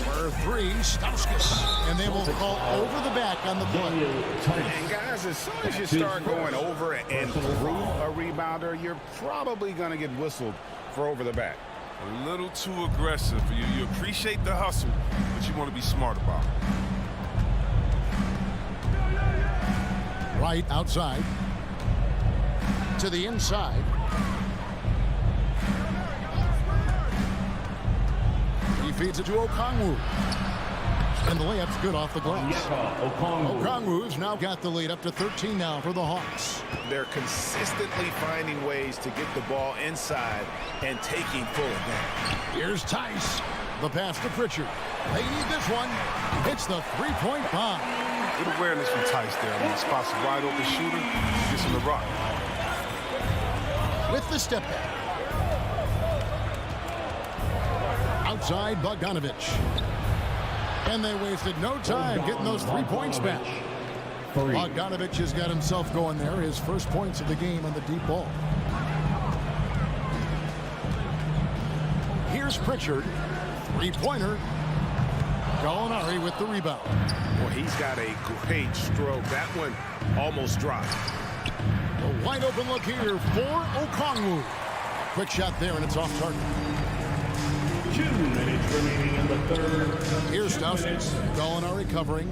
For 3, Stauskas. And they will call over the back on the play. And guys, as soon as you start going over and through a rebounder, you're probably going to get whistled for over the back. A little too aggressive. You appreciate the hustle, but you want to be smart about it. Right outside. To the inside. He feeds it to Okongwu. And the layup's good off the glass. Okongwu's now got the lead up to 13 now for the Hawks. They're consistently finding ways to get the ball inside and taking full advantage. Here's Tice. The pass to Pritchard. They need this one. It's the three-point bomb. Good awareness from Tice there. I mean, spots a wide open shooter. Gets him the rock. With the step back. Outside Bogdanovich. And they wasted no time getting those 3 points back. Bogdanovich has got himself going there. His first points of the game on the deep ball. Here's Pritchard. Three-pointer. Gallinari with the rebound. Well, he's got a great stroke. That one almost dropped. A wide open look here for Okongwu. Quick shot there, and it's off target. 2 minutes remaining in the third. Here's Stauskas. Gallinari covering.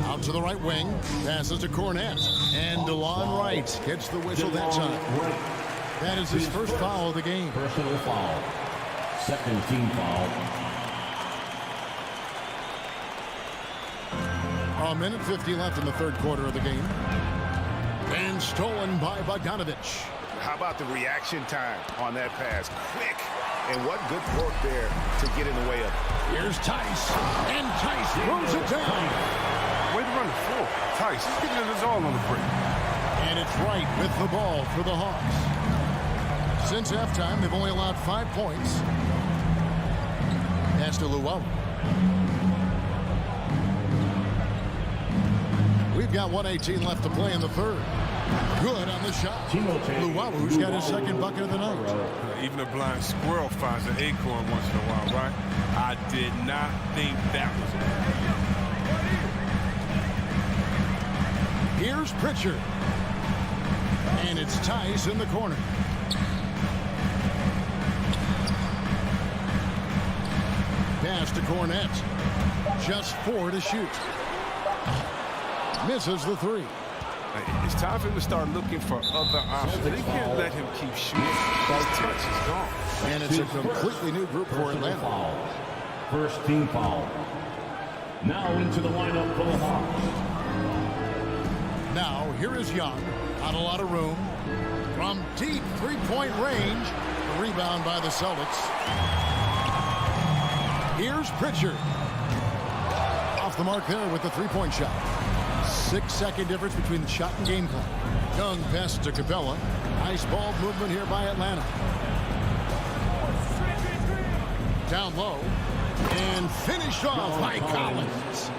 Out to the right wing. Passes to Cornette. And DeLon Wright gets the whistle that time. That is his first foul of the game. Personal foul. Second team foul. A minute 50 left in the third quarter of the game. And stolen by Bogdanovich. How about the reaction time on that pass? Quick. And what good work there to get in the way of it. Here's Tice. And Tice throws it down. Way to run the floor. Tice, he's getting it his all on the break. And it's Wright with the ball for the Hawks. Since halftime, they've only allowed 5 points. Pass to Luau. We've got 1:18 left to play in the third. Good on the shot. Luau's got his second bucket of the night. Even a blind squirrel finds an acorn once in a while, right? I did not think that was it. Here's Pritchard. And it's Tice in the corner. Pass to Cornette. Just 4 to shoot. Misses the 3. It's time for him to start looking for other options. They can't let him keep shooting. His touch is gone. And it's a completely new group for Atlanta. First team foul. Now into the lineup for the Hawks. Now, here is Young. Not a lot of room. From deep three-point range. The rebound by the Celtics. Here's Pritchard. Off the mark there with the three-point shot. 6-second difference between the shot and game clock. Young passes to Capella. Nice ball movement here by Atlanta. Down low. And finished off by Collins.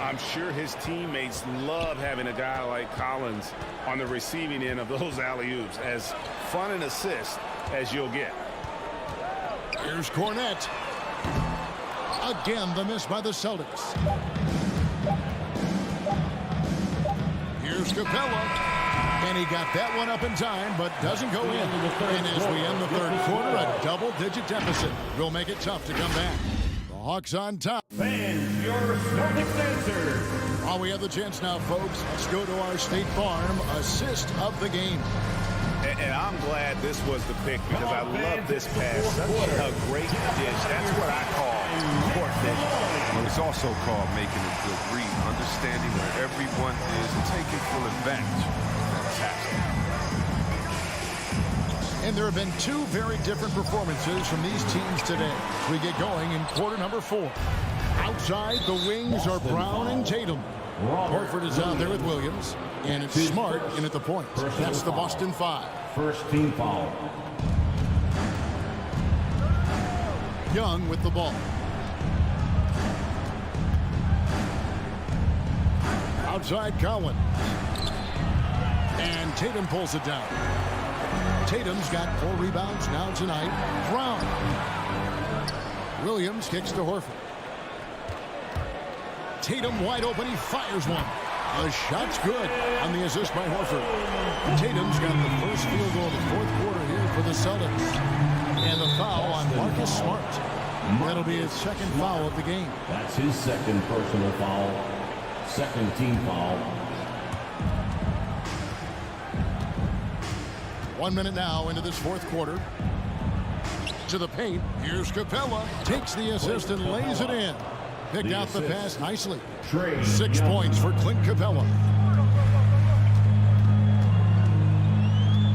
I'm sure his teammates love having a guy like Collins on the receiving end of those alley-oops. As fun an assist as you'll get. Here's Cornette. Again, the miss by the Celtics. Here's Capella. And he got that one up in time, but doesn't go in. And as we end the third quarter, a double-digit deficit will make it tough to come back. The Hawks on top. Fans, your Celtics answer. While we have the chance now, folks, let's go to our State Farm assist of the game. And I'm glad this was the pick because I love this pass. Such a great dish. That's what I call court vision. Well, it's also called making a good read, understanding where everyone is and taking full advantage. Fantastic. And there have been two very different performances from these teams today. We get going in quarter number 4. Outside, the wings are Brown and Tatum. Horford is out there with Williams. And it's Smart in at the point. That's the Boston 5. First team foul. Young with the ball. Outside, Cowan. And Tatum pulls it down. Tatum's got 4 rebounds now tonight. Brown. Williams kicks to Horford. Tatum wide open. He fires one. The shot's good on the assist by Horford. Tatum's got the first field goal of the 4th quarter here for the Celtics. And the foul on Marcus Smart. That'll be his 2nd foul of the game. That's his 2nd personal foul. 2nd team foul. 1 minute now into this 4th quarter. To the paint. Here's Capella. Takes the assist and lays it in. Picked out the pass nicely. 6 points for Clint Capella.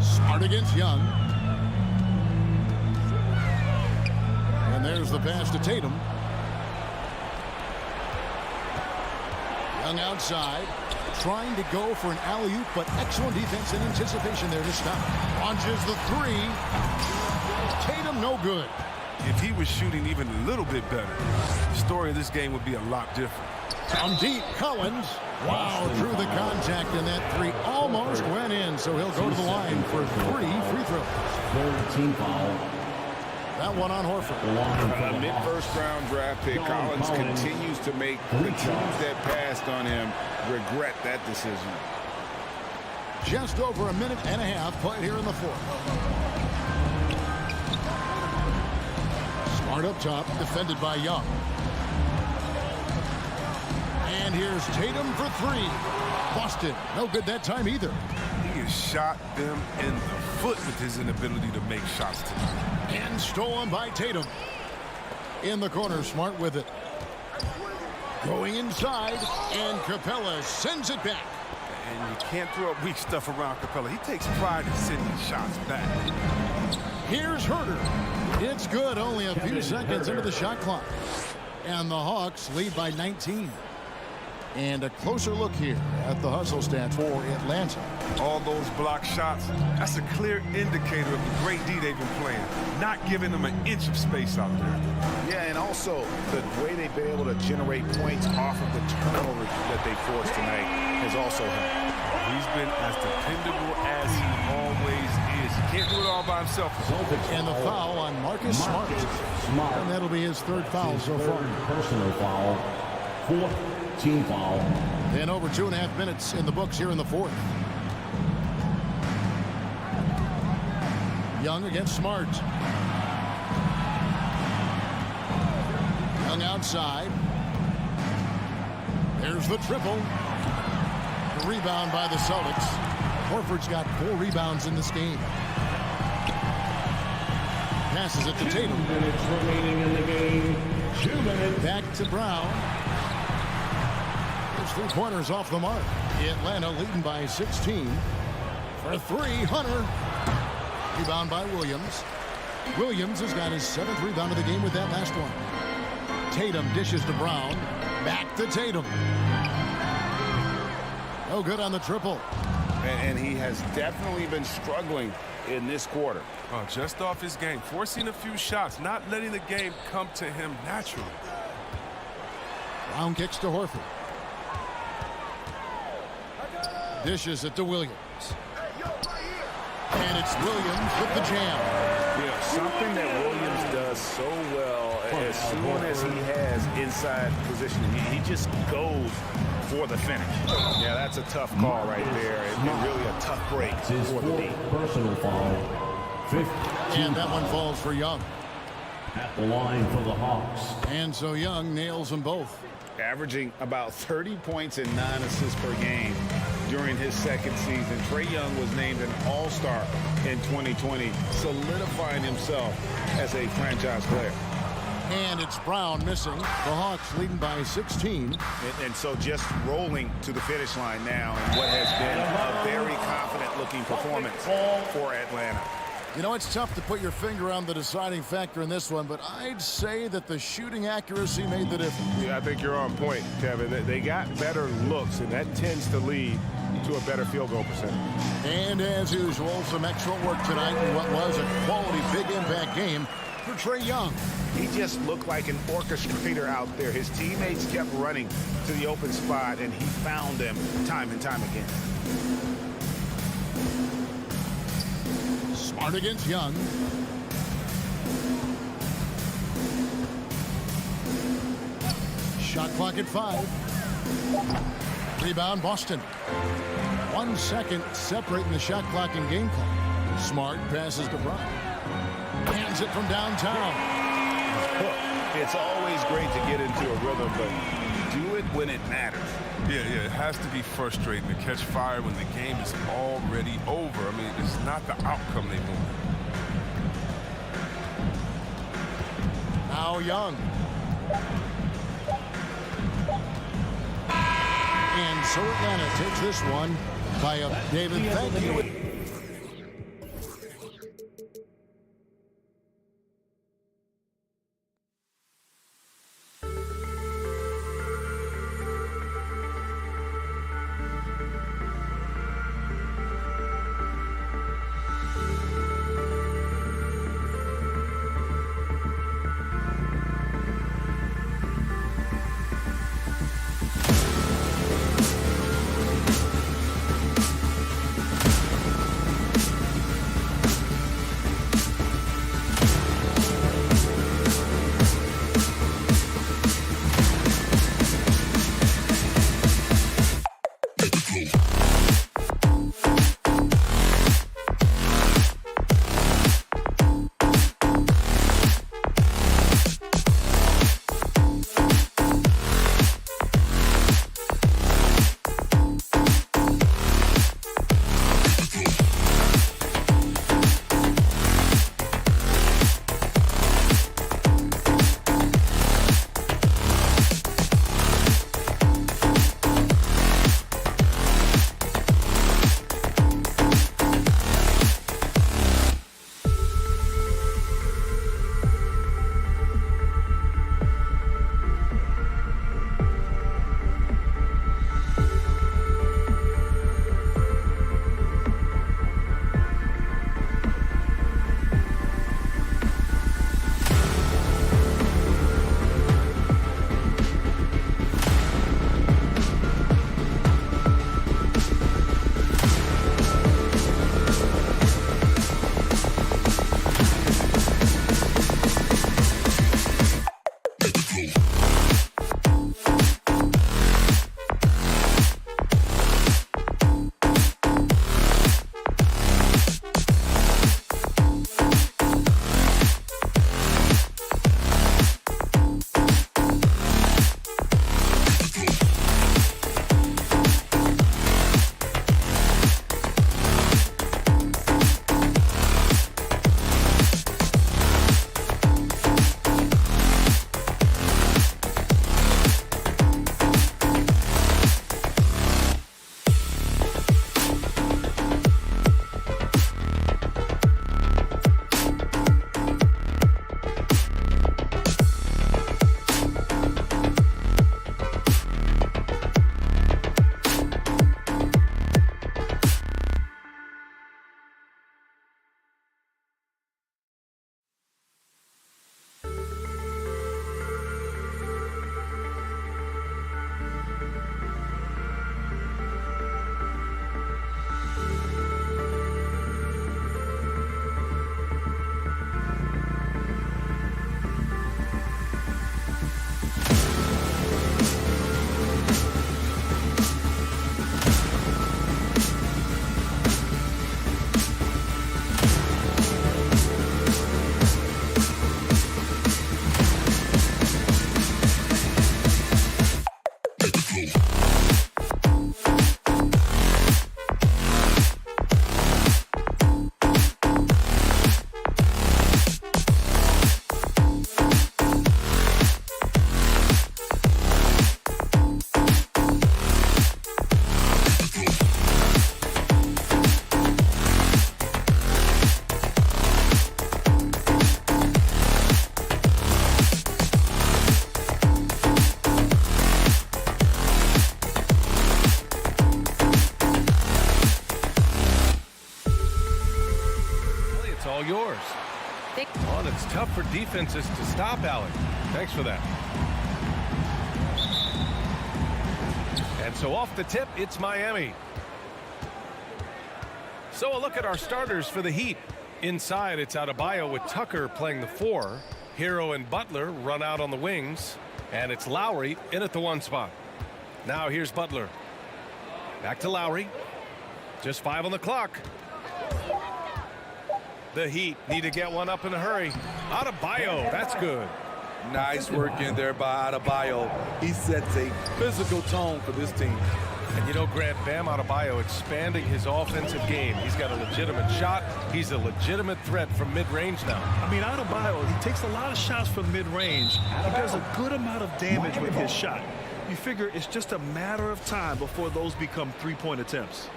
Smart against Young. And there's the pass to Tatum. Young outside. Trying to go for an alley-oop, but excellent defense and anticipation there to stop. Launches the 3. Tatum no good. If he was shooting even a little bit better, the story of this game would be a lot different. From deep, Collins. Wow, drew the contact, and that 3 almost went in, so he'll go to the line for 3 free throws. 3rd team foul. That one on Horford. A mid-first-round draft pick, Collins continues to make the teams that passed on him regret that decision. Just over a minute and a half played here in the 4th. Smart up top, defended by Young. And here's Tatum for 3. Boston, no good that time either. He has shot them in the foot with his inability to make shots tonight. And stolen by Tatum. In the corner, Smart with it. Going inside, and Capella sends it back. And you can't throw up weak stuff around Capella. He takes pride in sending shots back. Here's Herter. It's good, only a few seconds into the shot clock. And the Hawks lead by 19. And a closer look here at the hustle stats for Atlanta. All those block shots, that's a clear indicator of the great D they've been playing. Not giving them an inch of space out there. Yeah, and also the way they've been able to generate points off of the turnover that they forced tonight has also helped. He's been as dependable as he always is. He can't do it all by himself. And the foul on Marcus Smart. And that'll be his 3rd foul so far. Personal foul. 4th team foul. And over 2.5 minutes in the books here in the 4th. Young against Smart. Young outside. There's the triple. The rebound by the Celtics. Horford's got 4 rebounds in this game. Passes it to Tatum. 2 minutes remaining in the game. 2 minutes. Back to Brown. His 3-pointers off the mark. Atlanta leading by 16. For 3, Hunter. Rebound by Williams. Williams has got his 7th rebound of the game with that last one. Tatum dishes to Brown. Back to Tatum. No good on the triple. And he has definitely been struggling in this quarter. Just off his game, forcing a few shots, not letting the game come to him naturally. Brown kicks to Horford. Dishes it to Williams. And it's Williams with the jam. Yeah, something that Williams does so well as soon as he has inside positioning, he just goes for the finish. Yeah, that's a tough call right there, and really a tough break for the D. Personal foul. 5th. And that one falls for Young. At the line for the Hawks. And so Young nails them both. Averaging about 30 points and 9 assists per game during his 2nd season. Trae Young was named an All-Star in 2020, solidifying himself as a franchise player. And it's Brown missing. The Hawks leading by 16. And so just rolling to the finish line now in what has been a very confident-looking performance for Atlanta. You know, it's tough to put your finger on the deciding factor in this one, but I'd say that the shooting accuracy made the difference. Yeah, I think you're on point, Kevin. They got better looks, and that tends to lead to a better field goal percentage. And as usual, some excellent work tonight in what was a quality big impact game for Trae Young. He just looked like an orchestrator out there. His teammates kept running to the open spot, and he found them time and time again. Smart against Young. Shot clock at 5. Rebound, Boston. 1 second separating the shot clock and game clock. Smart passes to Brown. Hands it from downtown. It's always great to get into a rhythm, but do it when it matters. Yeah, it has to be frustrating to catch fire when the game is already over. I mean, it's not the outcome they want. Now Young. And so Atlanta takes this one by a David. Thank you. It's tough for defenses to stop Allen. Thanks for that. And so off the tip, it's Miami. So a look at our starters for the Heat. Inside, it's Adebayo with Tucker playing the 4. Hero and Butler run out on the wings. And it's Lowry in at the 1 spot. Now here's Butler. Back to Lowry. Just 5 on the clock. The Heat need to get one up in a hurry. Adebayo, that's good. Nice work in there by Adebayo. He sets a physical tone for this team. And you know, Grant, Bam Adebayo expanding his offensive game. He's got a legitimate shot. He's a legitimate threat from mid-range now. I mean, Adebayo, he takes a lot of shots from mid-range. He does a good amount of damage with his shot. You figure it's just a matter of time before those become three-point attempts.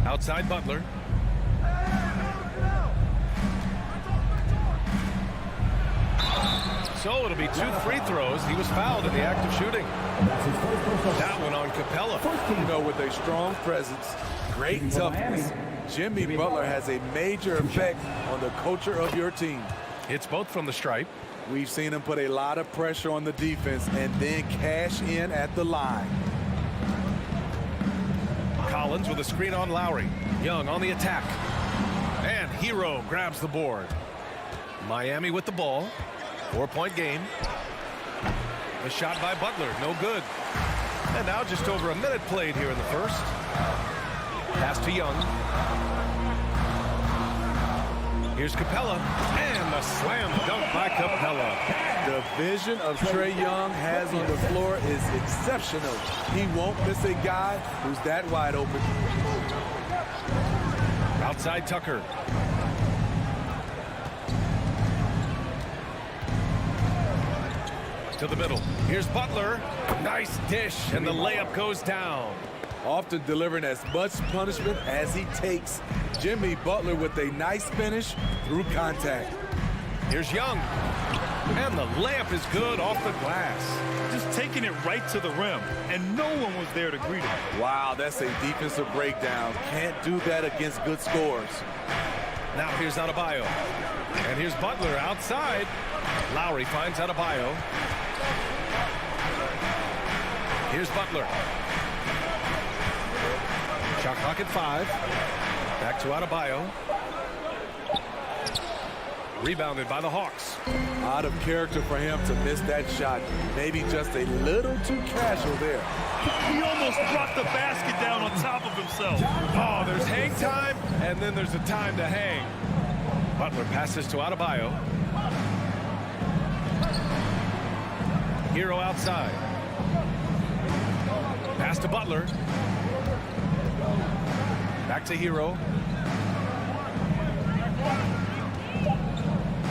Outside Butler. So it'll be 2 free throws. He was fouled in the act of shooting. That one on Capella. You know, with a strong presence, great toughness, Jimmy Butler has a major effect on the culture of your team. It's both from the stripe. We've seen him put a lot of pressure on the defense and then cash in at the line. Collins with a screen on Lowry. Young on the attack. And Hero grabs the board. Miami with the ball. 4-point game. The shot by Butler, no good. And now just over a minute played here in the first. Pass to Young. Here's Capella. And the slam dunk by Capella. The vision of Trae Young has on the floor is exceptional. He won't miss a guy who's that wide open. Outside Tucker. To the middle. Here's Butler. Nice dish, and the layup goes down. Often delivering as much punishment as he takes. Jimmy Butler with a nice finish through contact. Here's Young. And the layup is good off the glass. Just taking it right to the rim, and no one was there to greet him. Wow, that's a defensive breakdown. Can't do that against good scores. Now here's Adebayo. And here's Butler outside. Lowry finds Adebayo. Here's Butler. Shot clock at 5. Back to Adebayo. Rebounded by the Hawks. Out of character for him to miss that shot. Maybe just a little too casual there. He almost brought the basket down on top of himself. Oh, there's hang time, and then there's a time to hang. Butler passes to Adebayo. Hero outside. Pass to Butler. Back to Hero.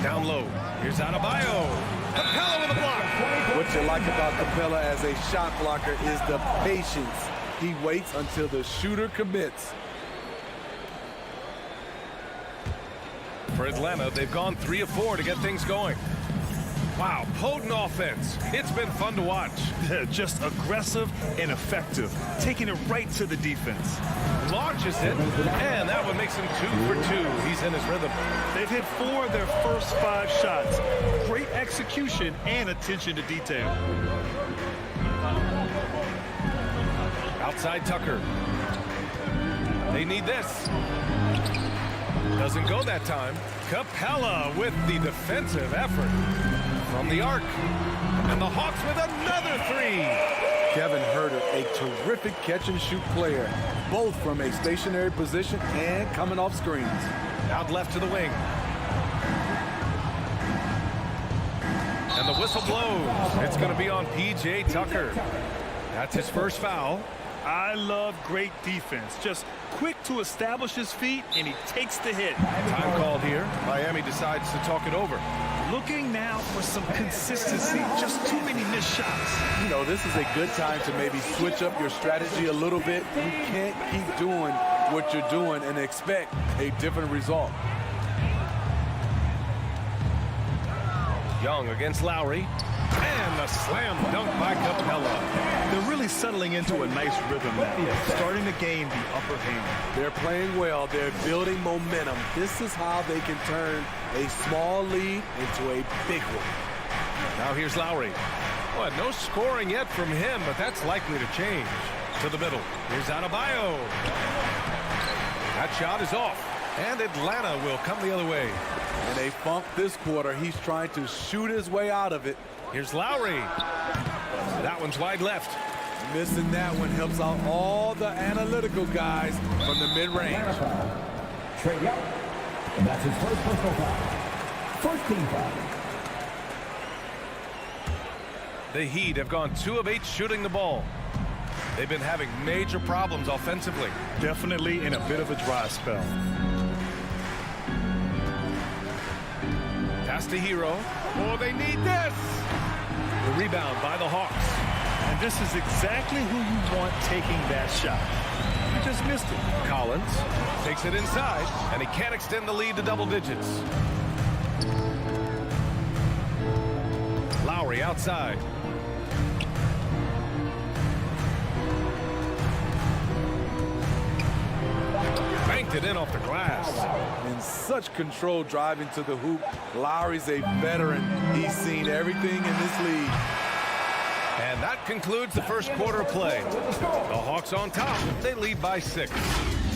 Down low. Here's Adebayo. Capella with a block. What you like about Capella as a shot blocker is the patience. He waits until the shooter commits. For Atlanta, they've gone 3 of 4 to get things going. Wow, potent offense. It's been fun to watch. Just aggressive and effective, taking it right to the defense. Launches it, and that one makes him 2 for 2. He's in his rhythm. They've hit 4 of their first 5 shots. Great execution and attention to detail. Outside Tucker. They need this. Doesn't go that time. Capella with the defensive effort from the arc. And the Hawks with another 3. Kevin Huerter, a terrific catch-and-shoot player, both from a stationary position and coming off screens. Out left to the wing. And the whistle blows. It's going to be on P.J. Tucker. That's his first foul. I love great defense. Just quick to establish his feet, and he takes the hit. Time called here. Miami decides to talk it over. Looking now for some consistency. Just too many missed shots. You know, this is a good time to maybe switch up your strategy a little bit. You can't keep doing what you're doing and expect a different result. Young against Lowry. And a slam dunk by Capella. They're really settling into a nice rhythm now, starting to gain the upper hand. They're playing well. They're building momentum. This is how they can turn a small lead into a big one. Now here's Lowry. Well, no scoring yet from him, but that's likely to change. To the middle. Here's Adebayo. That shot is off. And Atlanta will come the other way. And they funk this quarter. He's trying to shoot his way out of it. Here's Lowry. That one's wide left. Missing that one helps out all the analytical guys from the mid-range. Trey Young. And that's his first personal foul. First team foul. The Heat have gone 2 of 8 shooting the ball. They've been having major problems offensively. Definitely in a bit of a dry spell. Pass to Hero. Oh, they need this. The rebound by the Hawks. And this is exactly who you want taking that shot. You just missed it. Collins takes it inside, and he can't extend the lead to double digits. Lowry outside. Banked it in off the glass. In such control driving to the hoop. Lowry's a veteran. He's seen everything in this league. And that concludes the first quarter of play. The Hawks on top. They lead by 6.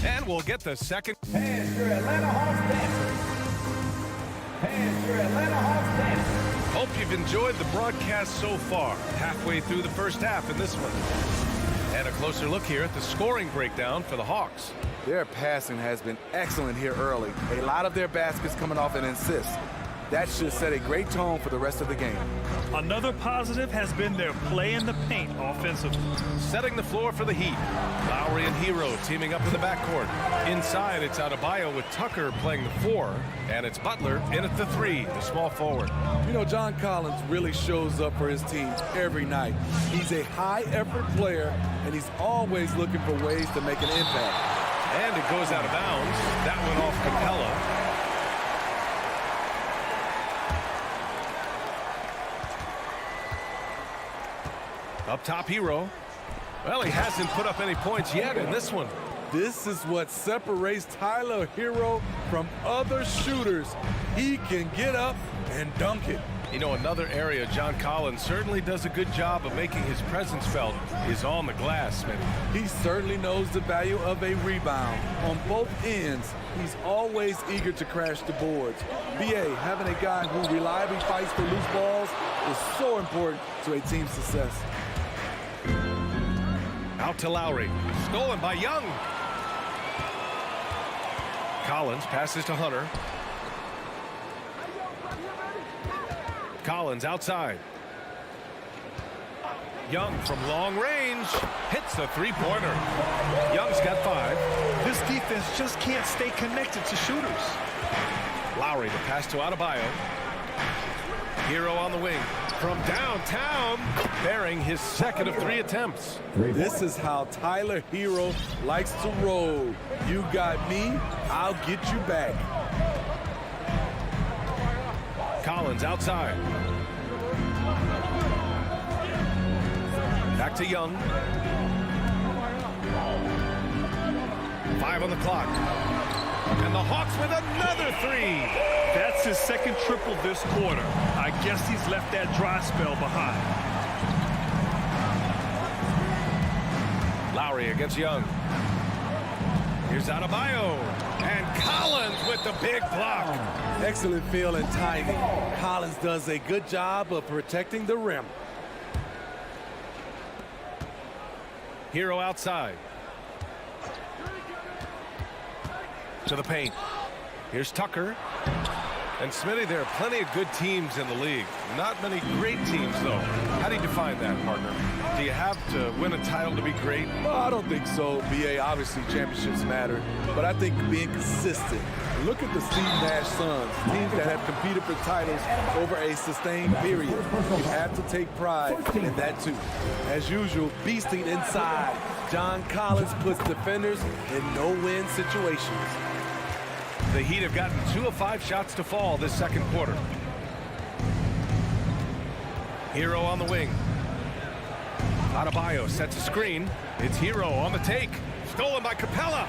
And we'll get the second. And your Atlanta Hawks dancers. And your Atlanta Hawks dancers. Hope you've enjoyed the broadcast so far. Halfway through the first half in this one. And a closer look here at the scoring breakdown for the Hawks. Their passing has been excellent here early. A lot of their baskets coming off an assist. That should set a great tone for the rest of the game. Another positive has been their play in the paint offensively. Setting the floor for the Heat. Lowry and Hero teaming up in the backcourt. Inside, it's Adebayo with Tucker playing the 4. And it's Butler in at the 3, the small forward. You know, John Collins really shows up for his team every night. He's a high-effort player, and he's always looking for ways to make an impact. And it goes out of bounds. That went off Capella. Up top, Hero. Well, he hasn't put up any points yet in this one. This is what separates Tyler Hero from other shooters. He can get up and dunk it. You know, another area John Collins certainly does a good job of making his presence felt is on the glass, Smitty. He certainly knows the value of a rebound. On both ends, he's always eager to crash the boards. BA, having a guy who reliably fights for loose balls is so important to a team's success. Out to Lowry. Stolen by Young. Collins passes to Hunter. Collins outside. Young from long range hits the 3-pointer. Young's got 5. This defense just can't stay connected to shooters. Lowry to pass to Adebayo. Hero on the wing. From downtown, bearing his second of 3 attempts. This is how Tyler Hero likes to roll. You got me, I'll get you back. Collins outside. Back to Young. 5 on the clock. And the Hawks with another 3. That's his second triple this quarter. I guess he's left that dry spell behind. Lowry against Young. Here's Adebayo. And Collins with the big block. Excellent feel and timing. Collins does a good job of protecting the rim. Hero outside. To the paint. Here's Tucker. And Smitty, there are plenty of good teams in the league. Not many great teams, though. How do you define that, partner? Do you have to win a title to be great? Well, I don't think so. BA, obviously championships matter, but I think being consistent. Look at the Steve Nash Suns, teams that have competed for titles over a sustained period. You have to take pride in that too. As usual, beasting inside. John Collins puts defenders in no-win situations. The Heat have gotten 2 of 5 shots to fall this second quarter. Hero on the wing. Adebayo sets a screen. It's Hero on the take. Stolen by Capella.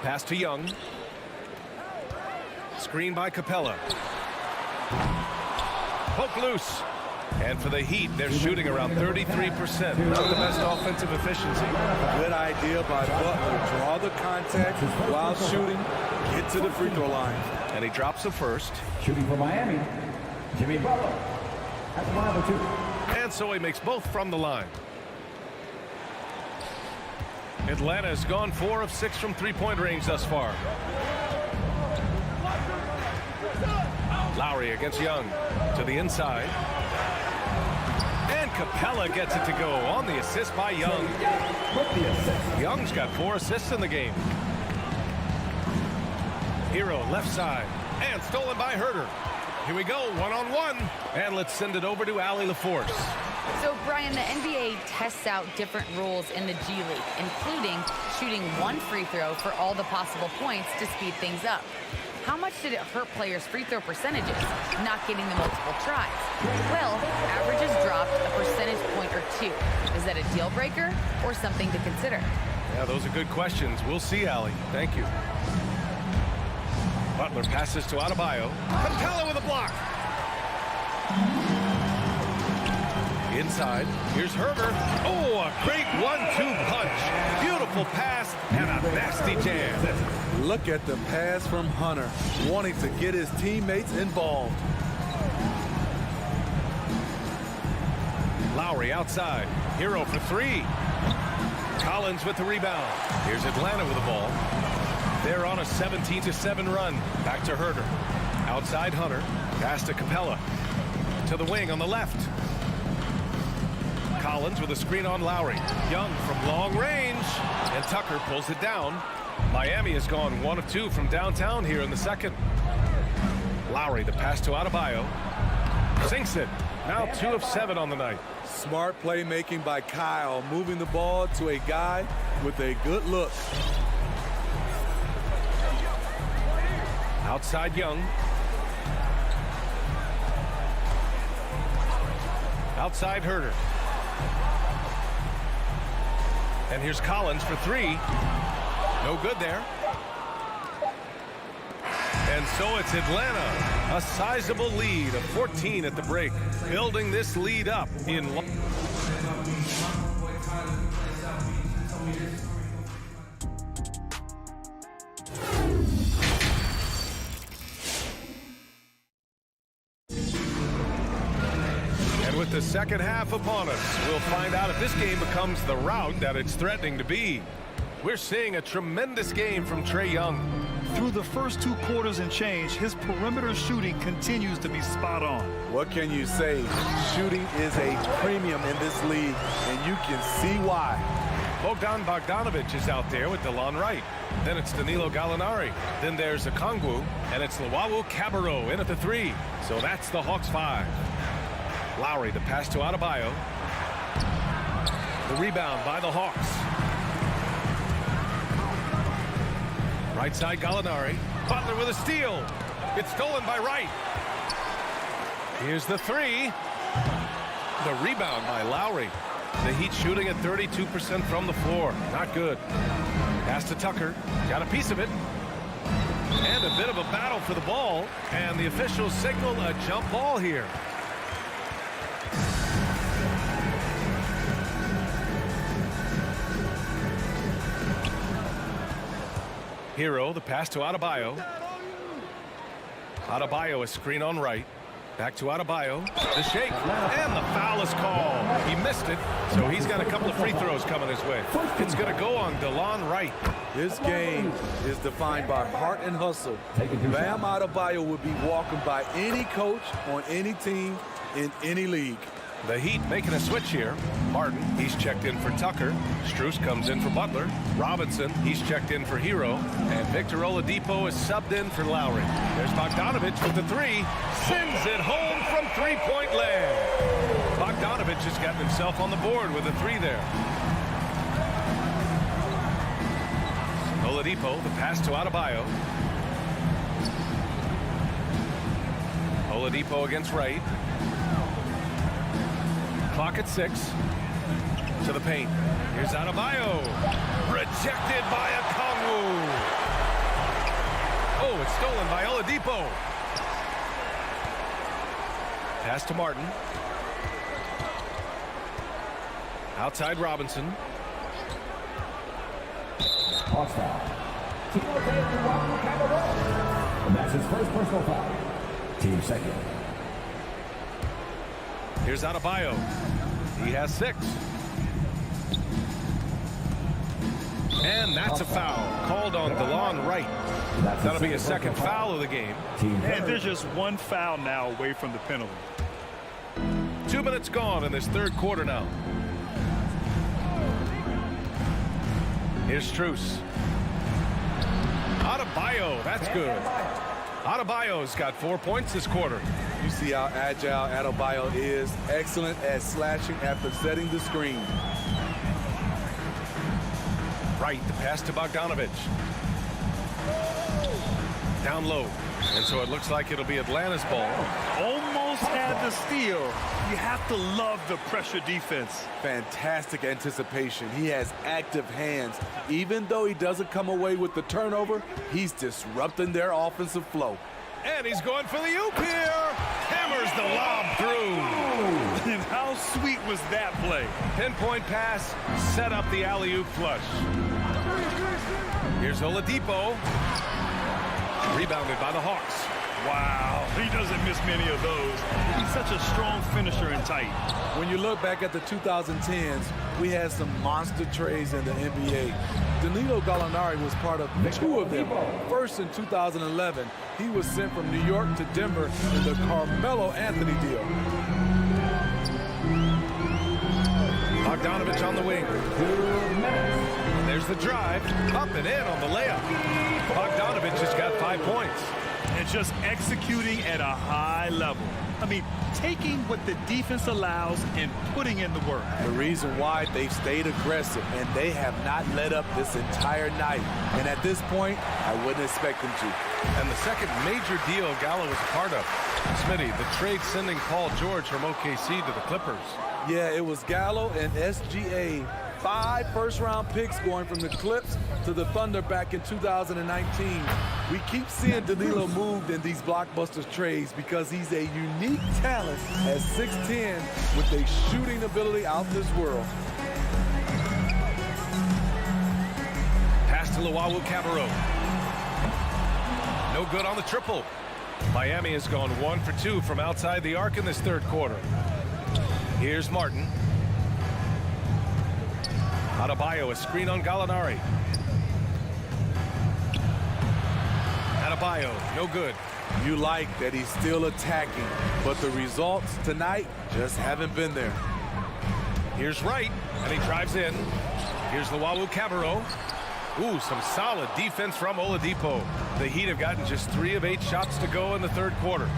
Pass to Young. Screen by Capella. Poke loose. And for the Heat, they're shooting around 33%. Not the best offensive efficiency. Good idea by Butler. Draw the contact while shooting. Get to the free throw line. And he drops the first. Shooting for Miami, Jimmy Butler. That's 5 of 2. And so he makes both from the line. Atlanta's gone 4 of 6 from three-point range thus far. Lowry against Young to the inside. And Capella gets it to go on the assist by Young. Young's got 4 assists in the game. Hero left side and stolen by Herter. Here we go, one-on-one. And let's send it over to Allie LaForce. So, Brian, the NBA tests out different rules in the G League, including shooting 1 free throw for all the possible points to speed things up. How much did it hurt players' free throw percentages, not getting the multiple tries? Well, averages dropped a percentage point or 2. Is that a deal breaker or something to consider? Yeah, those are good questions. We'll see, Allie. Thank you. Butler passes to Adebayo. Capella with a block. Inside, here's Herter. Oh, a great 1-2 punch. Beautiful pass and a nasty jam. Look at the pass from Hunter, wanting to get his teammates involved. Lowry outside. Hero for 3. Collins with the rebound. Here's Atlanta with the ball. They're on a 17-7 run. Back to Herter. Outside Hunter. Pass to Capella. To the wing on the left. Collins with a screen on Lowry. Young from long range. And Tucker pulls it down. Miami has gone 1 of 2 from downtown here in the second. Lowry, the pass to Adebayo. Sinks it. Now 2 of 7 on the night. Smart playmaking by Kyle, moving the ball to a guy with a good look. Outside Young. Outside Herter. And here's Collins for 3. No good there. And so it's Atlanta. A sizable lead of 14 at the break. Building this lead up in... And with the second half upon us, we'll find out if this game becomes the rout that it's threatening to be. We're seeing a tremendous game from Trae Young. Through the first 2 quarters and change, his perimeter shooting continues to be spot on. What can you say? Shooting is a premium in this league, and you can see why. Bogdan Bogdanovic is out there with DeLon Wright. Then it's Danilo Gallinari. Then there's Okongwu, and it's Luwawu Cabarrot in at the 3. So that's the Hawks 5. Lowry, the pass to Adebayo. The rebound by the Hawks. Right side Gallinari. Butler with a steal. It's stolen by Wright. Here's the 3. The rebound by Lowry. The Heat shooting at 32% from the floor. Not good. Pass to Tucker. Got a piece of it. And a bit of a battle for the ball. And the officials signal a jump ball here. Hero, the pass to Adebayo. Adebayo, a screen on right. Back to Adebayo. The shake. And the foul is called. He missed it, so he's got a couple of free throws coming his way. It's going to go on DeLon Wright. This game is defined by heart and hustle. Bam Adebayo would be walking by any coach on any team in any league. The Heat making a switch here. Martin, he's checked in for Tucker. Strus comes in for Butler. Robinson, he's checked in for Hero. And Victor Oladipo is subbed in for Lowry. There's Bogdanovic with the 3. Sends it home from three-point land. Bogdanovic has gotten himself on the board with a 3 there. Oladipo, the pass to Adebayo. Oladipo against Wright. Clock at 6. To the paint. Here's Adebayo. Rejected by Okongwu. Oh, it's stolen by Oladipo. Pass to Martin. Outside Robinson. And that's his first personal foul. Team second. Here's Adebayo. He has 6. And that's a foul called on DeLon Wright. That'll be a second foul of the game. And there's just one foul now away from the penalty. 2 minutes gone in this third quarter now. Here's Strus. Adebayo, that's good. Adebayo's got 4 points this quarter. You see how agile Adebayo is. Excellent at slashing after setting the screen. Right, the pass to Bogdanovich. Down low. And so it looks like it'll be Atlanta's ball. Almost had the steal. You have to love the pressure defense. Fantastic anticipation. He has active hands. Even though he doesn't come away with the turnover, he's disrupting their offensive flow. And he's going for the oop here. Hammers the lob through. And how sweet was that play? Pinpoint pass, set up the alley-oop flush. Here's Oladipo. Rebounded by the Hawks. Wow, he doesn't miss many of those. He's such a strong finisher and tight. When you look back at the 2010s, we had some monster trades in the NBA. Danilo Gallinari was part of 2 of them. First in 2011, he was sent from New York to Denver in the Carmelo Anthony deal. Bogdanovich on the wing. There's the drive, up and in on the layup. Bogdanovich has got 5 points. And just executing at a high level. I mean, taking what the defense allows and putting in the work. The reason why they've stayed aggressive and they have not let up this entire night. And at this point, I wouldn't expect them to. And the second major deal Gallo was a part of. Smitty, the trade sending Paul George from OKC to the Clippers. Yeah, it was Gallo and SGA. 5 first-round picks going from the Clips to the Thunder back in 2019. We keep seeing Danilo moved in these blockbuster trades because he's a unique talent at 6'10" with a shooting ability out this world. Pass to Luwawu-Cabarrot. No good on the triple. Miami has gone 1 for 2 from outside the arc in this third quarter. Here's Martin. Adebayo, a screen on Gallinari. Adebayo, no good. You like that he's still attacking, but the results tonight just haven't been there. Here's Wright, and he drives in. Here's Luwawu-Cabarrot. Ooh, some solid defense from Oladipo. The Heat have gotten just 3 of 8 shots to go in the third quarter.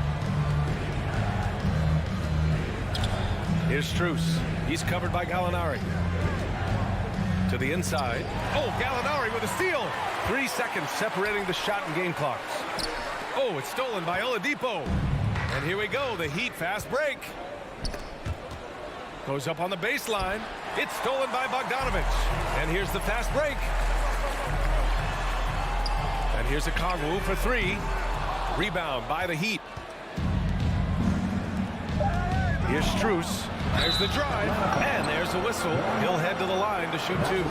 Here's Strus. He's covered by Gallinari. To the inside. Oh, Gallinari with a steal. 3 seconds separating the shot and game clocks. Oh, it's stolen by Oladipo. And here we go, the Heat fast break. Goes up on the baseline. It's stolen by Bogdanovich. And here's the fast break. And here's Okongwu for 3. Rebound by the Heat. Here's Strus. There's the drive, and there's the whistle. He'll head to the line to shoot 2.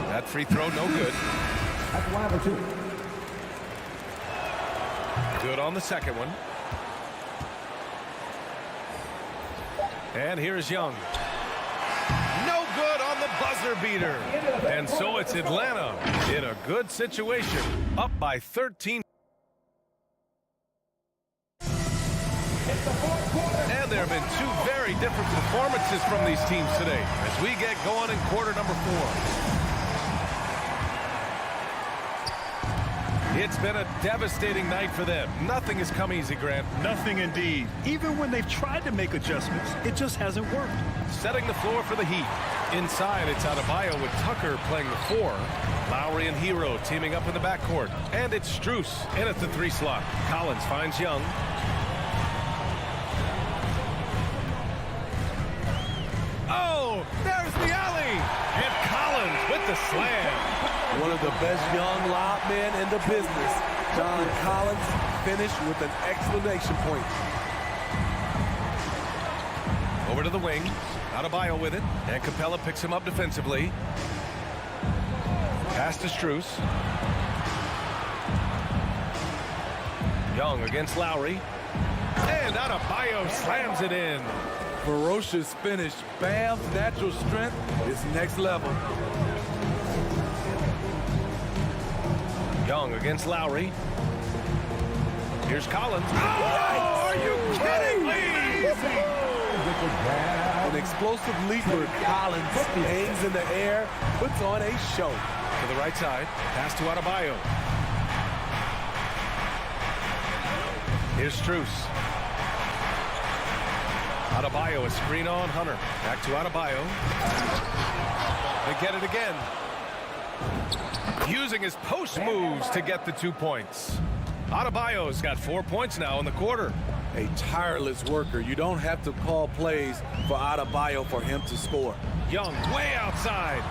That free throw, no good. Good on the second one. And here's Young. No good on the buzzer beater. And so it's Atlanta in a good situation, up by 13. And there have been 2 very different performances from these teams today as we get going in quarter number 4. It's been a devastating night for them. Nothing has come easy, Grant. Nothing indeed. Even when they've tried to make adjustments, it just hasn't worked. Setting the floor for the Heat. Inside, it's Adebayo with Tucker playing the 4. Lowry and Hero teaming up in the backcourt. And it's Strus in at the 3 slot. Collins finds Young. Oh, there's the alley. And Collins with the slam. One of the best young lob men in the business. John Collins finished with an exclamation point. Over to the wing. Adebayo with it. And Capella picks him up defensively. Pass to Strus. Young against Lowry. And Adebayo slams it in. Ferocious finish. Bam's natural strength is next level. Young against Lowry. Here's Collins. Oh, are you kidding me? An explosive leaper. Collins hangs in the air, puts on a show. To the right side. Pass to Adebayo. Here's Strus. Adebayo, a screen on Hunter. Back to Adebayo. They get it again. Using his post moves to get the 2 points. Adebayo's got 4 points now in the quarter. A tireless worker. You don't have to call plays for Adebayo for him to score. Young way outside.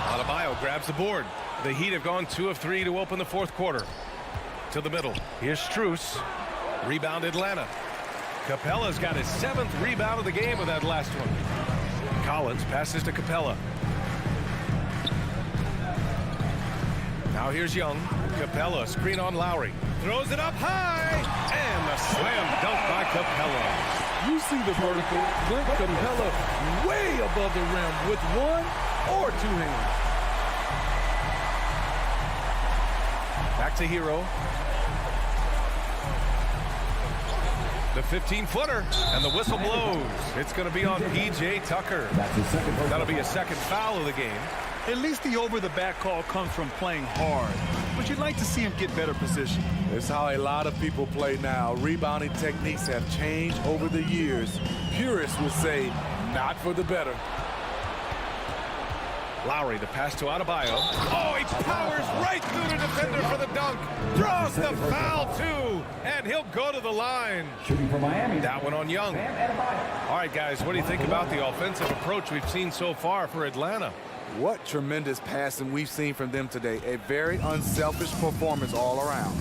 Adebayo grabs the board. The Heat have gone 2 of 3 to open the 4th quarter. To the middle. Here's Strus. Rebound Atlanta. Capella's got his 7th rebound of the game with that last one. Collins passes to Capella. Now here's Young. Capella, screen on Lowry. Throws it up high. And the slam dunk by Capella. You see the vertical. Clint Capella way above the rim with 1 or 2 hands. Back to Hero. The 15-footer, and the whistle blows. It's going to be on P.J. Tucker. That'll be a second foul of the game. At least the over-the-back call comes from playing hard, but you'd like to see him get better position. It's how a lot of people play now. Rebounding techniques have changed over the years. Purists would say, not for the better. Lowry, the pass to Adebayo. Oh, he powers right through the defender for the dunk. Draws the foul, too. And he'll go to the line. Shooting for Miami. That one on Young. All right, guys, what do you think about the offensive approach we've seen so far for Atlanta? What tremendous passing we've seen from them today. A very unselfish performance all around.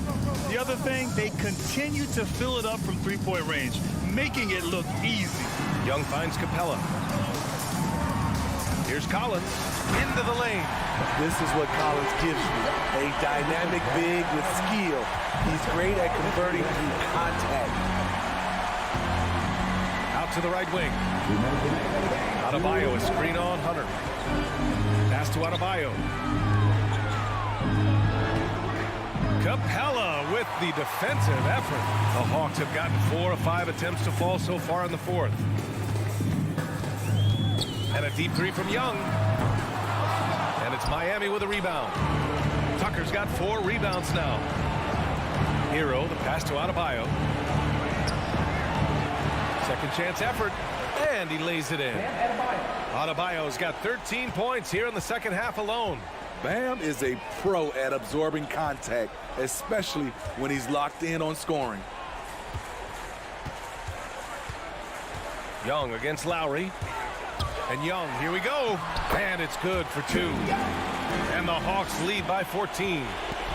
The other thing, they continue to fill it up from three-point range, making it look easy. Young finds Capella. Here's Collins into the lane. This is what Collins gives you. A dynamic big with skill. He's great at converting through contact. Out to the right wing. Adebayo, a screen on Hunter. Pass to Adebayo. Capella with the defensive effort. The Hawks have gotten 4 of 5 attempts to fall so far in the 4th. And a deep 3 from Young. And it's Miami with a rebound. Tucker's got 4 rebounds now. Hero, the pass to Adebayo. Second chance effort. And he lays it in. Adebayo's got 13 points here in the second half alone. Bam is a pro at absorbing contact, especially when he's locked in on scoring. Young against Lowry. And Young, here we go. And it's good for 2. And the Hawks lead by 14.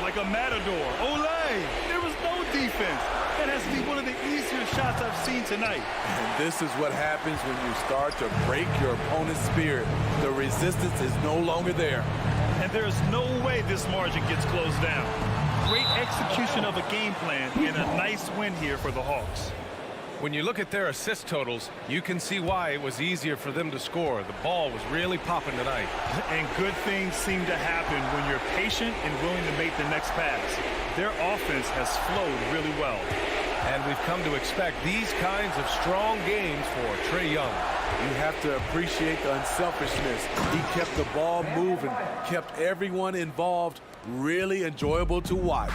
Like a matador. Olay! There was no defense. That has to be one of the easier shots I've seen tonight. And this is what happens when you start to break your opponent's spirit. The resistance is no longer there. And there's no way this margin gets closed down. Great execution of a game plan and a nice win here for the Hawks. When you look at their assist totals, you can see why it was easier for them to score. The ball was really popping tonight. And good things seem to happen when you're patient and willing to make the next pass. Their offense has flowed really well. And we've come to expect these kinds of strong games for Trae Young. You have to appreciate the unselfishness. He kept the ball moving, kept everyone involved really enjoyable to watch.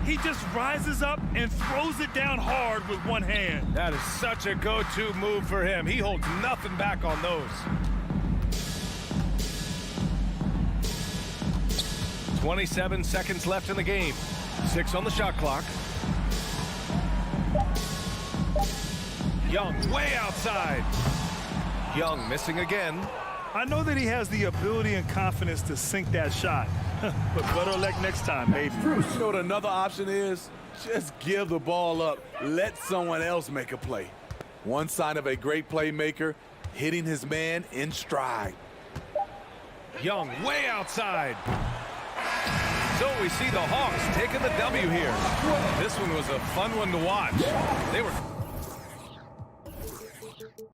He just rises up and throws it down hard with one hand. That is such a go-to move for him. He holds nothing back on those. 27 seconds left in the game. 6 on the shot clock. Young way outside. Young missing again. I know that he has the ability and confidence to sink that shot. But better luck next time, maybe. You know what another option is? Just give the ball up. Let someone else make a play. One sign of a great playmaker, hitting his man in stride. Young way outside. So we see the Hawks taking the W here. This one was a fun one to watch. They were